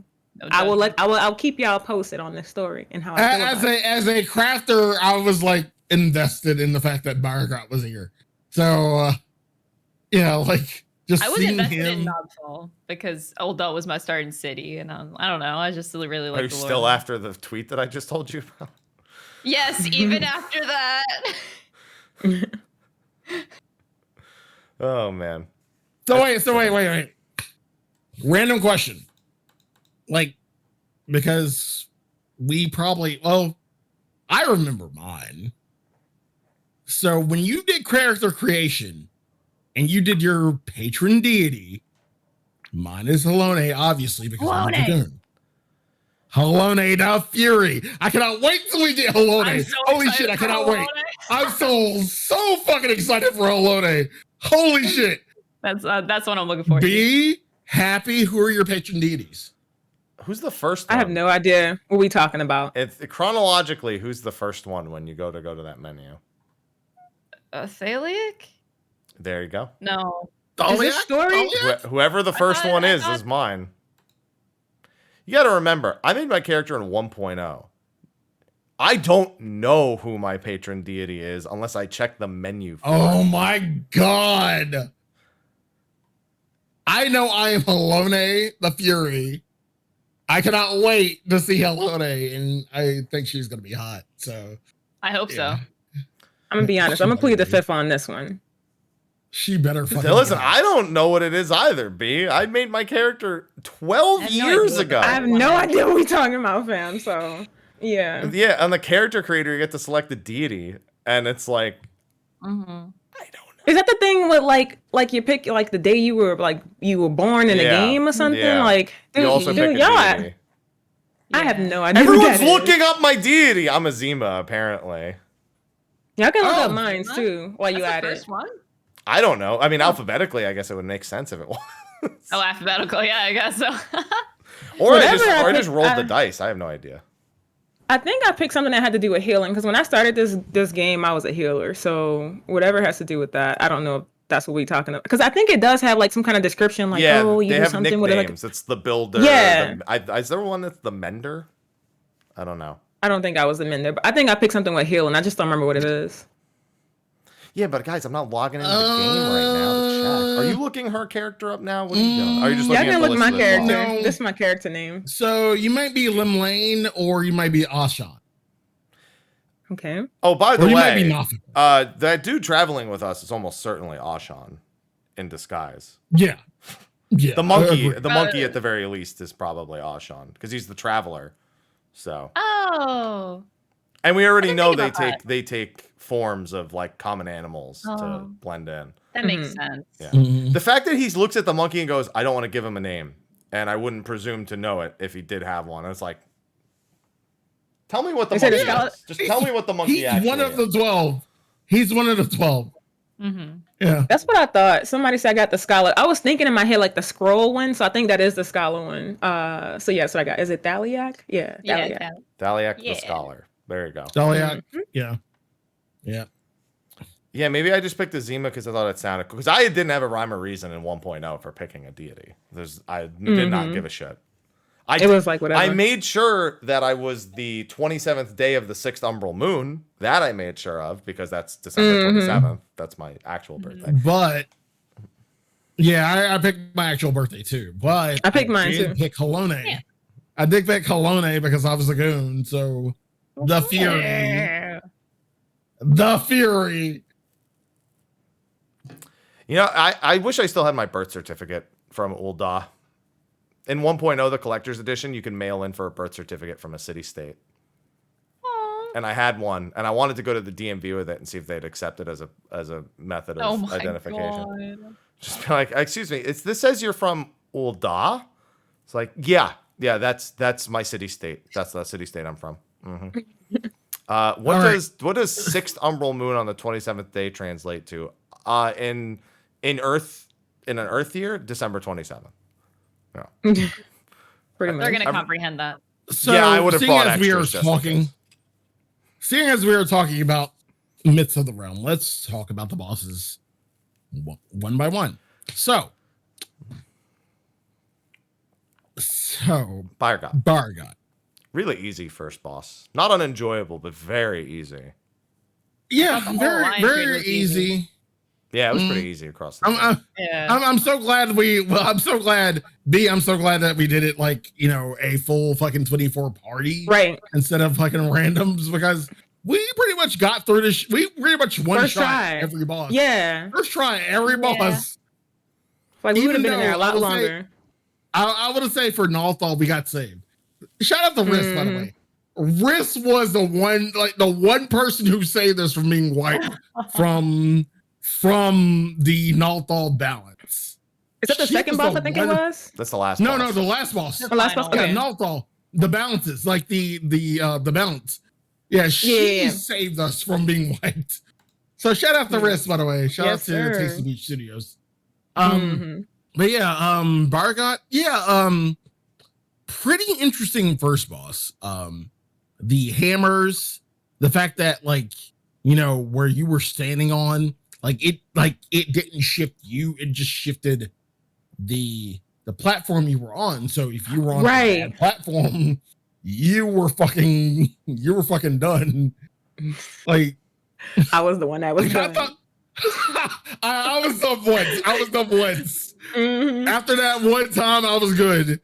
I'll keep y'all posted on this story and how I feel about it. As a crafter, I was like invested in the fact that Bayergot was here. So like just I was seeing invested him. in Nodfall because Old Dot was my starting city, and I don't know. I just really like. Are you still after the tweet that I just told you about? Yes, even after that. Oh man. So wait. Random question. Like, because I remember mine. So when you did character creation and you did your patron deity, mine is Halone, obviously, because I'm a Dragoon. Halone the Fury. I cannot wait till we get Halone. So holy shit, I cannot wait. I'm so fucking excited for Halone. Holy shit. That's what I'm looking for. Be happy. Who are your patron deities? Who's the first one? I have no idea what we talking about. It's chronologically, who's the first one when you go to that menu? Thaliac? There you go. No. Is this story? Whoever the first one is mine. You got to remember, I made my character in 1.0. I don't know who my patron deity is unless I check the menu for Oh my god. I know I am Halone the Fury. I cannot wait to see Halone, and I think she's going to be hot. So I hope so. I'm going to be honest. I'm going to plead the fifth on this one. She better fucking listen, I don't know what it is either, B. I made my character 12 years ago. I have no idea what we're talking about, fam. So, yeah. Yeah, on the character creator, you get to select the deity, and it's like, I don't know. Is that the thing with like you pick like the day you were born in a game or something? Yeah. Like, dude, you also pick a deity. I have no idea. Everyone's looking up my deity. I'm a Zima, apparently. Y'all can look up mine too while you at it. One? I don't know. I mean, alphabetically, I guess it would make sense if it was. Oh, alphabetical. Yeah, I guess so. or I just rolled the dice. I have no idea. I think I picked something that had to do with healing because when I started this game, I was a healer. So whatever has to do with that, I don't know if that's what we're talking about. Because I think it does have like some kind of description, like you they do have something nicknames. It's the builder. Yeah. Is there one that's the mender? I don't know. I don't think I was the mender, but I think I picked something with healing. I just don't remember what it is. Yeah, but guys, I'm not logging into the game right now to check. Are you looking her character up now? What are you doing? Are you just looking at the look list my of character. No. This is my character name. So you might be Lim Lane or you might be Ashan. Okay. Oh, by the way, that that dude traveling with us is almost certainly Ashan in disguise. Yeah. The monkey at the very least is probably Ashan because he's the traveler. So. Oh. And we already know they take forms of like common animals to blend in. That makes sense. Yeah. The fact that he looks at the monkey and goes, "I don't want to give him a name," and I wouldn't presume to know it if he did have one. It's like, tell me what the monkey is. Just tell me what the monkey actually is. He's one of the 12. He's one of the 12. Mm-hmm. Yeah. That's what I thought. Somebody said I got the scholar. I was thinking in my head like the scroll one, so I think that is the scholar one. So yeah, so I got. Is it Thaliac? Yeah. Thaliac. Thaliac the scholar. There you go. Thaliac. Yeah. Yeah. Yeah, maybe I just picked a Zima because I thought it sounded cool. Because I didn't have a rhyme or reason in 1.0 for picking a deity. I did not give a shit. It was like whatever. I made sure that I was the 27th day of the 6th umbral moon. That I made sure of because that's December 27th. That's my actual birthday. But yeah, I picked my actual birthday too. But I picked mine too. Pick Halone. Yeah. I did pick Halone because I was a goon. So the Fury. Yeah. The Fury. You know, I wish I still had my birth certificate from Ul'dah. In 1.0, the collector's edition, you can mail in for a birth certificate from a city-state. And I had one, and I wanted to go to the DMV with it and see if they'd accept it as a method of identification. God. Just be like, excuse me, this says you're from Ul'dah? It's like, yeah, that's my city-state. That's the city-state I'm from. Mm-hmm. What does 6th umbral moon on the 27th day translate to? In an Earth year, December 27th. Yeah. Pretty much. They're going to comprehend that. So, yeah, I would have brought extras. Seeing as we are talking about myths of the realm, let's talk about the bosses one by one. So Bargot. Really easy first boss. Not unenjoyable, but very easy. Yeah, very easy. Yeah, it was pretty easy across the I'm so glad I'm so glad that we did it like, a full fucking 24 party. Right. Instead of fucking randoms, because we pretty much got through this. We pretty much one First shot try. every boss. Yeah. First try every boss. Like we would have Even been in there a though lot I would longer. I would say for Nalthal, we got saved. Shout out to Riss, by the way. Riss was the one person who saved us from being wiped from the Nalthal balance. Is that the second boss? I think it was. That's the last. No, boss. no, the last boss. The last boss. Yeah, Okay. Nalthal. The balances, like the balance. Yeah, she saved us from being wiped. So shout out to Riss, by the way. Shout out to Tasty Beach Studios. But yeah, Bargot, pretty interesting first boss. The hammers, the fact that where you were standing on, it didn't shift you, it just shifted the platform you were on. So if you were on that platform, you were fucking done. Like I was the one that was done. I was done once. After that one time, I was good.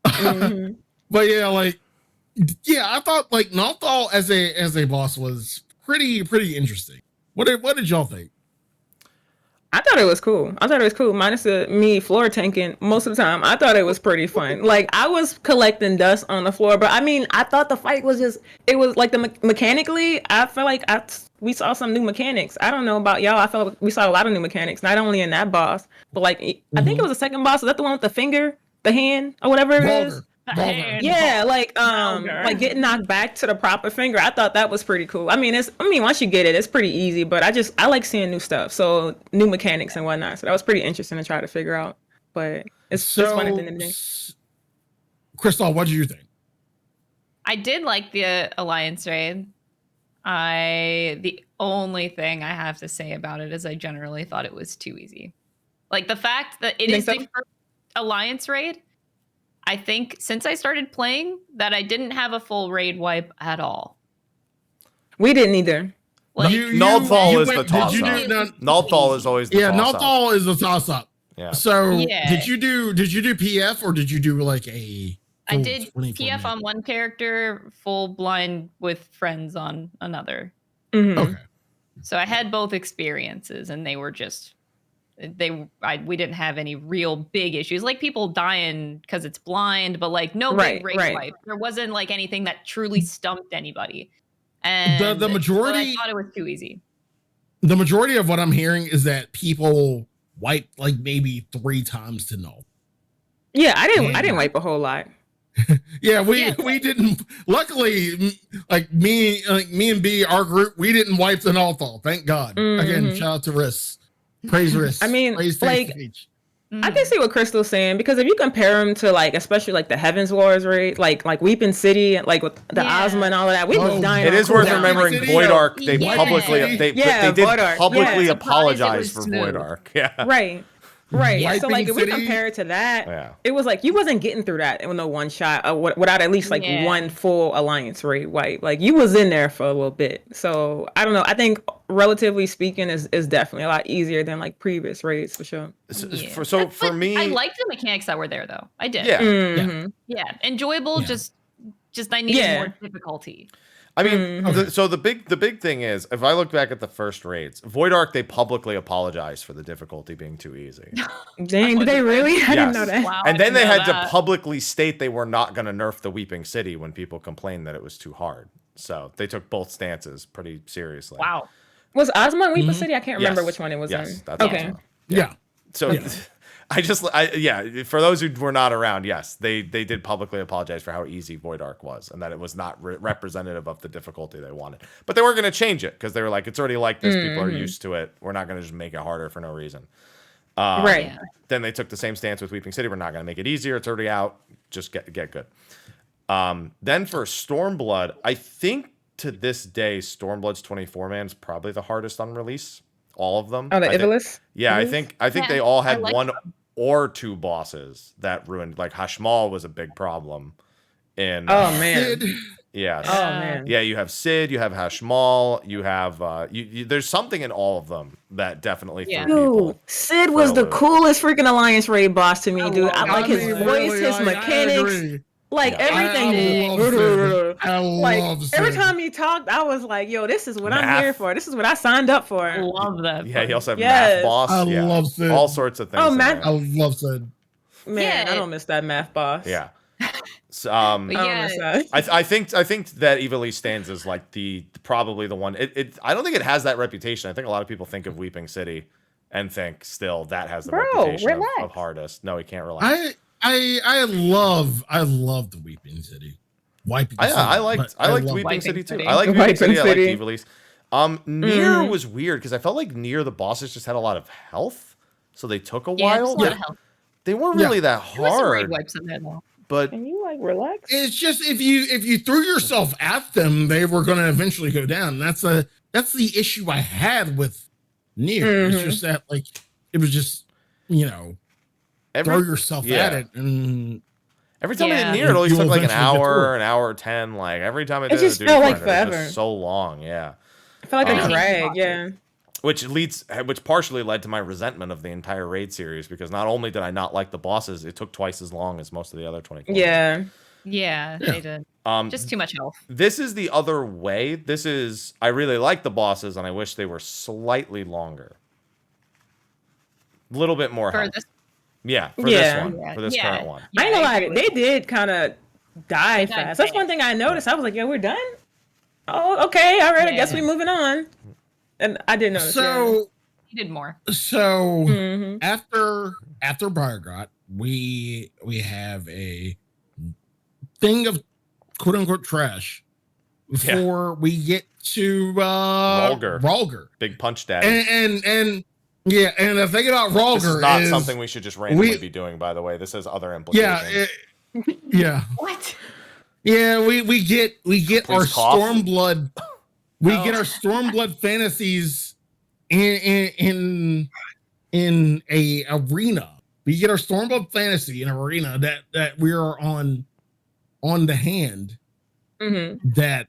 But I thought Nalthal as a boss was pretty interesting. What did y'all think? I thought it was cool. Minus me floor tanking most of the time. I thought it was pretty fun. I was collecting dust on the floor, but I mean, I thought the fight was mechanically, I feel like we saw some new mechanics. I don't know about y'all. I felt like we saw a lot of new mechanics, not only in that boss, but I think it was the second boss. Is that the one with the finger, the hand, or whatever it is? Yeah, getting knocked back to the proper finger. I thought that was pretty cool. I mean, once you get it, it's pretty easy. But I like seeing new stuff, so new mechanics and whatnot. So that was pretty interesting to try to figure out. But it's fun at the end of the day. Crystal, what did you think? I did like the Alliance raid. The only thing I have to say about it is I generally thought it was too easy. Like the fact that it is the first Alliance raid. I think since I started playing that I didn't have a full raid wipe at all. We didn't either. Nalthal is the toss-up. Nalthal is always the toss-up. Nalthal is the toss-up. Yeah. So did you do PF or did you do a I did PF on one character, full blind with friends on another. Okay. So I had both experiences and they were just we didn't have any real big issues, like people dying because it's blind, but no big raid wipe. There wasn't anything that truly stumped anybody. And the majority, I thought it was too easy. The majority of what I'm hearing is that people wipe maybe 3 times to null. Yeah, I didn't wipe a whole lot. we didn't. Luckily, me and B, our group, we didn't wipe the Nalthal. Thank God. Again, shout out to Riss. Praise Riss. I mean, praise I can see what Crystal's saying, because if you compare them to especially the Heavens Wars raid, like Weeping City, with the Ozma and all of that, we was dying. It is worth remembering Voidark. They publicly they did publicly apologize for Voidark. Yeah. Right. So if we compare it to that, it was you wasn't getting through that in no one shot without at least one full Alliance raid wipe. You was in there for a little bit. So I don't know. I think relatively speaking is definitely a lot easier than previous raids for sure. So for me, I liked the mechanics that were there though. I did. Yeah. Enjoyable. Yeah. Just I needed more difficulty. I mean, the big thing is, if I look back at the first raids, Voidark, they publicly apologized for the difficulty being too easy. Dang, did they really? I didn't know that. Wow, and then they had to publicly state they were not going to nerf the Weeping City when people complained that it was too hard. So they took both stances pretty seriously. Wow. Was Ozma in Weeping City? I can't remember which one it was in. That's okay. Ozma. Yeah. So for those who were not around, yes, they did publicly apologize for how easy Voidark was and that it was not representative of the difficulty they wanted. But they were going to change it because they were like, it's already like this. People are used to it. We're not going to just make it harder for no reason. Then they took the same stance with Weeping City. We're not going to make it easier. It's already out. Just get good. Then for Stormblood, I think to this day, Stormblood's 24-man is probably the hardest on release. All of them. Oh, the Ivalice? Yeah, I think they all had one or two bosses that ruined. Hashmal was a big problem. In man. Yes. Oh man. Yeah, you have Cid, you have Hashmal, you have there's something in all of them that definitely threw people. Cid was the coolest freaking Alliance raid boss to me, dude. I like his voice, his mechanics. Like everything. I love Sid. Every time he talked, I was like, "Yo, this is what I'm here for. This is what I signed up for." I love that. Yeah, he also had Math Boss. I love Sid. All sorts of things. Oh, Math. I love Sid. Man, I don't miss that Math Boss. Yeah. So, I don't miss that. I think that Evilly stands as like probably the one. I don't think it has that reputation. I think a lot of people think of Weeping City and think still that has the reputation of hardest. No, he can't relax. I love the Weeping City. I liked Weeping City too. I like Weeping City. I like Evilly's. Nier was weird because I felt like Nier the bosses just had a lot of health, so they took a while. They weren't really that hard. But can you like relax? It's just if you threw yourself at them, they were going to eventually go down. That's the issue I had with Nier. It's just that like it was just throw yourself at it, and every time I did Nier, it always took like an hour 10. Like every time I did it just felt like forever. It was just so long. Yeah, I felt like a drag. Yeah. Which partially led to my resentment of the entire raid series because not only did I not like the bosses, it took twice as long as most of the other 24. Yeah, they did. Just too much health. This is the other way. I really like the bosses, and I wish they were slightly longer. A little bit more health. This one. For this current one. I know they did kind of die fast. That's one thing I noticed. I was like, "Yeah, we're done." Oh, okay, all right. I guess we're moving on. And I didn't notice. So he did more. So after Briargot, we have a thing of quote unquote trash before we get to Rhalgr. Big punch daddy. And the thing about Rhalgr this is not something we should just randomly be doing, by the way. This has other implications. What? Yeah, we get our Stormblood. We get our Stormblood fantasies in a arena. We get our Stormblood fantasy in an arena that we are on the hand that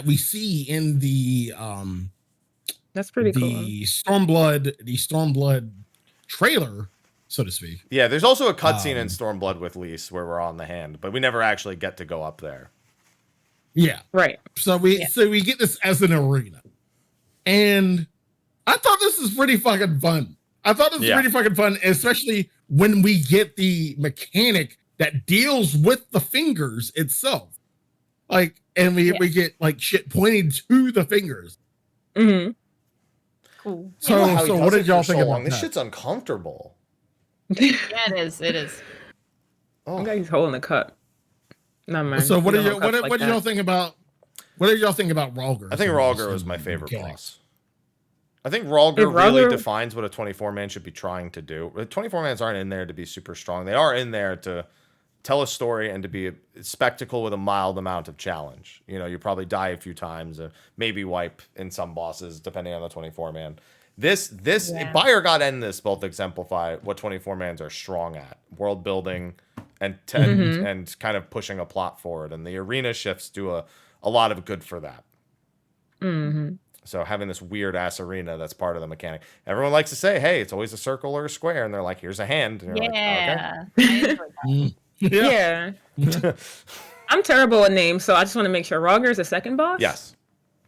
we see in the that's pretty cool. The Stormblood trailer, so to speak. Yeah, there's also a cutscene in Stormblood with Lise where we're on the hand, but we never actually get to go up there. Yeah. Right. So we get this as an arena. And I thought this was pretty fucking fun. Especially when we get the mechanic that deals with the fingers itself. Like, and we get like shit pointing to the fingers. Mm-hmm. Cool. So what did y'all think about this? Shit's uncomfortable. Yeah, it is. It is. Oh, he's holding the cup. No, man. So what did y'all think about Rhalgr? I think Rhalgr was my favorite boss. I think Rhalgr really defines what a 24-man should be trying to do. 24-mans aren't in there to be super strong. They are in there to tell a story and to be a spectacle with a mild amount of challenge. You probably die a few times, maybe wipe in some bosses, depending on the 24-man. Briargot and this both exemplify what 24-mans are strong at. World building and kind of pushing a plot forward. And the arena shifts do a lot of good for that. Mm-hmm. So having this weird ass arena that's part of the mechanic. Everyone likes to say, hey, it's always a circle or a square. And they're like, here's a hand. And you're like, okay. Yeah. I'm terrible at names, so I just want to make sure. Rhalgr is the second boss? Yes.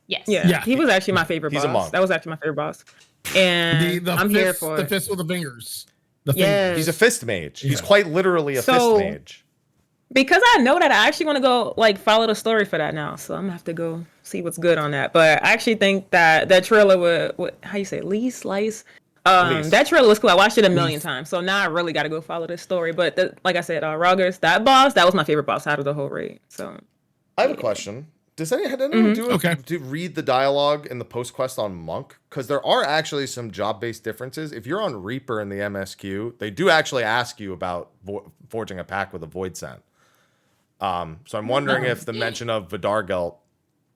Yeah. He was actually my favorite boss. He's a monk. That was actually my favorite boss. And I'm here for the fist with the fingers. He's a fist mage. He's quite literally a fist mage. Because I know that I actually want to go follow the story for that now, so I'm gonna have to go see what's good on that. But I actually think that trailer with how you say Lise. That trailer was cool. I watched it a million times, so now I really got to go follow this story. But like I said, Rhalgr's that boss, that was my favorite boss out of the whole raid. So I have a question. Does anyone do read the dialogue in the post quest on Monk? Because there are actually some job-based differences. If you're on Reaper in the MSQ, they do actually ask you about forging a pact with a Void Scent. So I'm wondering if the mention of Vidargelt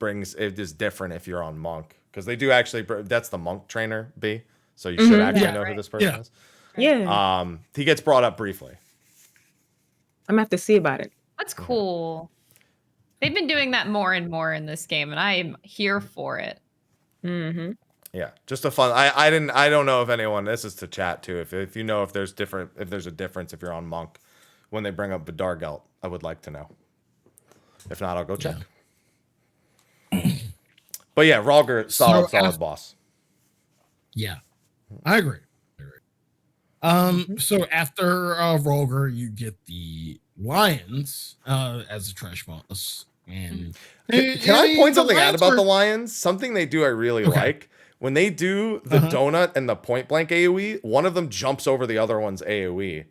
is different if you're on Monk. Because they do actually, that's the Monk trainer, B. So you should actually know who this person is. Yeah. He gets brought up briefly. I'm going to have to see about it. That's cool. They've been doing that more and more in this game, and I'm here for it. Mm-hmm. Yeah, just a fun. I don't know if anyone. This is to chat too. If you know if there's a difference if you're on Monk when they bring up Vidargelt. I would like to know. If not, I'll go check. Yeah. But yeah, Rhalgr, solid boss. Yeah, I agree. So after Rhalgr, you get the lions as a trash boss. And can I point something out about the lions? Something they do I really like. When they do the donut and the point blank AoE, one of them jumps over the other one's AoE.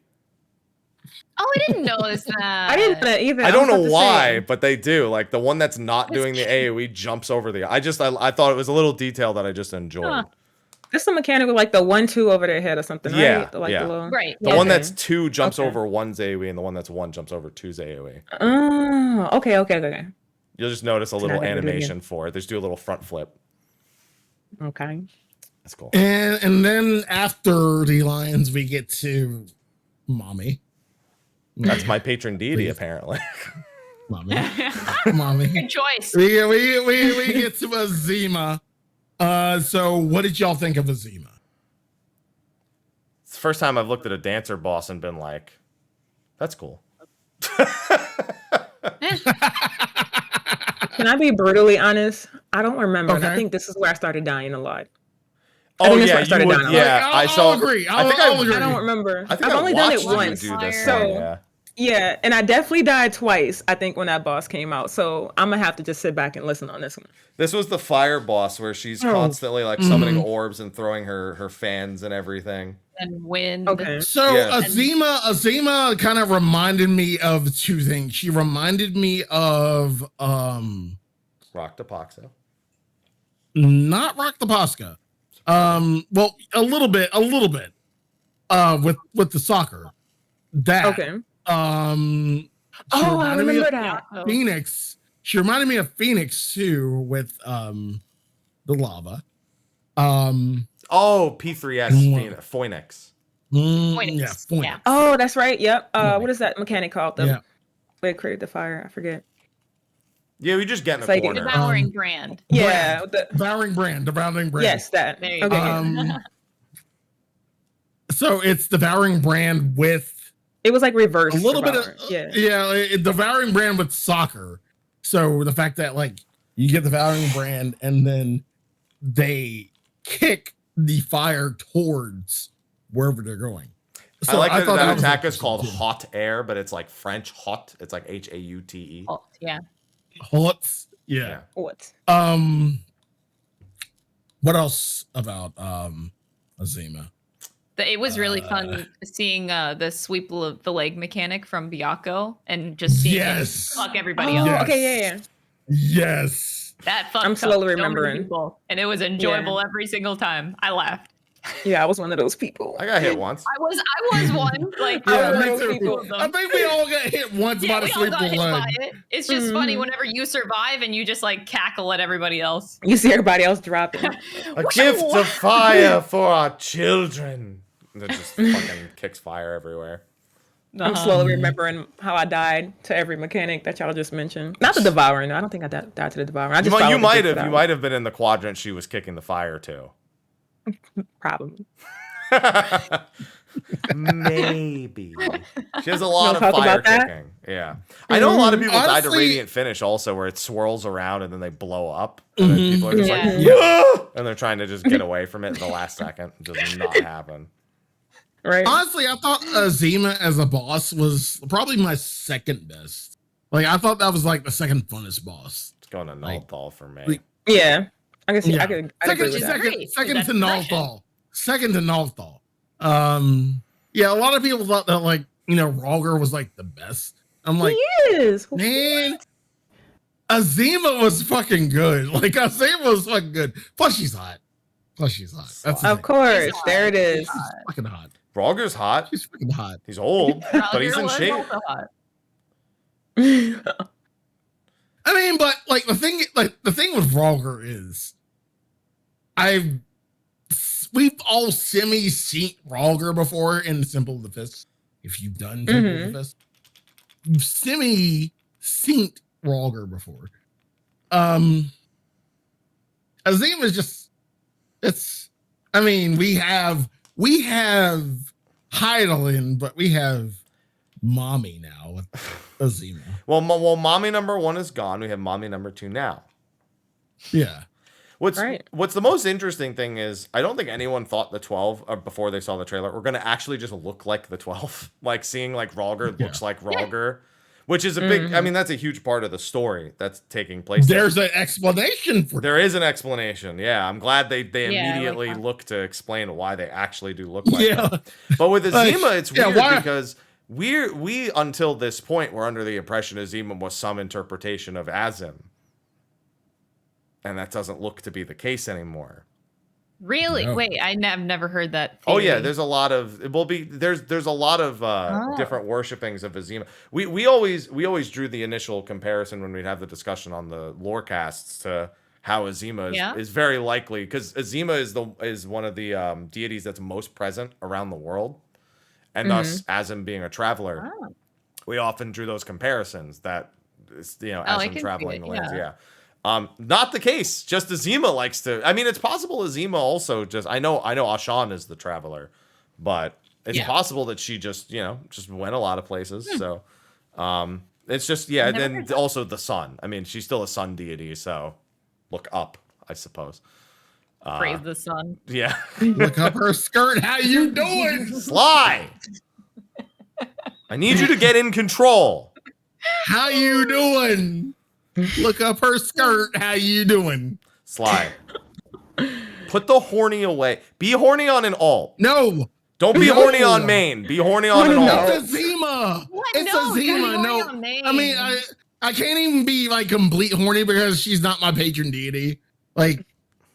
Oh, I didn't notice that. I didn't know that either. I don't know why, but they do. Like the one that's not doing the AoE jumps over the. I thought it was a little detail that I just enjoyed. Huh. There's some mechanic with like the 1-2 over their head or something, right? Like yeah. The little... Right. The one that's 2 jumps over 1's AoE, and the one that's 1 jumps over 2's AoE. Oh, okay. You'll just notice a little animation for it. They just do a little front flip. Okay. That's cool. And then after the lions, we get to Mommy. That's my patron deity, apparently. Mommy. Good choice. We get to Azima. So what did y'all think of Azima? It's the first time I've looked at a dancer boss and been like, that's cool. Can I be brutally honest? I don't remember. And I think this is where I started dying a lot. Oh yeah, you would, yeah. I'll agree. I'll agree. I don't remember. I think I've only done it once. Do this so yeah, and I definitely died twice. I think when that boss came out. So I'm gonna have to just sit back and listen on this one. This was the fire boss where she's constantly like summoning orbs and throwing her fans and everything. And wind. Okay. So Azima kind of reminded me of two things. She reminded me of Rock the Poxo. Not Rock the Posca. Well, a little bit. With the soccer. That okay. I remember that. Phoenix. She reminded me of Phoenix too with the lava. P3S Phoenix. Yeah, Phoenix. Yeah. Oh, that's right. Yep. What is that mechanic called? The way it created the fire. I forget. Yeah, we just get in a corner. Devouring brand. Yeah. Devouring brand. Yes, that. There you go. So it's Devouring brand with. It was like reverse. A little bit of Devouring brand with soccer. So the fact that like you get the Devouring brand and then they kick the fire towards wherever they're going. So I like that attack is called Hot Air, but it's like French hot. It's like HAUTE. Hot, yeah. Hot, yeah. What? What else about Azima? It was really fun seeing the sweep of the leg mechanic from Beyaca and just seeing him fuck everybody else. Yes. Okay, yeah. Yes. That fucked I'm slowly up so remembering. people, and it was enjoyable every single time. I laughed. Yeah, I was one of those people. I got hit once. I was one. Like I think we all got hit once by the sweep of the leg. It's just funny whenever you survive and you just like cackle at everybody else. You see everybody else dropping. A gift of fire for our children. And it just fucking kicks fire everywhere. I'm slowly remembering how I died to every mechanic that y'all just mentioned. Not the Devouring. I don't think I died to the Devouring. You might have been in the quadrant she was kicking the fire to. Probably. Maybe. She has a lot of fire kicking. Yeah. I know a lot of people died to Radiant Finish also, where it swirls around and then they blow up. And then people are just and they're trying to just get away from it in the last second. It does not happen. Right. Honestly, I thought Azima as a boss was probably my second best. Like, I thought that was like the second funnest boss. It's going to Nullthal for me. Yeah. I can see. Yeah. I could agree with that. Second to Nullthal. Second to Nullthal. Yeah, a lot of people thought that like, Rhalgr was like the best. I'm like, he is. Man, Azima was fucking good. Like, Azima was fucking good. Plus she's hot. That's of course. There it is. She's fucking hot. Rhalgr's hot. She's fucking hot. He's old, but he's in shape. I mean, but like the thing with Rhalgr is, we've all seen Rhalgr before in Symbol of the Fist. If you've done Symbol of the Fist, you've seen Rhalgr before. Azima is just, we have Hydaelyn, but we have mommy now with Azima. Well, mommy number 1 is gone. We have mommy number 2 now. Yeah. What's the most interesting thing is I don't think anyone thought the 12 before they saw the trailer were going to actually just look like the 12. Like seeing like Rhaegar looks like Rhaegar, which is a big. I mean, that's a huge part of the story that's taking place. There's an explanation for. There is an explanation. Yeah, I'm glad they immediately look to explain why they actually do look like that. But with Azima, it's weird because we until this point were under the impression Azima was some interpretation of Azim. And that doesn't look to be the case anymore. Really? No. Wait, I've never heard that theory. Oh yeah, there's a lot of there's a lot of different worshipings of Azima. We always drew the initial comparison when we'd have the discussion on the lore casts to how Azima is very likely because Azima is one of the deities that's most present around the world, and thus Azim being a traveler, we often drew those comparisons that Azim traveling the lands. Yeah. Not the case. Just Azima likes to. I mean, it's possible Azima also just. I know Ashan is the traveler, but it's possible that she just went a lot of places. So, it's just and then also the sun. I mean, she's still a sun deity, so look up, I suppose. Praise the sun. Yeah. Look up her skirt. How you doing, Sly? I need you to get in control. How you doing? Look up her skirt. How you doing? Sly. Put the horny away. Be horny on an alt. No. Don't be horny on main. Be horny on an alt. It's Azima. It's Azima. No. I mean, I can't even be like complete horny because she's not my patron deity. Like,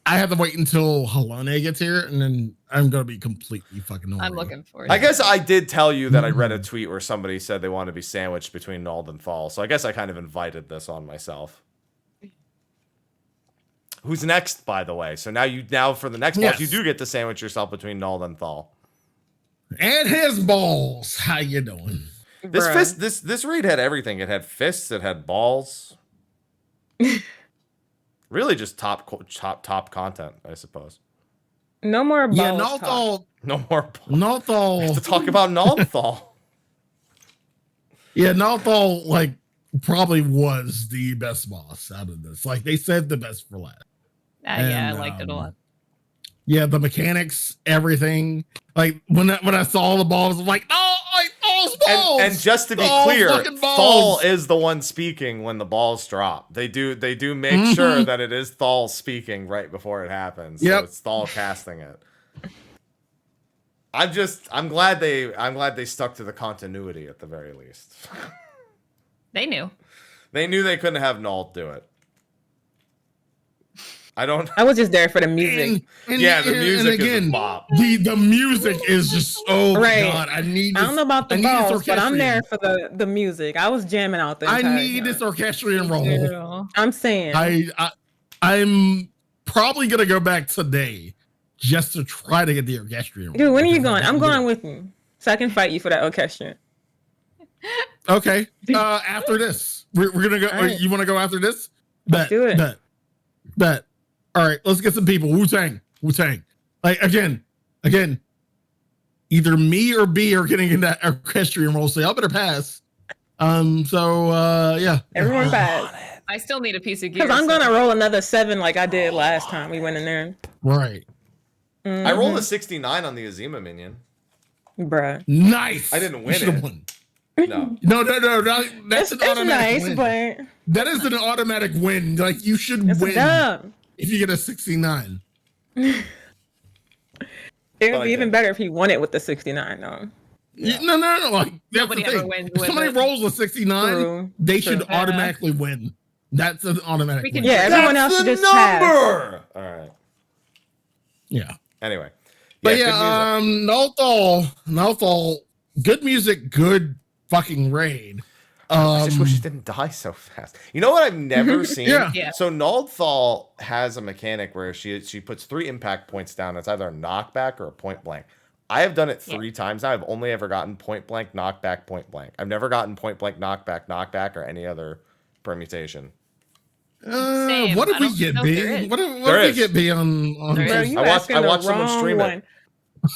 I have to wait until Helene gets here, and then I'm gonna be completely fucking horny. I'm looking for it. I guess I did tell you that I read a tweet where somebody said they wanted to be sandwiched between Nald and Thal, so I guess I kind of invited this on myself. Who's next, by the way? So now for the next boss, you do get to sandwich yourself between Nald and Thal. And his balls. How you doing? This raid had everything. It had fists. It had balls. Really, just top content, I suppose. No more balls. Yeah, Nalthal. No more. Nalthal. We have to talk about Nalthal. Yeah, Nalthal like probably was the best boss out of this. Like they said, the best for last. I liked it a lot. Yeah, the mechanics, everything. Like when I saw the balls, I'm like, oh, like balls. And just to be clear, Thal is the one speaking when the balls drop. They do make sure that it is Thal speaking right before it happens. So it's Thal casting it. I'm glad they stuck to the continuity at the very least. They knew. They knew they couldn't have Nald do it. I was just there for the music. The music is a bop. The music is just my god. I don't know about the balls, but I'm there for the music. I was jamming out there. I need this orchestrion roll. I'm saying I'm probably gonna go back today just to try to get the orchestrion roll. Dude, when are you going? I'm going with you. So I can fight you for that orchestrion. Okay. After this. We're gonna go. Right. You wanna go after this? Let's do it. Bet. All right, let's get some people. Wu-Tang. Like again, either me or B are getting in that orchestrion role, so y'all better pass. Everyone pass. I still need a piece of gear. Because I'm gonna roll another 7 like I did last time we went in there. Right. Mm-hmm. I rolled a 69 on the Azima minion. Bruh. Nice. I didn't win it. Won. No. That's an automatic win. But that is an automatic win. Like you should win. If you get a 69. It would be even better if he won it with the 69, though. Yeah. No. Like, nobody ever wins. If somebody rolls a 69, they should automatically win. That's an automatic win. Yeah, everyone else should just pass. All right. Yeah. Anyway. But Nalthal, good music, good fucking raid. I just wish it didn't die so fast. You know what I've never seen? Yeah. So Naldthal has a mechanic where she puts 3 impact points down. It's either a knockback or a point blank. I have done it 3 times now. I've only ever gotten point blank, knockback, point blank. I've never gotten point blank, knockback, or any other permutation. What did we get, B? What did we get, B on I watched someone stream it.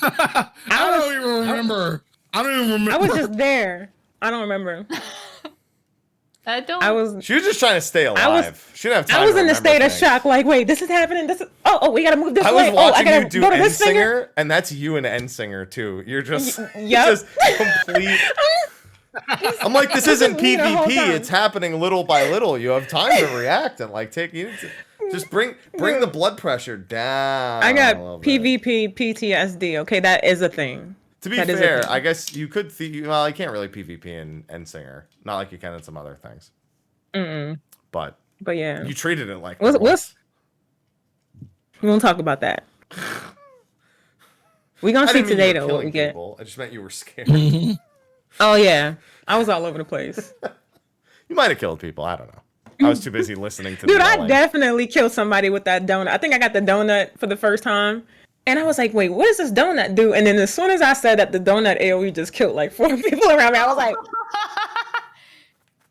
I don't even remember. I was just there. I don't remember. She was just trying to stay alive. She didn't have time. I was in a state of things. shock. Like, wait, this is happening. This is. Oh, we gotta move this way. I was watching you do go to End Singer, and that's you and End Singer too. You're just, just complete. I'm like, this isn't PvP. It's happening little by little. You have time to react and like take you. Just bring the blood pressure down. I got PvP PTSD. Okay, that is a thing. To be fair, I guess you could. Well, you can't really PvP in End Singer. Not like you can in some other things. But yeah, you treated it like. We won't talk about that. We gonna see today though what we get. I just meant you were scared. Oh yeah, I was all over the place. You might have killed people. I don't know. I was too busy listening to. Dude, I definitely killed somebody with that donut. I think I got the donut for the first time. And I was like, wait, what does this donut do? And then as soon as I said that the donut AoE just killed like 4 people around me, I was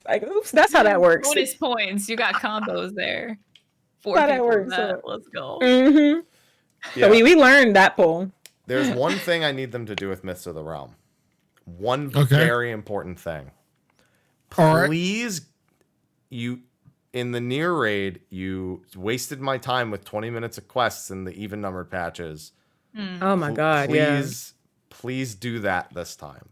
like, oops, that's how that works. Bonus points. You got combos there. 4 how people. That works. Let's go. Yeah. So we learned that poll. There's one thing I need them to do with Myths of the Realm. One very important thing. Please, you... In the near raid, you wasted my time with 20 minutes of quests in the even numbered patches. Oh my god! Please do that this time,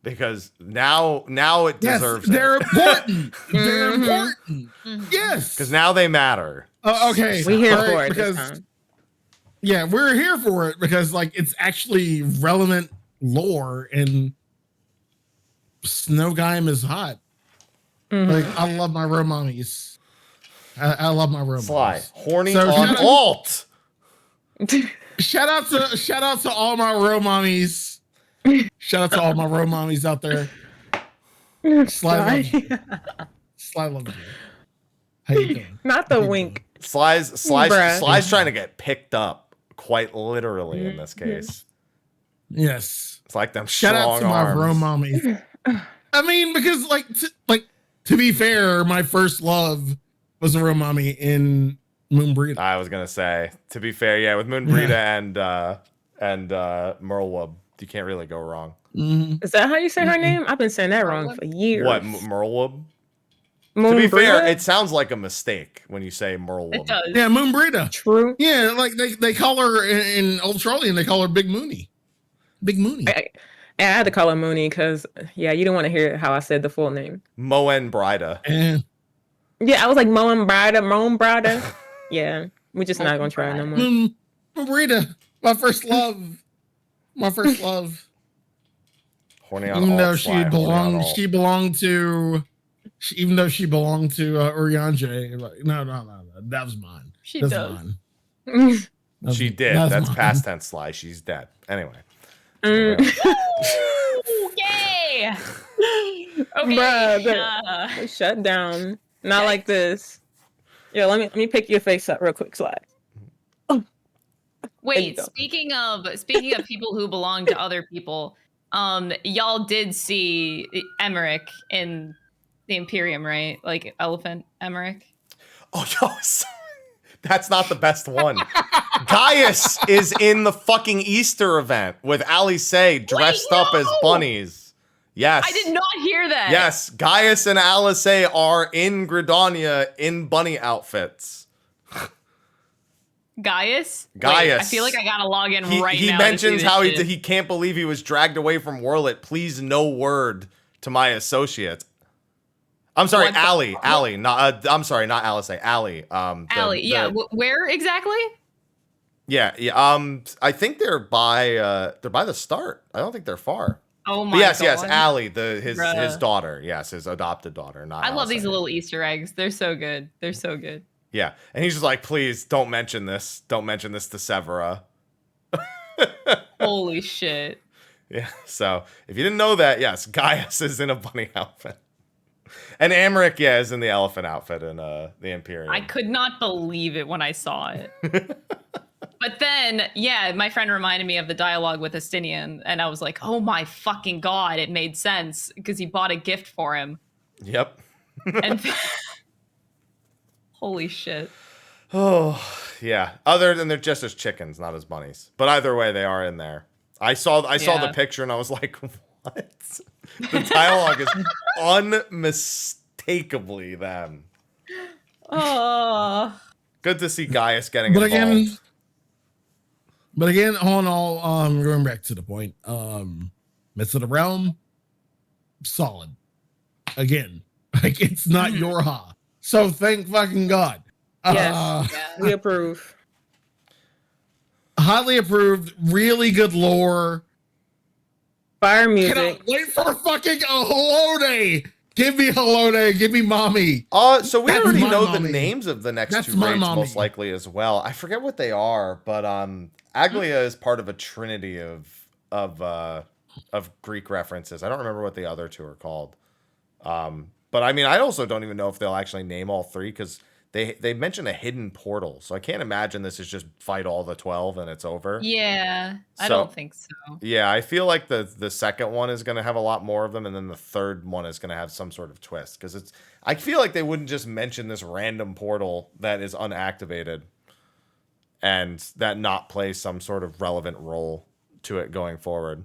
because now it deserves. They're important. They're important. Yes, because now they matter. Okay, we're here for it because this time. Yeah, we're here for it because like it's actually relevant lore, and Snowgime is hot. Like I love my romamis. I love my robots. Sly, horny on alt. Shout out to all my romommies. Shout out to all my romommies out there. Sly loves you. Sly loves you. How you doing? Not the wink. Sly's trying to get picked up, quite literally in this case. Yes. It's like them Shout out to arms. my romommies. I mean, because to be fair, my first love was a romami in Moonbreeda. I was gonna say, to be fair, yeah, with Moonbreeda and Merlwub, you can't really go wrong. Is that how you say her name? I've been saying that wrong for years. What, Merlwub? To be fair, it sounds like a mistake when you say Merlwub. It does. Yeah, Moonbreeda. True. Yeah, like they call her in Old Charlie, and they call her Big Mooney. Big Mooney. I had to call her Mooney because you didn't want to hear how I said the full name. Moen Brida. Yeah, I was like Moen Brida. Yeah, we're just not gonna try it no more. Moonbreeda, my first love. My first love. Horny on even alt, though she belonged to Oriange. Like, no, that was mine. She That's does. Mine. She did. That's past tense, Sly. She's dead. Anyway. Okay. Bruh, shut down. Not like this. Yeah, let me pick your face up real quick, Sly. Wait, speaking of people who belong to other people, y'all did see Emmerich in the Imperium, right? Like Elephant Emmerich. Oh, yo, that's not the best one. Gaius is in the fucking Easter event with Alice dressed up as bunnies. Yes. I did not hear that. Yes, Gaius and Alice are in Gridania in bunny outfits. Gaius? Wait, I feel like I gotta log in right now. He mentions how he can't believe he was dragged away from Worlet. Please, no word to my associate. I'm sorry, Allie. Not. I'm sorry, not Alice. Allie. Allie. Yeah. Where exactly? Yeah. I think they're by the start. I don't think they're far. Oh my god. Yes, Allie, his daughter. Yes, his adopted daughter. Not. I love these little Easter eggs. They're so good. They're so good. Yeah, and he's just like, please don't mention this. Don't mention this to Severa. Holy shit. Yeah. So if you didn't know that, yes, Gaius is in a bunny outfit. And Emmerich, is in the elephant outfit in the Imperium. I could not believe it when I saw it. But then, my friend reminded me of the dialogue with Estinian, and I was like, oh my fucking god, it made sense, because he bought a gift for him. Yep. And holy shit. Oh, yeah. Other than they're just as chickens, not as bunnies. But either way, they are in there. I saw the picture, and I was like, What? The dialogue is unmistakably them. Oh. Good to see Gaius getting But involved. again, all in all, going back to the point, Myths of the Realm, solid. Again, like it's not your ha. So thank fucking God. Yes, we approve. Highly approved, really good lore. Fire music. Cannot wait for fucking Halode. Give me Halode. Give me mommy. So we That's already my know mommy. the names of the next That's two my raids mommy. most likely as well. I forget what they are, but Aglia is part of a trinity of Greek references. I don't remember what the other two are called. But I mean, I also don't even know if they'll actually name all three because they mention a hidden portal. So I can't imagine this is just fight all the 12 and it's over. Yeah, I So- don't think so. Yeah, I feel like the second one is going to have a lot more of them, and then the third one is going to have some sort of twist. Because I feel like they wouldn't just mention this random portal that is unactivated and that not play some sort of relevant role to it going forward.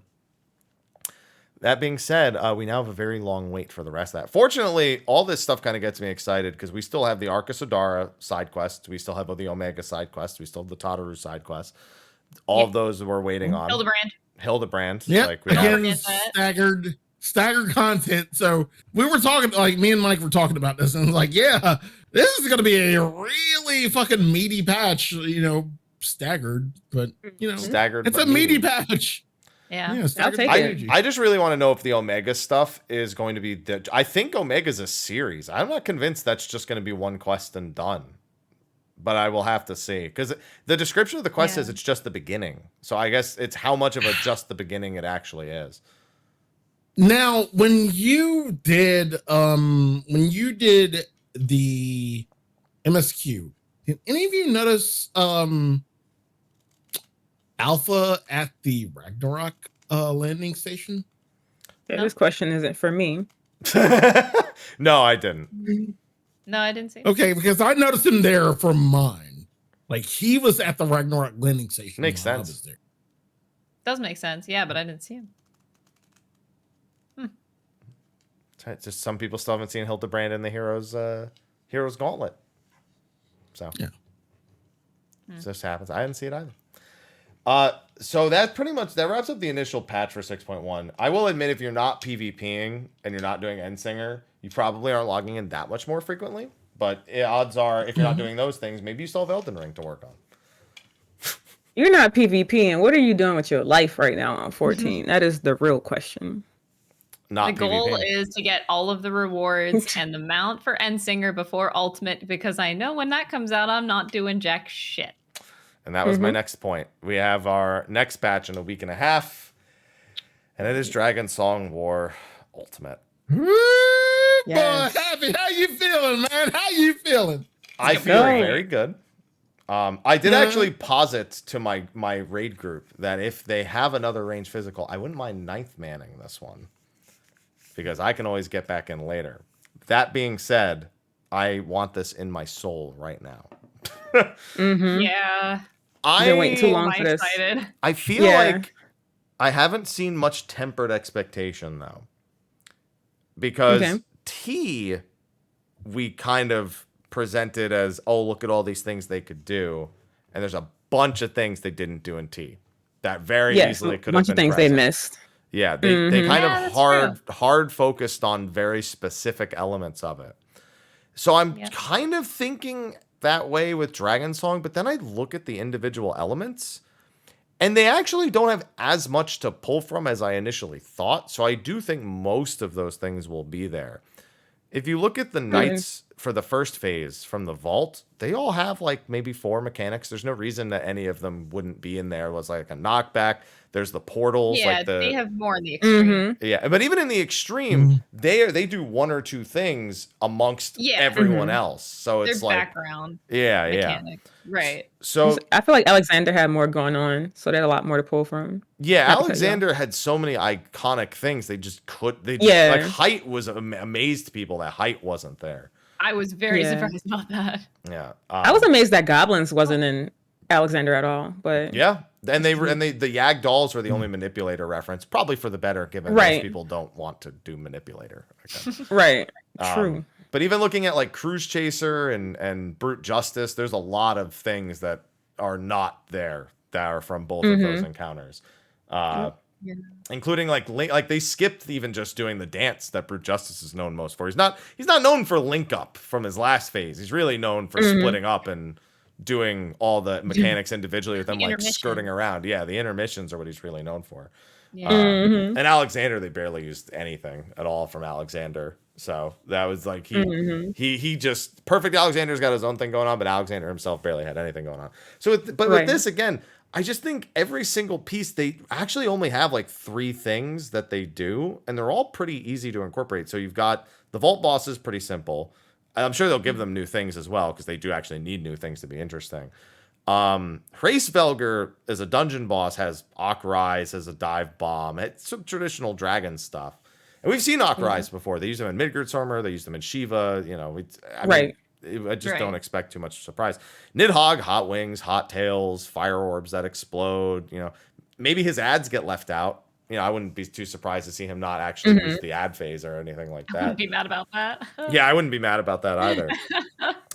That being said, we now have a very long wait for the rest of that. Fortunately, all this stuff kind of gets me excited because we still have the Arcus Odara side quests. We still have the Omega side quests. We still have the Tataru side quests. All of those we're waiting on. Hildebrand. Yeah, Like we again, are. staggered content. So we were talking, like me and Mike were talking about this, and I was like, yeah, this is going to be a really fucking meaty patch, staggered, but Staggered. it's but a meaty patch. Yeah. Staggered take energy. I just really want to know if the Omega stuff is going to be. I think Omega's a series. I'm not convinced that's just going to be one quest and done. But I will have to see because the description of the quest says it's just the beginning. So I guess it's how much of a just the beginning it actually is. Now, when you did the MSQ, did any of you notice Alpha at the Ragnarok landing station? Yeah, this question isn't for me. No, I didn't. No, I didn't see. Okay, because I noticed him there for mine. Like he was at the Ragnarok landing station. Makes while I sense. was there. Does make sense. Yeah, but I didn't see him. It's just some people still haven't seen Hildebrand in the Heroes Gauntlet. So yeah, it just happens. I didn't see it either. So that wraps up the initial patch for 6.1. I will admit, if you're not PvPing and you're not doing Endsinger, you probably aren't logging in that much more frequently. But odds are, if you're not doing those things, maybe you still have Elden Ring to work on. You're not PvPing. What are you doing with your life right now on 14? That is the real question. Not The goal PvPing. is to get all of the rewards and the mount for Endsinger before Ultimate, because I know when that comes out, I'm not doing jack shit. And that was my next point. We have our next patch in a week and a half, and it is Dragon Song War Ultimate. Yes. Boy, Happy, how you feeling, man? How you feeling? I feel Good. very good. I did actually posit to my raid group that if they have another range physical, I wouldn't mind 9th manning this one because I can always get back in later. That being said, I want this in my soul right now. Yeah. I've been waiting too long I'm for this. excited. I feel like I haven't seen much tempered expectation though. Because T, we kind of presented as, oh, look at all these things they could do. And there's a bunch of things they didn't do in T that very easily could have been a bunch of things present. they missed. Yeah, they kind Yeah, of that's hard focused on very specific elements of it. So I'm kind of thinking that way with Dragon Song, but then I look at the individual elements and they actually don't have as much to pull from as I initially thought. So I do think most of those things will be there. If you look at the knights for the first phase from the vault, they all have like maybe 4 mechanics. There's no reason that any of them wouldn't be in there. It was like a knockback. There's the portals. Yeah, like they have more in the extreme. Yeah, but even in the extreme, they do 1 or 2 things amongst everyone else. So it's Their like background. Yeah. Mechanics. Right. So I feel like Alexander had more going on, so they had a lot more to pull from. yeah, Not because, Alexander had so many iconic things. They just Yeah. like height was amazed people that height wasn't there. I was very surprised about that. Yeah. I was amazed that Goblins wasn't in Alexander at all, but Yeah. And the Yag dolls were the only manipulator reference, probably for the better, given most people don't want to do manipulator. Right. True. But even looking at like Cruise Chaser and Brute Justice, there's a lot of things that are not there that are from both of those encounters. Including like they skipped even just doing the dance that Brute Justice is known most for. He's not known for link up from his last phase. He's really known for splitting up and doing all the mechanics individually with them like skirting around. Yeah, the intermissions are what he's really known for. Yeah. And Alexander, they barely used anything at all from Alexander. So that was like he just perfect. Alexander's got his own thing going on, but Alexander himself barely had anything going on. So with this again, I just think every single piece, they actually only have like 3 things that they do, and they're all pretty easy to incorporate. So you've got the Vault boss is pretty simple. I'm sure they'll give them new things as well, because they do actually need new things to be interesting. Hraesvelgr as a dungeon boss has Ak Rise as a dive bomb. It's some traditional dragon stuff. And we've Ak Rise before. They use them in Midgardsormr. They use them in Shiva. You know, I just don't expect too much surprise. Nidhogg, hot wings, hot tails, fire orbs that explode. You know, maybe his ads get left out. You know, I wouldn't be too surprised to see him not actually use the ad phase or anything like that. I wouldn't be mad about that. Yeah, I wouldn't be mad about that either.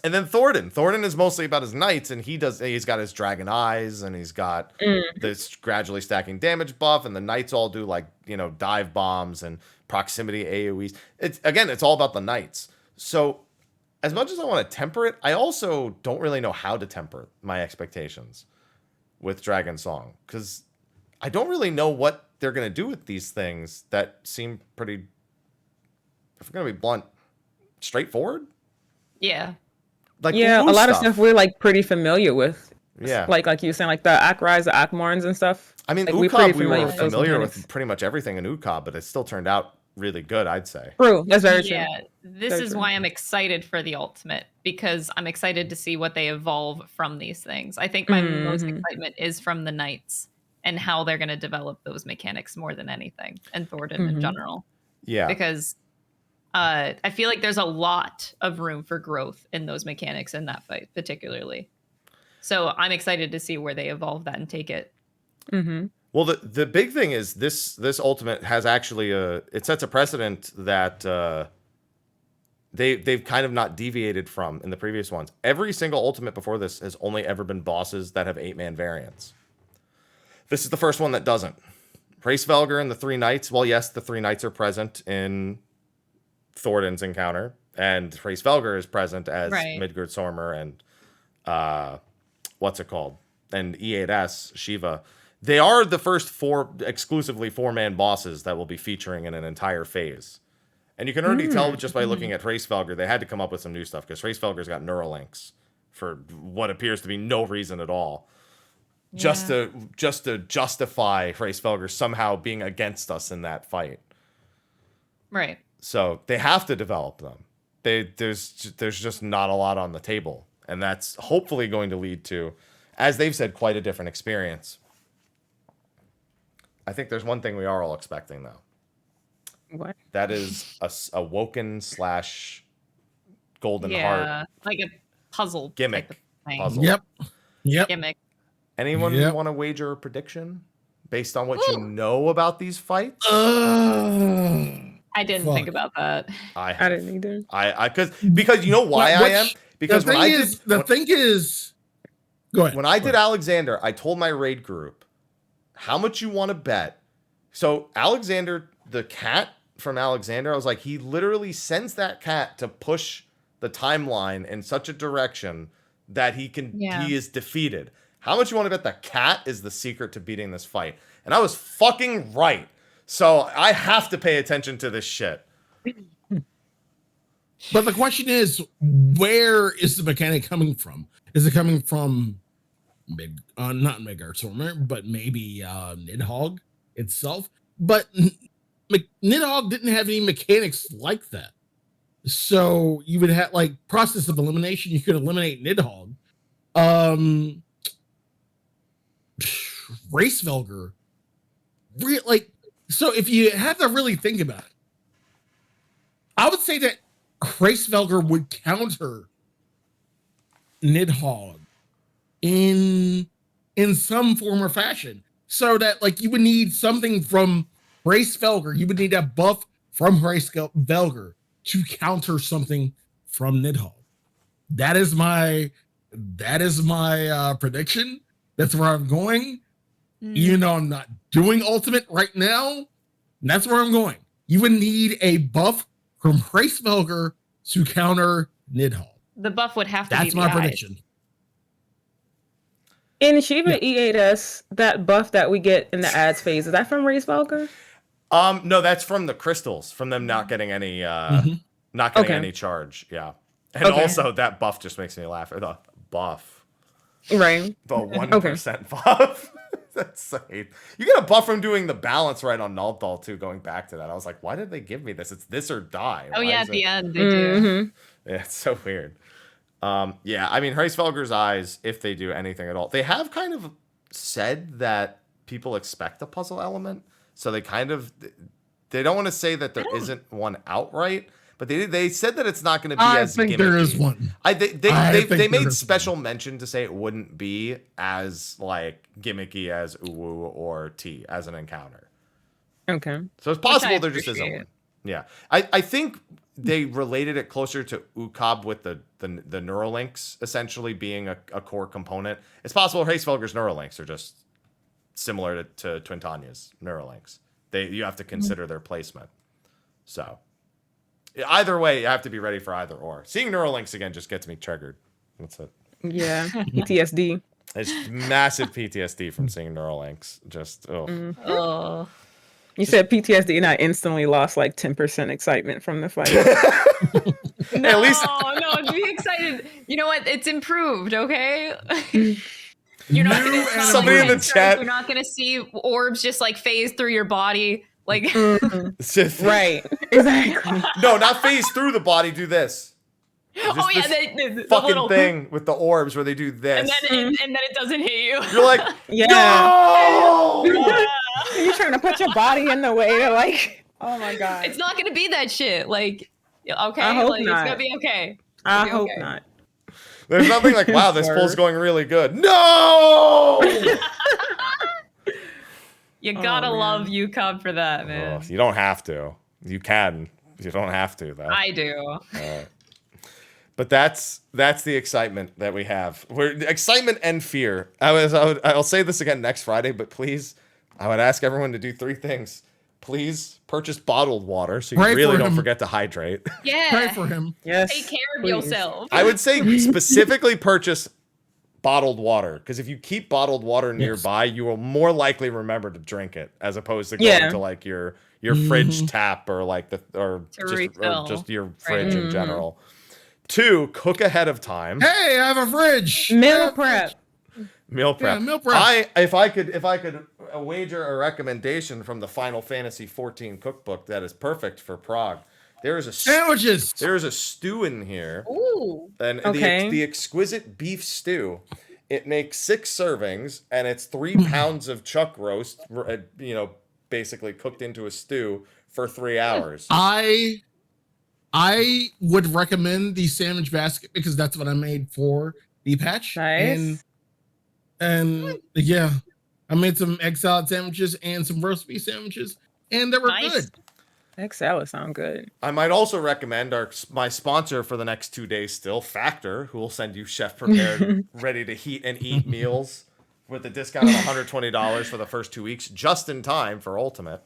And then Thordan. Thordan is mostly about his knights, and he's got his dragon eyes, and he's got this gradually stacking damage buff, and the knights all do like, you know, dive bombs and proximity AoEs. It's all about the knights. So as much as I want to temper it, I also don't really know how to temper my expectations with Dragon Song, because I don't really know what they're going to do with these things that seem pretty, if we're going to be blunt, straightforward. Yeah. Like a lot of stuff we're like pretty familiar with. Yeah. Like you were saying, like the Ak Rise, the Akmarns and stuff. I mean, like, Ukab, we were familiar with pretty much everything in Ukab, but it still turned out really good, I'd say. True. That's very true. Yeah. This is why I'm excited for the ultimate, because I'm excited to see what they evolve from these things. I think my most excitement is from the knights and how they're going to develop those mechanics more than anything, and Thordan in general. Yeah. Because I feel like there's a lot of room for growth in those mechanics in that fight, particularly. So I'm excited to see where they evolve that and take it. Well, the big thing is this ultimate has actually it sets a precedent that they've kind of not deviated from in the previous ones. Every single ultimate before this has only ever been bosses that have 8-man variants. This is the first one that doesn't. Hraesvelgr and the 3 knights. Well, yes, the 3 knights are present in Thordan's encounter, and Hraesvelgr is present as Midgardsormr and what's it called? And E8S, Shiva. They are the first 4 exclusively 4-man bosses that will be featuring in an entire phase. And you can already tell just by looking at Hraesvelgr, they had to come up with some new stuff, because Hraesvelgr's got Neuralinks for what appears to be no reason at all. Just to justify Hraesvelgr somehow being against us in that fight. Right. So they have to develop them. There's just not a lot on the table. And that's hopefully going to lead to, as they've said, quite a different experience. I think there's one thing we are all expecting, though. What? That is a Woken / Golden Heart. Like a puzzle gimmick. Puzzle. Yep. Gimmick. Anyone want to wager a prediction based on what you know about these fights? I didn't think about that. I didn't either. Because you know why I am? Because the thing is, go ahead. When I did Alexander, I told my raid group how much you want to bet. So Alexander, the cat from Alexander, I was like, he literally sends that cat to push the timeline in such a direction that he is defeated. How much you want to bet the cat is the secret to beating this fight? And I was fucking right. So I have to pay attention to this shit. But the question is, where is the mechanic coming from? Is it coming from not Midgardsormr, but maybe Nidhogg itself? But Nidhogg didn't have any mechanics like that. So you would have like process of elimination. You could eliminate Nidhogg. Hraesvelgr, so if you have to really think about it, I would say that Hraesvelgr would counter Nidhogg in in some form or fashion. So that like you would need something from Hraesvelgr. You would need a buff from Hraesvelgr to counter something from Nidhogg. That is my prediction. That's where I'm going. Even though I'm not doing ultimate right now, that's where I'm going. You would need a buff from Hraesvelgr to counter Nidhogg. The buff would have to That's be my the prediction. In Shiva E8S, that buff that we get in the ads phase, is that from Hraesvelgr? No, that's from the crystals, from them not getting any any charge. Yeah. And also that buff just makes me laugh. The buff. Right. The 1% buff. That's so hate. You get a buff from doing the balance right on Nulthal too, going back to that. I was like, why did they give me this? It's this or die. Oh, Why yeah, is at the it- end, they do. Yeah, it's so weird. Yeah, I mean, Hraesvelgr's eyes, if they do anything at all, they have kind of said that people expect a puzzle element. So they don't want to say that there isn't one outright, but they said that it's not going to be as think gimmicky. there is one. They made special mention to say it wouldn't be as like gimmicky as Uwu or T as an encounter. Okay. So it's possible there just appreciate isn't one. Yeah, I think they related it closer to Ukab with the Neurolinks essentially being a core component. It's possible Hraesvelgr's Neurolinks are just similar to Twintanya's Neurolinks. You have to consider their placement. So either way, you have to be ready for either or. Seeing Neurolinks again just gets me triggered. That's it. Yeah. PTSD. It's massive PTSD from seeing Neurolinks. Just Oh. You said PTSD, and I instantly lost like 10% excitement from the fight. No, At least no, be excited. You know what? It's improved, okay? You're not gonna Somebody in the chat. You're not gonna see orbs just like phase through your body. Like it's just, Right. Exactly. No, not phase through the body. Do this. Just oh yeah, this the fucking little thing with the orbs where they do this. and then it doesn't hit you. You're like, Yeah. no! You're trying to put your body in the way to like, oh my God. It's not gonna be that shit. Like, okay, I hope like, not. it's gonna be okay. I hope not. There's nothing like, wow, this pull's going really good. No! You gotta man. love UCOB for that, man. You don't have to. You can. You don't have to, though. I do. But that's the excitement that we have. We're excitement and fear. I'll say this again next Friday, but please, I would ask everyone to do 3 things. Please purchase bottled water so you Pray really for don't him. forget to hydrate. Yeah. Pray for him. Yes. Take care of please. yourself. I would say specifically purchase bottled water, because if you keep bottled water nearby, you will more likely remember to drink it as opposed to going to like your fridge tap or like just your fridge in general. 2, cook ahead of time. Hey, I have a fridge. Meal prep. Meal prep. Yeah, meal prep. If I could wager a recommendation from the Final Fantasy 14 cookbook that is perfect for Prague. There is a Sandwiches. There is a stew in here. Ooh. And Okay. the exquisite beef stew. It makes 6 servings, and it's 3 pounds of chuck roast, basically cooked into a stew for 3 hours. I would recommend the sandwich basket because that's what I made for the patch. Nice. And yeah, I made some egg salad sandwiches and some roast beef sandwiches, and they were good. Egg salad sound good. I might also recommend my sponsor for the next 2 days still, Factor, who will send you chef prepared, ready to heat and eat meals with a discount of $120 for the first 2 weeks, just in time for Ultimate.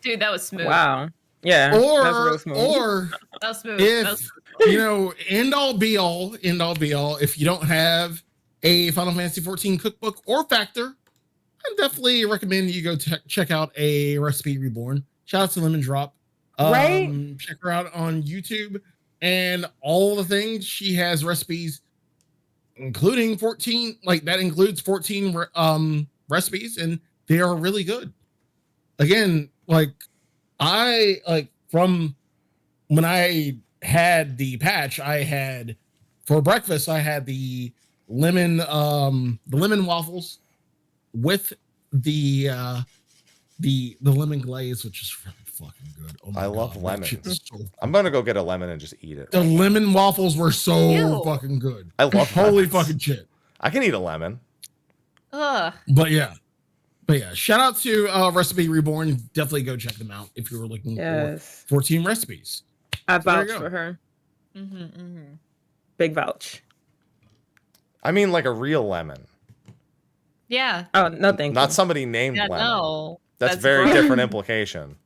Dude, that was smooth. Wow. Yeah. that's real smooth. Or That was smooth. That was if end all be all, if you don't have a Final Fantasy 14 cookbook or Factor, I definitely recommend you go check out a Recipe Reborn. Shout out to Lemon Drop. Right. Check her out on YouTube and all the things. She has recipes, including 14. Like that includes 14 recipes, and they are really good. Again, from when I had the patch, for breakfast I had the lemon waffles with the lemon glaze, which is really fucking good. Oh my I love God, lemon. that shit is so I'm going to go get a lemon and just eat it. the lemon waffles were so Ew. fucking good. I love Holy lemons. fucking shit. I can eat a lemon. Ugh. But yeah, shout out to Recipe Reborn. Definitely go check them out if you were looking for 14 recipes. I vouch for her. Big vouch. I mean, like a real lemon. Yeah. Oh, no, thank you. Not somebody named Lemon. No. That's very different implication.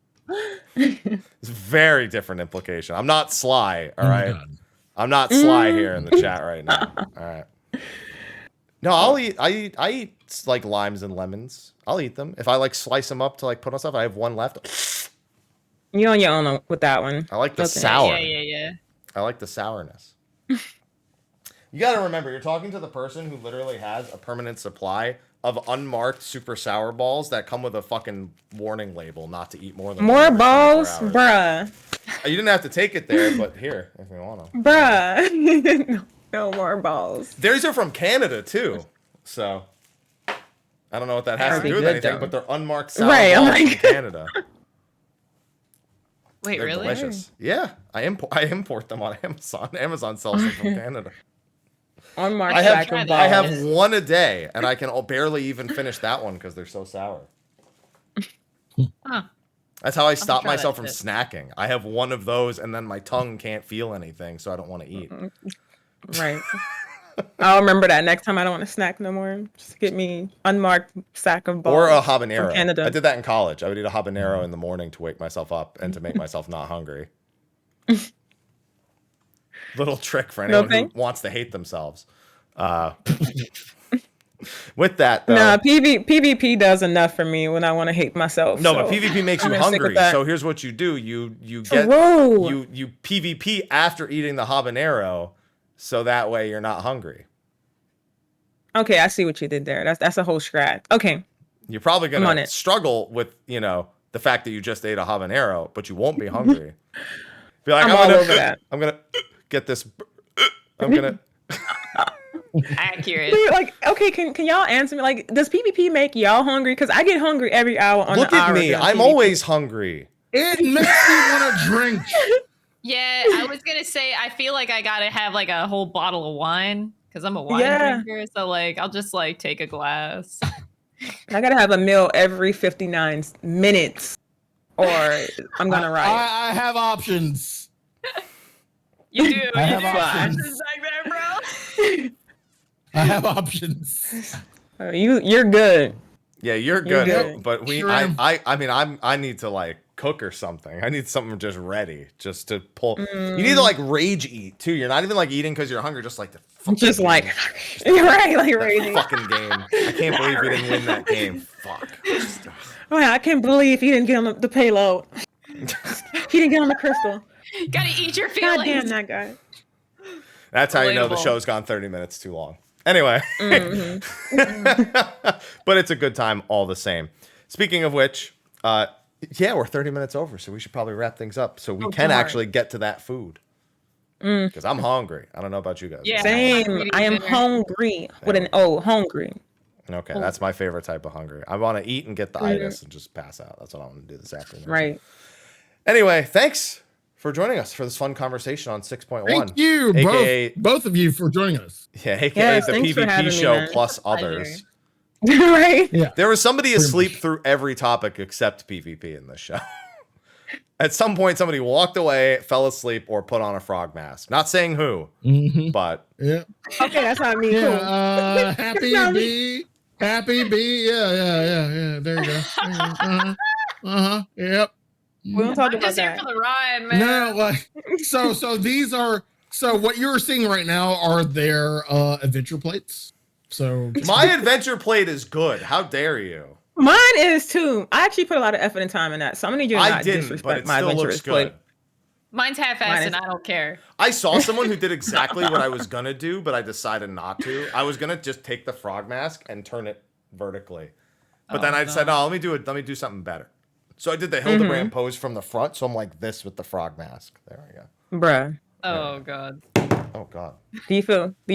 It's very different implication. I'm not Sly, all right? I'm not Sly here in the chat right now. All right. No, I eat like limes and lemons. I'll eat them. If I like slice them up to like put on stuff, I have one left. You're on your own with that one. I like the sour. Yeah. I like the sourness. You got to remember, you're talking to the person who literally has a permanent supply of unmarked super sour balls that come with a fucking warning label not to eat more than more balls, bruh. You didn't have to take it there, but here, if you want to. Bruh. No more balls. These are from Canada, too. So, I don't know what that has to do with anything, but they're unmarked sour balls from Canada. Wait, they're really? delicious. Yeah, I import them on Amazon. Amazon sells them from Canada. Unmarked I balls. have one a day, and I can barely even finish that one because they're so sour. Huh. That's how I stop myself from snacking. I have one of those, and then my tongue can't feel anything, so I don't want to eat. Right. I'll remember that next time I don't want to snack no more. Just get me unmarked sack of balls. Or a habanero. From Canada. I did that in college. I would eat a habanero in the morning to wake myself up and to make myself not hungry. Little trick for anyone who wants to hate themselves. With that, though, nah, PvP does enough for me when I want to hate myself. No, but PvP makes you hungry. So here's what you do: you get you PvP after eating the habanero, so that way you're not hungry. Okay, I see what you did there. That's a whole strat. Okay, you're probably gonna struggle with the fact that you just ate a habanero, but you won't be hungry. Be like, I'm gonna get this. I'm gonna. Accurate. Dude, like, okay, can y'all answer me? Like, does PvP make y'all hungry? Because I get hungry every hour on Look at me. I'm always hungry. It makes me want to drink. Yeah, I was gonna say I feel like I gotta have like a whole bottle of wine because I'm a wine drinker. So like I'll just like take a glass. I gotta have a meal every 59 minutes, or I'm gonna riot. I have options. You do. I have options. Like that, bro. I have options. You're good. Yeah, you're good. But I need to like cook or something. I need something just ready, just to pull. You need to like rage eat too. You're not even like eating because you're hungry. Just like right, like raging. Fucking game. I can't believe we didn't win that game. Fuck. Oh, yeah, I can't believe he didn't get on the payload. He didn't get on the crystal. Gotta eat your feelings. God damn that guy. That's how you know the show's gone 30 minutes too long. Anyway. But it's a good time all the same. Speaking of which, we're 30 minutes over, so we should probably wrap things up so we can actually get to that food. Because I'm hungry. I don't know about you guys. Yeah. Same. I am hungry with an O, hungry. Okay, that's my favorite type of hungry. I want to eat and get the itis and just pass out. That's what I want to do this afternoon. Right. Anyway, thanks for joining us for this fun conversation on 6.1. Thank you, AKA, both of you, for joining us. Yeah, AKA the PvP show plus others. Right? Yeah. There was somebody asleep through every topic except PvP in this show. At some point, somebody walked away, fell asleep, or put on a frog mask. Not saying who, but... Yeah. Okay, that's not me. Yeah, Happy B. Happy B. Yeah. There you go. Yep. We don't talk about here that. for the ride, man. No, like, so these are, so what you're seeing right now are their adventure plates. So my adventure plate is good. How dare you? Mine is too. I actually put a lot of effort and time in that, so I'm gonna need you to not disrespect my adventurous plate. Mine's half-assed and I don't care. I saw someone who did exactly what I was gonna do, but I decided not to. I was gonna just take the frog mask and turn it vertically, but then I said, "No, let me do something better." So I did the Hildebrand pose from the front, so I'm like this with the frog mask. There we go. Bruh. Oh god. Oh god. Do you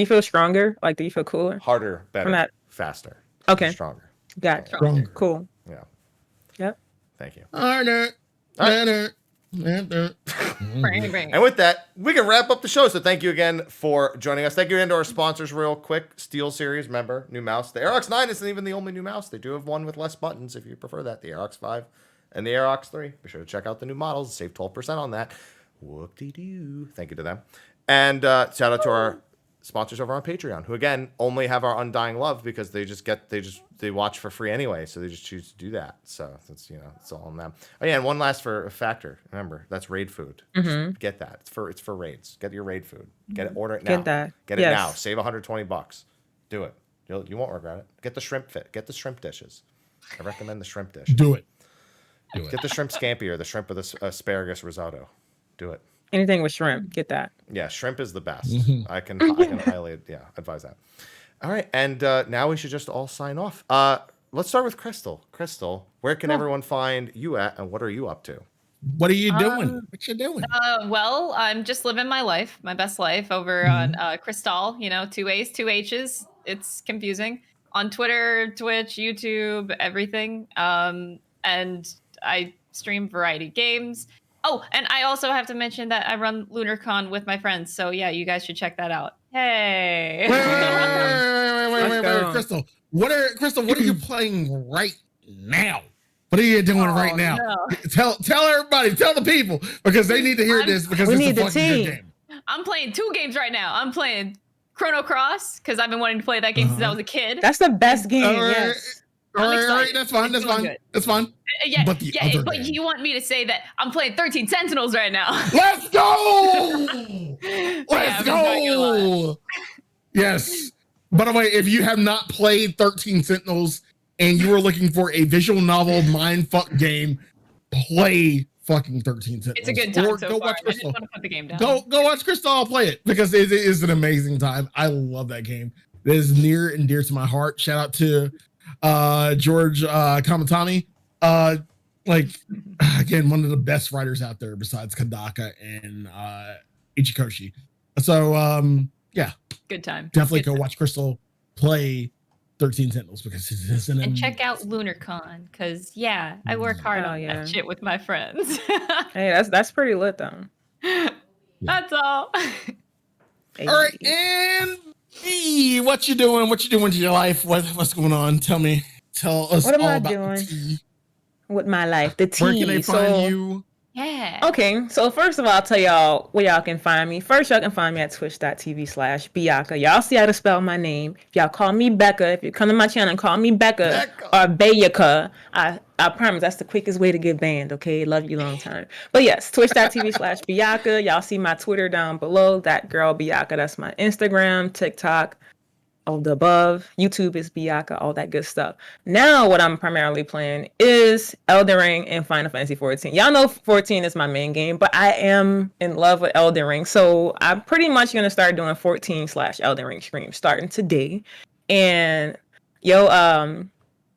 feel stronger? Like, do you feel cooler? Harder, better, faster. Okay. Stronger. Got it. Stronger. Cool. Yeah. Yep. Thank you. Harder, better, And with that, we can wrap up the show. So thank you again for joining us. Thank you again to our sponsors real quick. Steelseries, remember, new mouse. The Aerox 9 isn't even the only new mouse. They do have one with less buttons if you prefer that. The Aerox 5 and the Aerox 3. Be sure to check out the new models. Save 12% on that. Whoop-de-doo. Thank you to them. And shout out to our sponsors over on Patreon, who again only have our undying love because they watch for free anyway, so they just choose to do that. So that's it's all on them. Oh yeah, and one last for a factor. Remember, that's raid food. Just get that. It's for raids. Get your raid food. Get it. Order it now. Get it now. Save $120. Do it. You won't regret it. Get the shrimp fit. Get the shrimp dishes. I recommend the shrimp dish. Do it. Get the shrimp scampi or the shrimp with asparagus risotto. Do it. Anything with shrimp, get that. Yeah, shrimp is the best. I can highly advise that. All right, and now we should just all sign off. Let's start with Crystal. Crystal, where can everyone find you at, and what are you up to? What are you doing? What you doing? Well, I'm just living my life, my best life, over on CrystAAHHL. 2 A's, 2 H's. It's confusing. On Twitter, Twitch, YouTube, everything. And I stream variety games. Oh, and I also have to mention that I run LunarCon with my friends. So yeah, you guys should check that out. Hey. Wait, Crystal. What are you playing right now? What are you doing right now? No. Tell everybody, tell the people, because they need to hear this because it's a fucking good game. I'm playing 2 games right now. I'm playing Chrono Cross because I've been wanting to play that game since I was a kid. That's the best game. Yes. All right, that's fine. That's fine. Yeah, but you want me to say that I'm playing 13 Sentinels right now? Let's go! Let's go! Yes. By the way, if you have not played 13 Sentinels and you are looking for a visual novel mindfuck game, play fucking 13 Sentinels. It's a good time. Or so go far. watch I just want to put the game down. Go watch CrystAAHHL play it because it is an amazing time. I love that game. It is near and dear to my heart. Shout out to George Kamatani. Again, one of the best writers out there besides Kadaka and Ichikoshi. So yeah, good time. Definitely go watch CrystAAHHL play 13 Sentinels because it is an and check out LunarCon because I work hard on that shit with my friends. Hey, that's pretty lit though. That's all. Hey. All right, and what you doing? What you doing to your life? What's going on? Tell us what am all I about doing the tea. With my life. The tea. Where can they find you? Yeah. Okay, so first of all, I'll tell y'all where y'all can find me. First, y'all can find me at twitch.tv/Beyaca. Y'all see how to spell my name. If y'all call me Becca, if you come to my channel and call me Becca or Beyaca, I promise that's the quickest way to get banned, okay? Love you long time. But yes, twitch.tv/Beyaca. Y'all see my Twitter down below. That girl Beyaca, that's my Instagram, TikTok, all the above. YouTube is Beyaca, all that good stuff. Now, what I'm primarily playing is Elden Ring and Final Fantasy 14. Y'all know 14 is my main game, but I am in love with Elden Ring. So I'm pretty much going to start doing 14/Elden Ring streams starting today. And yo,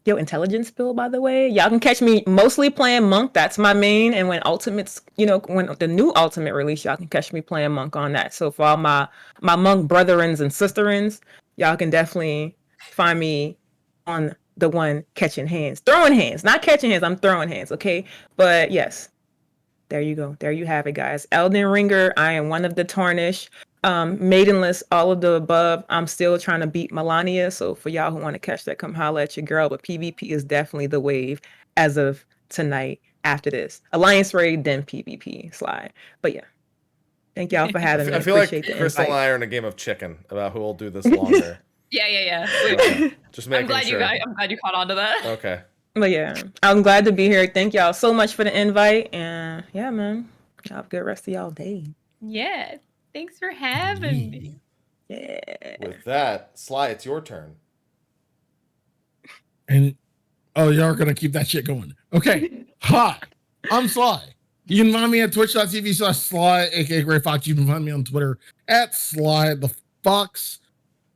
intelligence build, by the way, y'all can catch me mostly playing Monk. That's my main. And when Ultimate's, when the new Ultimate release, y'all can catch me playing Monk on that. So for all my Monk brotherins and sisterins, y'all can definitely find me on the one catching hands, throwing hands, not catching hands. I'm throwing hands. Okay. But yes, there you go. There you have it, guys. Elden Ringer. I am one of the tarnished, maidenless, all of the above. I'm still trying to beat Melania. So for y'all who want to catch that, come holla at your girl. But PvP is definitely the wave as of tonight after this. Alliance raid, then PvP slide. But yeah. Thank y'all for having me. I feel like Crystal and I are in a game of chicken about who will do this longer. Yeah. Just making sure. I'm glad you caught on to that. Okay. But yeah, I'm glad to be here. Thank y'all so much for the invite. And yeah, man, have a good rest of y'all day. Yeah. Thanks for having me. Yeah. With that, Sly, it's your turn. And y'all are gonna keep that shit going. Okay. Hi, I'm Sly. You can find me at twitch.tv/Sly, aka Gray Fox. You can find me on Twitter at Sly the Fox.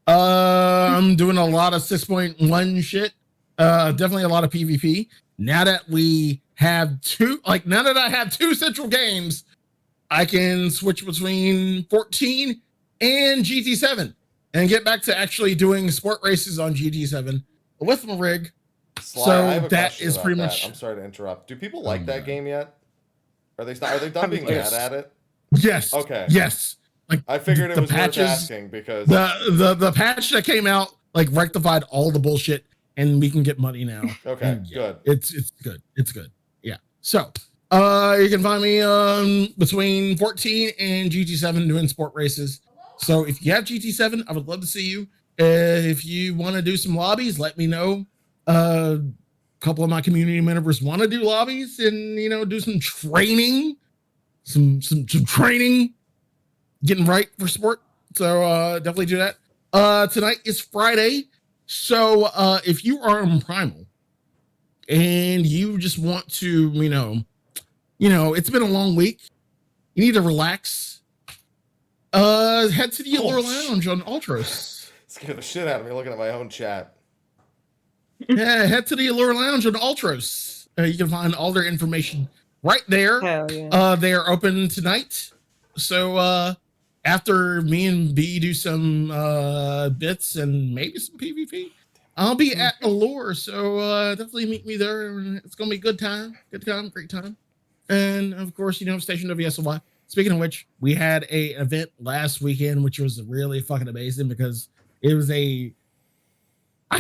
I'm doing a lot of 6.1 shit. Definitely a lot of PvP. Now that I have 2 central games, I can switch between 14 and GT7 and get back to actually doing sport races on GT7 with my rig. Sly, so I have a that question is about pretty that. much. I'm sorry to interrupt. Do people like that game yet? Are they done being bad at it? Yes. Okay. Yes. Like I figured it the was patches, worth asking because the patch that came out like rectified all the bullshit, and we can get money now. Okay, Yeah, good. It's good. It's good. Yeah. So you can find me between 14 and GT7 doing sport races. So if you have GT7, I would love to see you. If you want to do some lobbies, let me know. A couple of my community members want to do lobbies and do some training, some training, getting right for sport. So definitely do that. Tonight is Friday, so if you are in Primal and you just want to, it's been a long week, you need to relax. Head to the Allure Lounge on Ultros. Scared the shit out of me looking at my own chat. Yeah, head to the Allure Lounge on Ultros. You can find all their information right there. Hell yeah. They are open tonight. So after me and B do some bits and maybe some PvP, I'll be at Allure. So definitely meet me there. It's gonna be a good time, great time. And of course, Station WSOY. Speaking of which, we had a event last weekend, which was really fucking amazing because it was I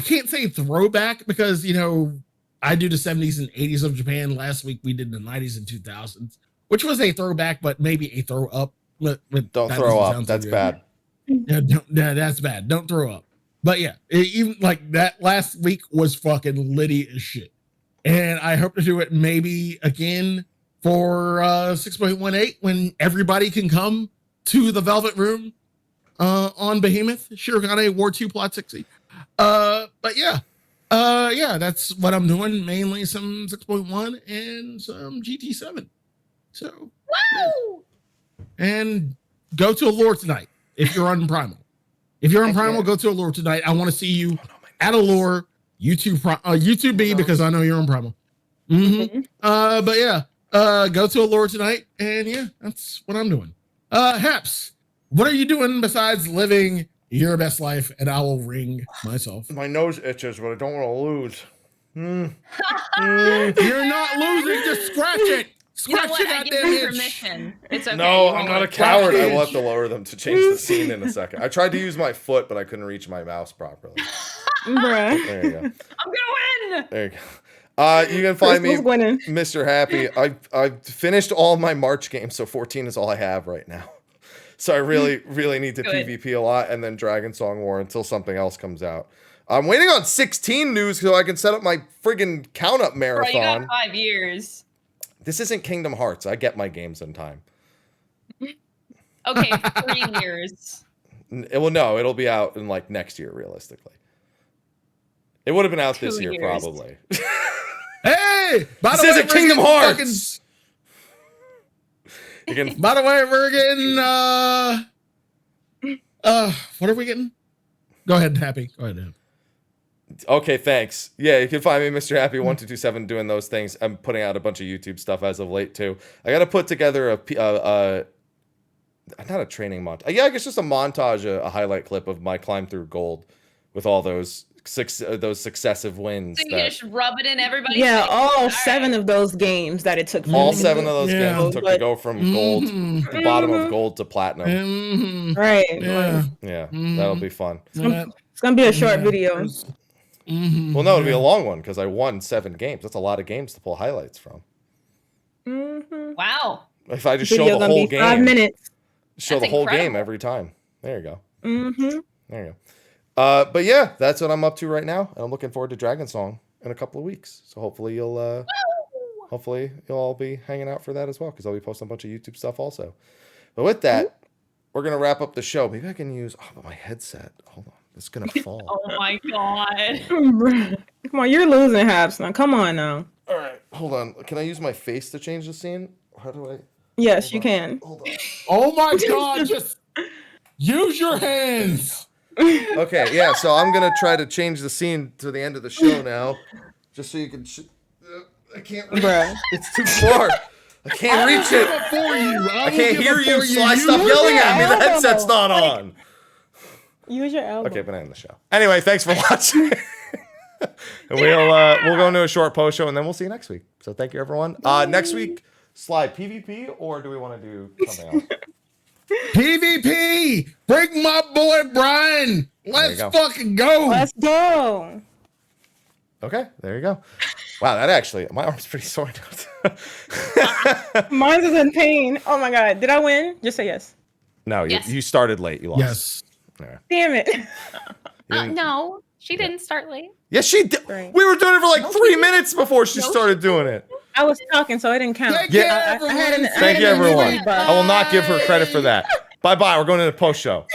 can't say throwback because, I do the 70s and 80s of Japan. Last week, we did the 90s and 2000s, which was a throwback, but maybe a throw up. Don't throw up. That's bad. Yeah, that's bad. Don't throw up. But yeah, even like that last week was fucking litty as shit. And I hope to do it maybe again for 6.18 when everybody can come to the Velvet Room on Behemoth, Shirogane War 2 Plot 60. But yeah, that's what I'm doing. Mainly some 6.1 and some GT7. So, Wow! And go to Allure tonight if you're on Primal. If you're on Primal, go to Allure tonight. I want to see you at Allure, YouTube B, because I know you're on Primal. But yeah, go to Allure tonight, and yeah, that's what I'm doing. Haps, what are you doing besides living your best life? And I will ring myself. My nose itches, but I don't want to lose. You're not losing, just scratch it. Scratch what? I give you permission. It's okay. No, I'm not a coward. I will have to lower them to change the scene in a second. I tried to use my foot, but I couldn't reach my mouse properly. Bruh. There you go. I'm gonna win. There you go. You can find me, Mr. Happy. I've finished all my March games, so 14 is all I have right now. So I really need to PvP a lot, and then Dragon Song War until something else comes out. I'm waiting on 16 news so I can set up my friggin' count-up marathon. Bro, you got 5 years. This isn't Kingdom Hearts. I get my games in time. Okay, 3 years. Well, no, it'll be out in like next year, realistically. It would have been out 2 this year, years. probably. Hey, by This the way, isn't Kingdom Hearts. By the way, we're getting what are we getting? Go ahead, Happy. Go ahead. Okay, thanks. Yeah, you can find me, Mr. Happy1227, doing those things. I'm putting out a bunch of YouTube stuff as of late too. I got to put together not a training montage. Yeah, I guess just a montage, a highlight clip of my climb through gold with all those successive wins. So you can just rub it in everybody's Yeah, face. all 7 of those games that it took. All 7 of those games took to go from gold, the bottom of gold to platinum. Right. Yeah, that'll be fun. It's gonna be a short video. Well, no, it'll be a long one because I won 7 games. That's a lot of games to pull highlights from. Wow. If I just Video show the gonna whole be 5 game, minutes. show That's the whole incredible. game every time. There you go. There you go. But yeah, that's what I'm up to right now, and I'm looking forward to Dragon Song in a couple of weeks. So hopefully you'll all be hanging out for that as well, because I'll be posting a bunch of YouTube stuff also. But with that, we're gonna wrap up the show. Maybe I can use my headset. Hold on, it's gonna fall. Oh my god. Come on, you're losing, Haps. Now, come on now. All right, hold on. Can I use my face to change the scene? How do I? Yes, you can. Hold on. Oh my god, just use your hands. Okay, yeah, so I'm going to try to change the scene to the end of the show now, just so you can... I can't reach Bruh. It's too far. I can't reach it. For you. I can't hear you, Sly. Stop yelling at me. The headset's not on. Use your elbow. Okay, but I end the show. Anyway, thanks for watching. And we'll go into a short post show, and then we'll see you next week. So thank you, everyone. Next week, Sly, PvP, or do we want to do something else? PvP! Bring my boy Brian! Let's fucking go! Let's go! Okay, there you go. Wow, that actually, my arm's pretty sore now. Mine's is in pain. Oh my god. Did I win? Just say yes. No, Yes. you started late. You lost. Yes. Yeah. Damn it. No, she didn't start late. Yes, she did. Right. We were doing it for like 3 minutes before she started doing it. I was talking, so it didn't count. Thank you, everyone. Thank you, everyone. I will not give her credit for that. Bye-bye. We're going to the post show.